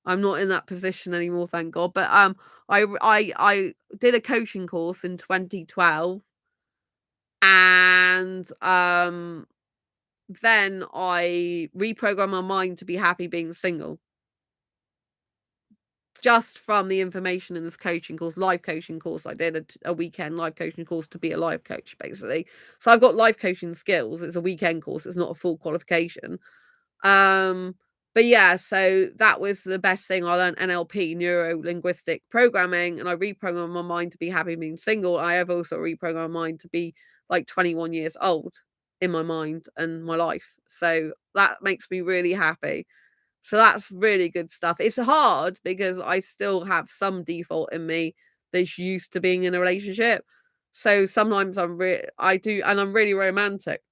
I'm not in that position anymore, thank God. But I did a coaching course in 2012, and then I reprogrammed my mind to be happy being single. Just from the information in this coaching course, live coaching course, I did a weekend live coaching course to be a life coach, basically. So I've got life coaching skills. It's a weekend course. It's not a full qualification. Um, but yeah, so that was the best thing. I learned NLP, neuro linguistic programming, and I reprogrammed my mind to be happy being single. I have also reprogrammed my mind to be like 21 years old in my mind and my life. So that makes me really happy. So that's really good stuff. It's hard because I still have some default in me that's used to being in a relationship. So sometimes I do, and I'm really romantic.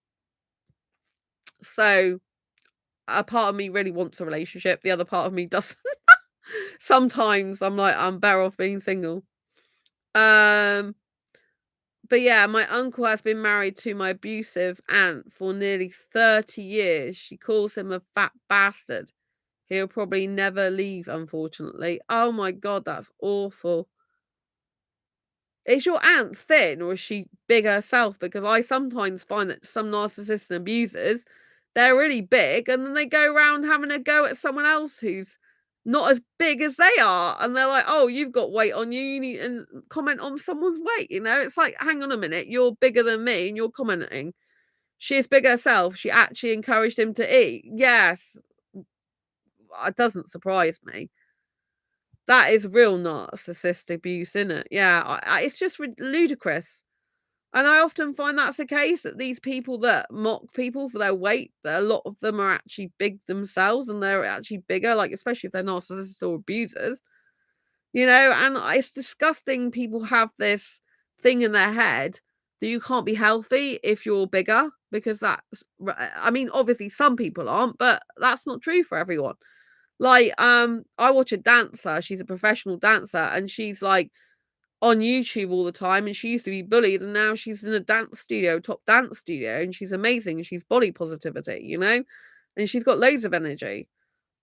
So a part of me really wants a relationship, the other part of me doesn't. Sometimes I'm like, I'm better off being single. Um, but yeah, my uncle has been married to my abusive aunt for nearly 30 years. She calls him a fat bastard. He'll probably never leave, unfortunately. Oh my God, that's awful. Is your aunt thin or is she big herself? Because I sometimes find that some narcissists and abusers, they're really big and then they go around having a go at someone else who's not as big as they are. And they're like, oh, you've got weight on you. You need to comment on someone's weight. It's like, hang on a minute, you're bigger than me and you're commenting. She is big herself. She actually encouraged him to eat. Yes, it doesn't surprise me. That is real narcissist abuse, isn't it? Yeah, it's just ludicrous. And I often find that's the case, that these people that mock people for their weight, that a lot of them are actually big themselves and they're actually bigger, like, especially if they're narcissists or abusers, and it's disgusting people have this thing in their head that you can't be healthy if you're bigger because I mean, obviously some people aren't, but that's not true for everyone. Like, I watch a dancer, she's a professional dancer, and she's, like, on YouTube all the time, and she used to be bullied, and now she's in a dance studio, top dance studio, and she's amazing, and she's body positivity. And she's got loads of energy.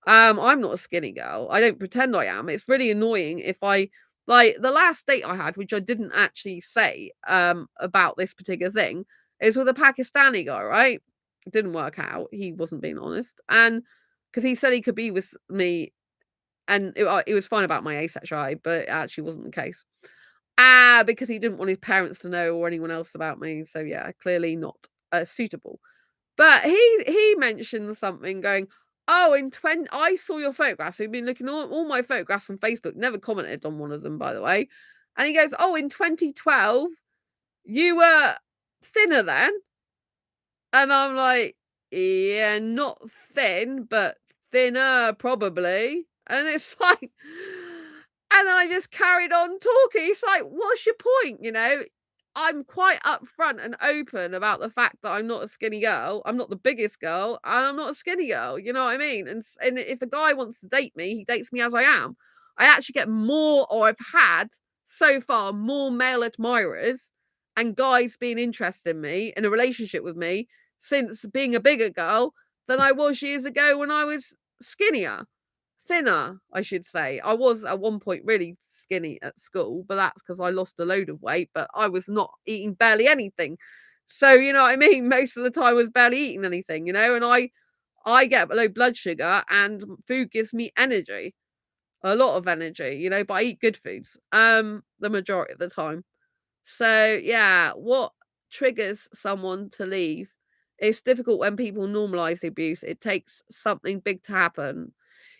I'm not a skinny girl. I don't pretend I am. It's really annoying if I like the last date I had, which I didn't actually say, about this particular thing, is with a Pakistani guy, right? It didn't work out. He wasn't being honest. And because he said he could be with me and it was fine about my asexuality, but it actually wasn't the case. Because he didn't want his parents to know or anyone else about me. So yeah, clearly not suitable. But he mentioned something going, oh, in 20, I saw your photographs. He'd been looking all my photographs on Facebook, never commented on one of them, by the way. And he goes, oh, in 2012, you were thinner then. And I'm like, yeah, not thin, but thinner probably. And it's like, and then I just carried on talking. It's like, what's your point? I'm quite upfront and open about the fact that I'm not a skinny girl. I'm not the biggest girl, and I'm not a skinny girl. You know what I mean? And if a guy wants to date me, he dates me as I am. I actually get more, or I've had so far more male admirers and guys being interested in me in a relationship with me since being a bigger girl than I was years ago when I was skinnier. thinner, I should say. I was at one point really skinny at school, but that's because I lost a load of weight, but I was not eating barely anything. So, you know what I mean? Most of the time I was barely eating anything, you know, and I get low blood sugar and food gives me energy, a lot of energy, you know, but I eat good foods, the majority of the time. So, yeah, what triggers someone to leave? It's difficult when people normalize the abuse. It takes something big to happen.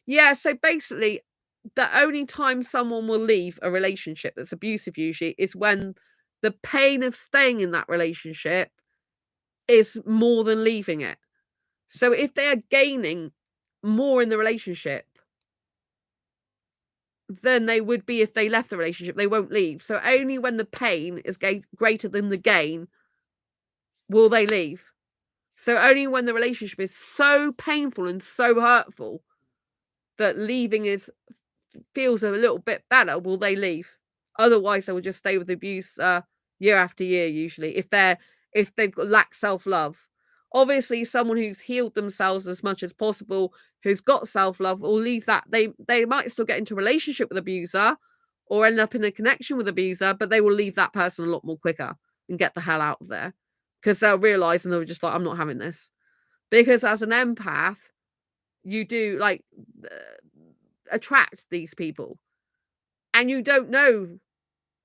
Yeah, so basically, the only time someone will leave a relationship that's abusive usually is when the pain of staying in that relationship is more than leaving it. So if they are gaining more in the relationship than they would be if they left the relationship, they won't leave. So only when the pain is greater than the gain will they leave. So only when the relationship is so painful and so hurtful that leaving is feels a little bit better will they leave. Otherwise, they will just stay with the abuse year after year. Usually, if they've got lack self-love. Obviously, someone who's healed themselves as much as possible, who's got self-love, will leave that. They might still get into a relationship with abuser or end up in a connection with abuser, but they will leave that person a lot more quicker and get the hell out of there because they'll realize and they'll just like, I'm not having this. Because as an empath, you do like uh, attract these people, and you don't know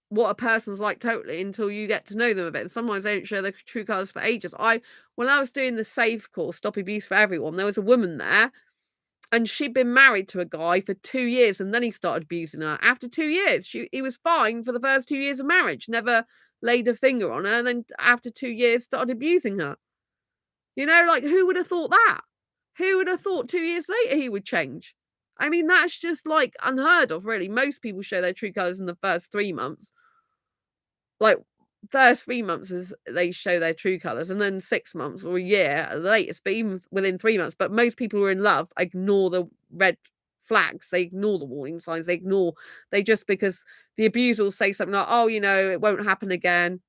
what a person's like totally until you get to know them a bit. And sometimes they don't show their true colours for ages. When I was doing the SAFE course, Stop Abuse for Everyone, there was a woman there, and she'd been married to a guy for 2 years, and then he started abusing her. After 2 years, he was fine for the first 2 years of marriage, never laid a finger on her, and then after 2 years started abusing her. You know, like, who would have thought that? Who would have thought 2 years later he would change? I mean, that's just, like, unheard of, really. Most people show their true colours in the first 3 months. Like, first 3 months is they show their true colours, and then 6 months or a year at the latest, but even within 3 months. But most people who are in love ignore the red flags, they ignore the warning signs, they just because the abuser will say something like, "Oh, you know, it won't happen again.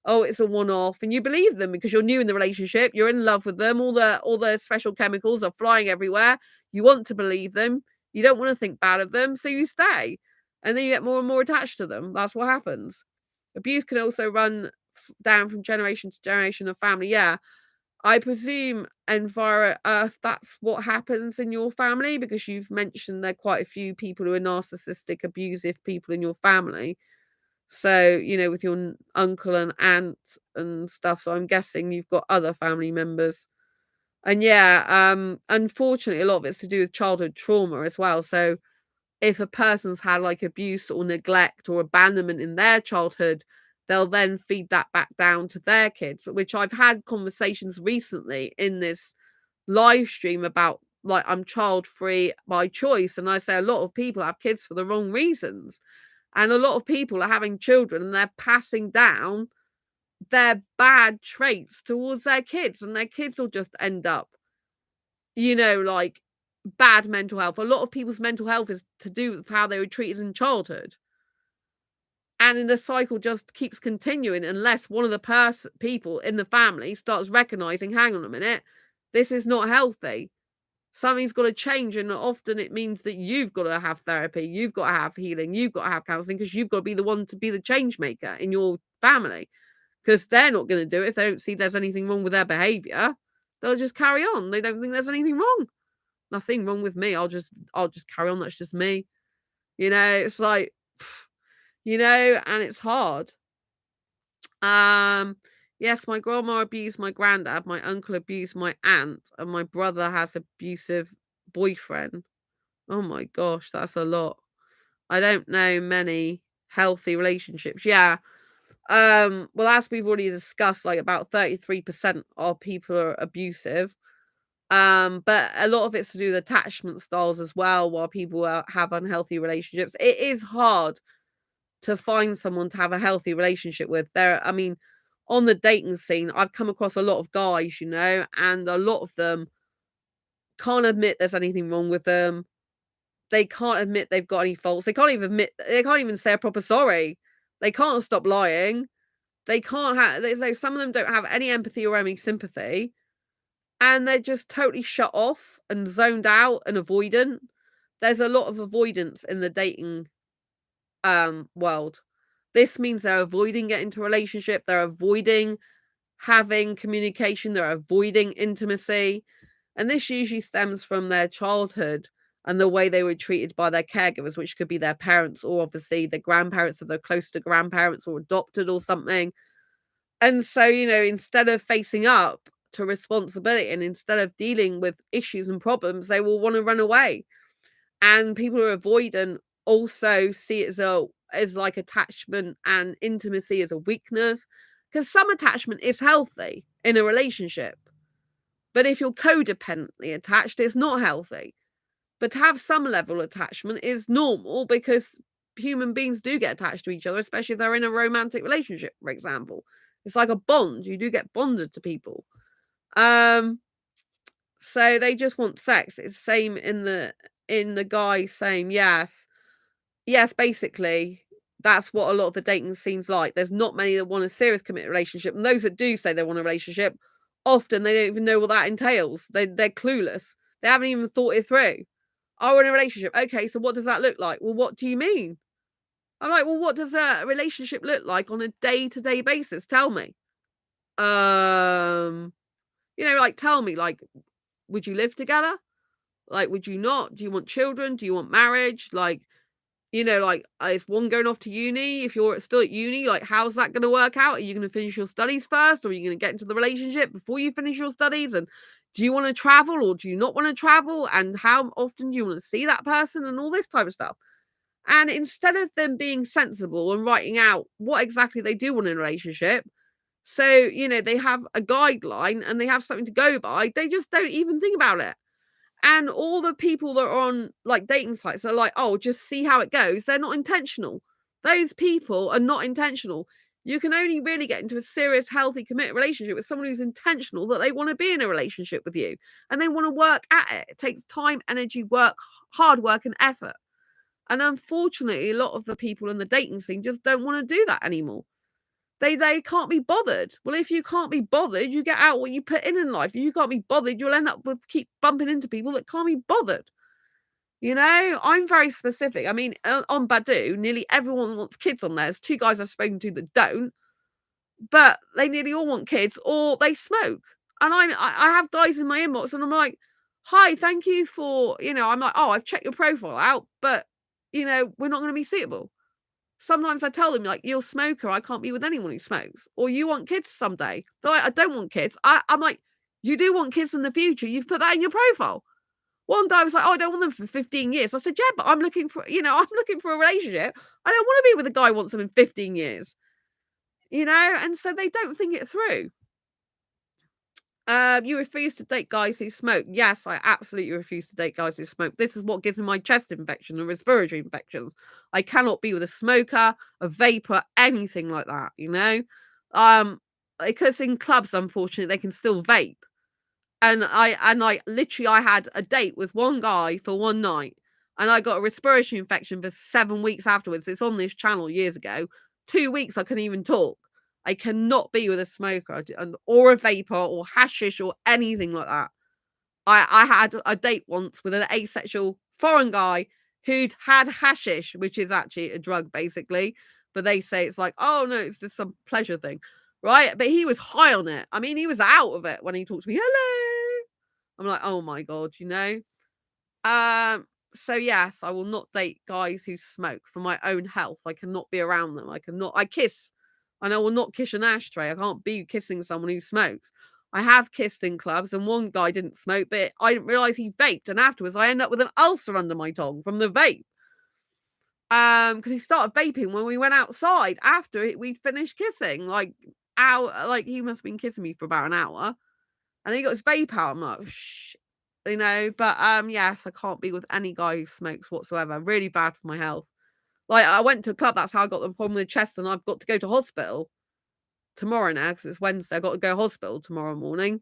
Oh, it's a one-off," and you believe them because you're new in the relationship, you're in love with them, all the special chemicals are flying everywhere. You want to believe them, you don't want to think bad of them, so you stay, and then you get more and more attached to them. That's what happens. Abuse can also run down from generation to generation of family. Yeah, I presume that's what happens in your family because you've mentioned there are quite a few people who are narcissistic, abusive people in your family. So, you know, with your uncle and aunt and stuff. So I'm guessing you've got other family members. And yeah, unfortunately, a lot of it's to do with childhood trauma as well. So if a person's had like abuse or neglect or abandonment in their childhood, they'll then feed that back down to their kids, which I've had conversations recently in this live stream about like I'm child free by choice. And I say a lot of people have kids for the wrong reasons. And a lot of people are having children and they're passing down their bad traits towards their kids, and their kids will just end up, you know, like bad mental health. A lot of people's mental health is to do with how they were treated in childhood. And then the cycle just keeps continuing unless one of the people in the family starts recognizing, hang on a minute, this is not healthy. Something's got to change, and often it means that you've got to have therapy, you've got to have healing, you've got to have counseling because you've got to be the one to be the change maker in your family. Because they're not going to do it if they don't see there's anything wrong with their behavior. They'll just carry on. They don't think there's anything wrong. Nothing wrong with me. I'll just carry on. That's just me. You know, it's like, you know, and it's hard. Um, yes, my grandma abused my granddad, my uncle abused my aunt, and my brother has abusive boyfriend. Oh my gosh, that's a lot. I don't know many healthy relationships. Yeah. Well, as we've already discussed, like about 33% of people are abusive. But a lot of it's to do with attachment styles as well, while people have unhealthy relationships. It is hard to find someone to have a healthy relationship with. I mean, on the dating scene, I've come across a lot of guys, you know, and a lot of them can't admit there's anything wrong with them. They can't admit they've got any faults. They can't even say a proper sorry. They can't stop lying. They can't have, some of them don't have any empathy or any sympathy. And they're just totally shut off and zoned out and avoidant. there's a lot of avoidance in the dating world. This means they're avoiding getting into a relationship, they're avoiding having communication, they're avoiding intimacy. And this usually stems from their childhood and the way they were treated by their caregivers, which could be their parents or obviously the grandparents if they're close to grandparents or adopted or something. And so, instead of facing up to responsibility and instead of dealing with issues and problems, they will want to run away. And people who are avoidant also see it as like attachment and intimacy as a weakness, because some attachment is healthy in a relationship. But if you're codependently attached, it's not healthy. But to have some level of attachment is normal because human beings do get attached to each other, especially if they're in a romantic relationship, for example. It's like a bond. You do get bonded to people. So they just want sex. It's same in the guy saying yes. Yes, basically, that's what a lot of the dating scene's like. There's not many that want a serious committed relationship. And those that do say they want a relationship, often they don't even know what that entails. They're clueless. They haven't even thought it through. I want a relationship. Okay, so what does that look like? Well, what do you mean? I'm like, well, what does a relationship look like on a day-to-day basis? Tell me. Like tell me, like, would you live together? Like, would you not? Do you want children? Do you want marriage? Like, is one going off to uni? If you're still at uni, like, how's that going to work out? Are you going to finish your studies first, or are you going to get into the relationship before you finish your studies? And do you want to travel or do you not want to travel? And how often do you want to see that person and all this type of stuff? And instead of them being sensible and writing out what exactly they do want in a relationship, so, they have a guideline and they have something to go by, they just don't even think about it. And all the people that are on like dating sites are like, oh, just see how it goes. They're not intentional. Those people are not intentional. You can only really get into a serious, healthy, committed relationship with someone who's intentional that they want to be in a relationship with you and they want to work at it. It takes time, energy, work, hard work, and effort. And unfortunately, a lot of the people in the dating scene just don't want to do that anymore. They can't be bothered. Well, if you can't be bothered, you get out what you put in life. If you can't be bothered, you'll end up with keep bumping into people that can't be bothered. I'm very specific. I mean, on Badoo, nearly everyone wants kids on there. There's 2 guys I've spoken to that don't, but they nearly all want kids or they smoke. And I have guys in my inbox and I'm like, hi, thank you for, I'm like, oh, I've checked your profile out, but, we're not going to be suitable. Sometimes I tell them, like, you're a smoker, I can't be with anyone who smokes. Or you want kids someday. They're like, I don't want kids. I'm like, you do want kids in the future. You've put that in your profile. One guy was like, oh, I don't want them for 15 years. I said, yeah, but I'm looking for, I'm looking for a relationship. I don't want to be with a guy who wants them in 15 years. And so they don't think it through. You refuse to date guys who smoke. Yes, I absolutely refuse to date guys who smoke. This is what gives me my chest infection and respiratory infections. I cannot be with a smoker, a vapor, anything like that, because in clubs, unfortunately, they can still vape. And I literally I had a date with one guy for one night and I got a respiratory infection for 7 weeks afterwards. It's on this channel years ago. 2 weeks I couldn't even talk. I cannot be with a smoker or a vapor or hashish or anything like that. I had a date once with an asexual foreign guy who'd had hashish, which is actually a drug basically. But they say it's like, oh no, it's just some pleasure thing. Right? But he was high on it. I mean, he was out of it when he talked to me. Hello. I'm like, oh my God, So yes, I will not date guys who smoke for my own health. I cannot be around them. I kiss. And I will not kiss an ashtray. I can't be kissing someone who smokes. I have kissed in clubs and one guy didn't smoke, but I didn't realise he vaped. And afterwards I end up with an ulcer under my tongue from the vape. Because he started vaping when we went outside after we'd finished kissing. Like he must have been kissing me for about an hour. And then he got his vape out. I'm like, shh. But yes, I can't be with any guy who smokes whatsoever. Really bad for my health. Like, I went to a club, that's how I got the problem with the chest, and I've got to go to hospital tomorrow now because it's Wednesday. I've got to go to hospital tomorrow morning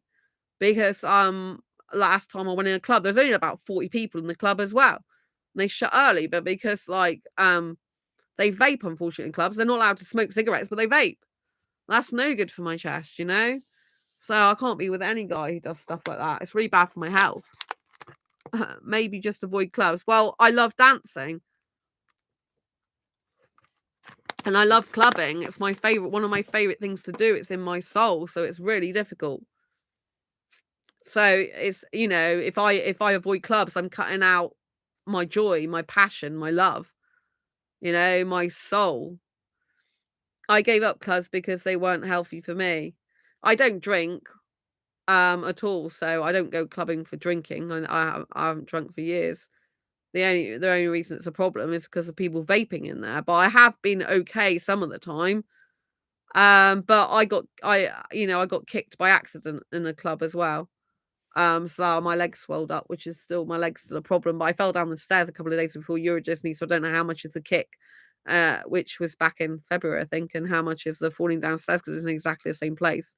because last time I went in a club, there's only about 40 people in the club as well. And they shut early, but because they vape, unfortunately, in clubs, they're not allowed to smoke cigarettes, but they vape. That's no good for my chest, So I can't be with any guy who does stuff like that. It's really bad for my health. maybe just avoid clubs. Well, I love dancing and I love clubbing. It's my favorite, one of my favorite things to do. It's in my soul, so it's really difficult. So it's, if I avoid clubs, I'm cutting out my joy, my passion, my love, my soul. I gave up clubs because they weren't healthy for me. I don't drink at all, so I don't go clubbing for drinking. I haven't drunk for years. The only reason it's a problem is because of people vaping in there, but I have been okay some of the time. But I got kicked by accident in a club as well. So my legs swelled up, which is still my legs still a problem. But I fell down the stairs a couple of days before Euro Disney, so I don't know how much is the kick, which was back in February, I think, and how much is the falling downstairs because it's in exactly the same place.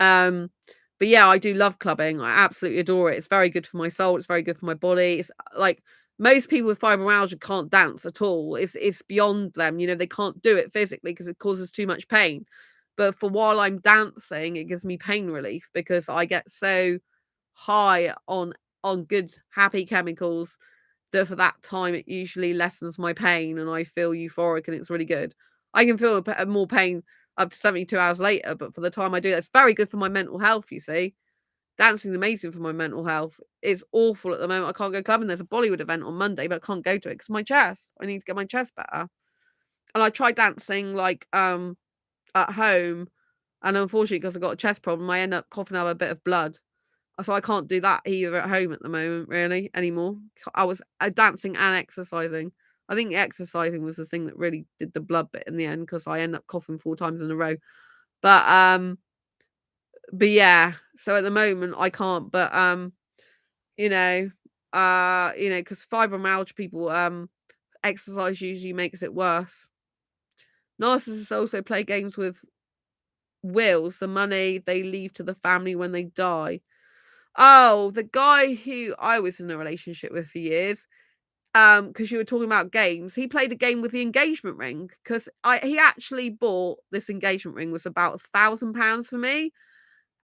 Um, but yeah, I do love clubbing. I absolutely adore it. It's very good for my soul. It's very good for my body. It's like most people with fibromyalgia can't dance at all. It's beyond them. They can't do it physically because it causes too much pain. But for while I'm dancing, it gives me pain relief because I get so high on good happy chemicals that for that time it usually lessens my pain and I feel euphoric and it's really good. I can feel more pain up to 72 hours later, but for the time I do, that's very good for my mental health, you see. Dancing's amazing for my mental health. It's awful at the moment. I can't go clubbing. There's a Bollywood event on Monday, but I can't go to it because my chest. I need to get my chest better. And I tried dancing like at home, and unfortunately, because I got a chest problem, I end up coughing out a bit of blood. So I can't do that either at home at the moment, really, anymore. I was dancing and exercising. I think exercising was the thing that really did the blood bit in the end because I end up coughing 4 times in a row. But yeah, so at the moment I can't. But because fibromyalgia people, exercise usually makes it worse. Narcissists also play games with wills, the money they leave to the family when they die. Oh, the guy who I was in a relationship with for years, because you were talking about games, he played a game with the engagement ring because he actually bought this engagement ring was about £1,000 for me.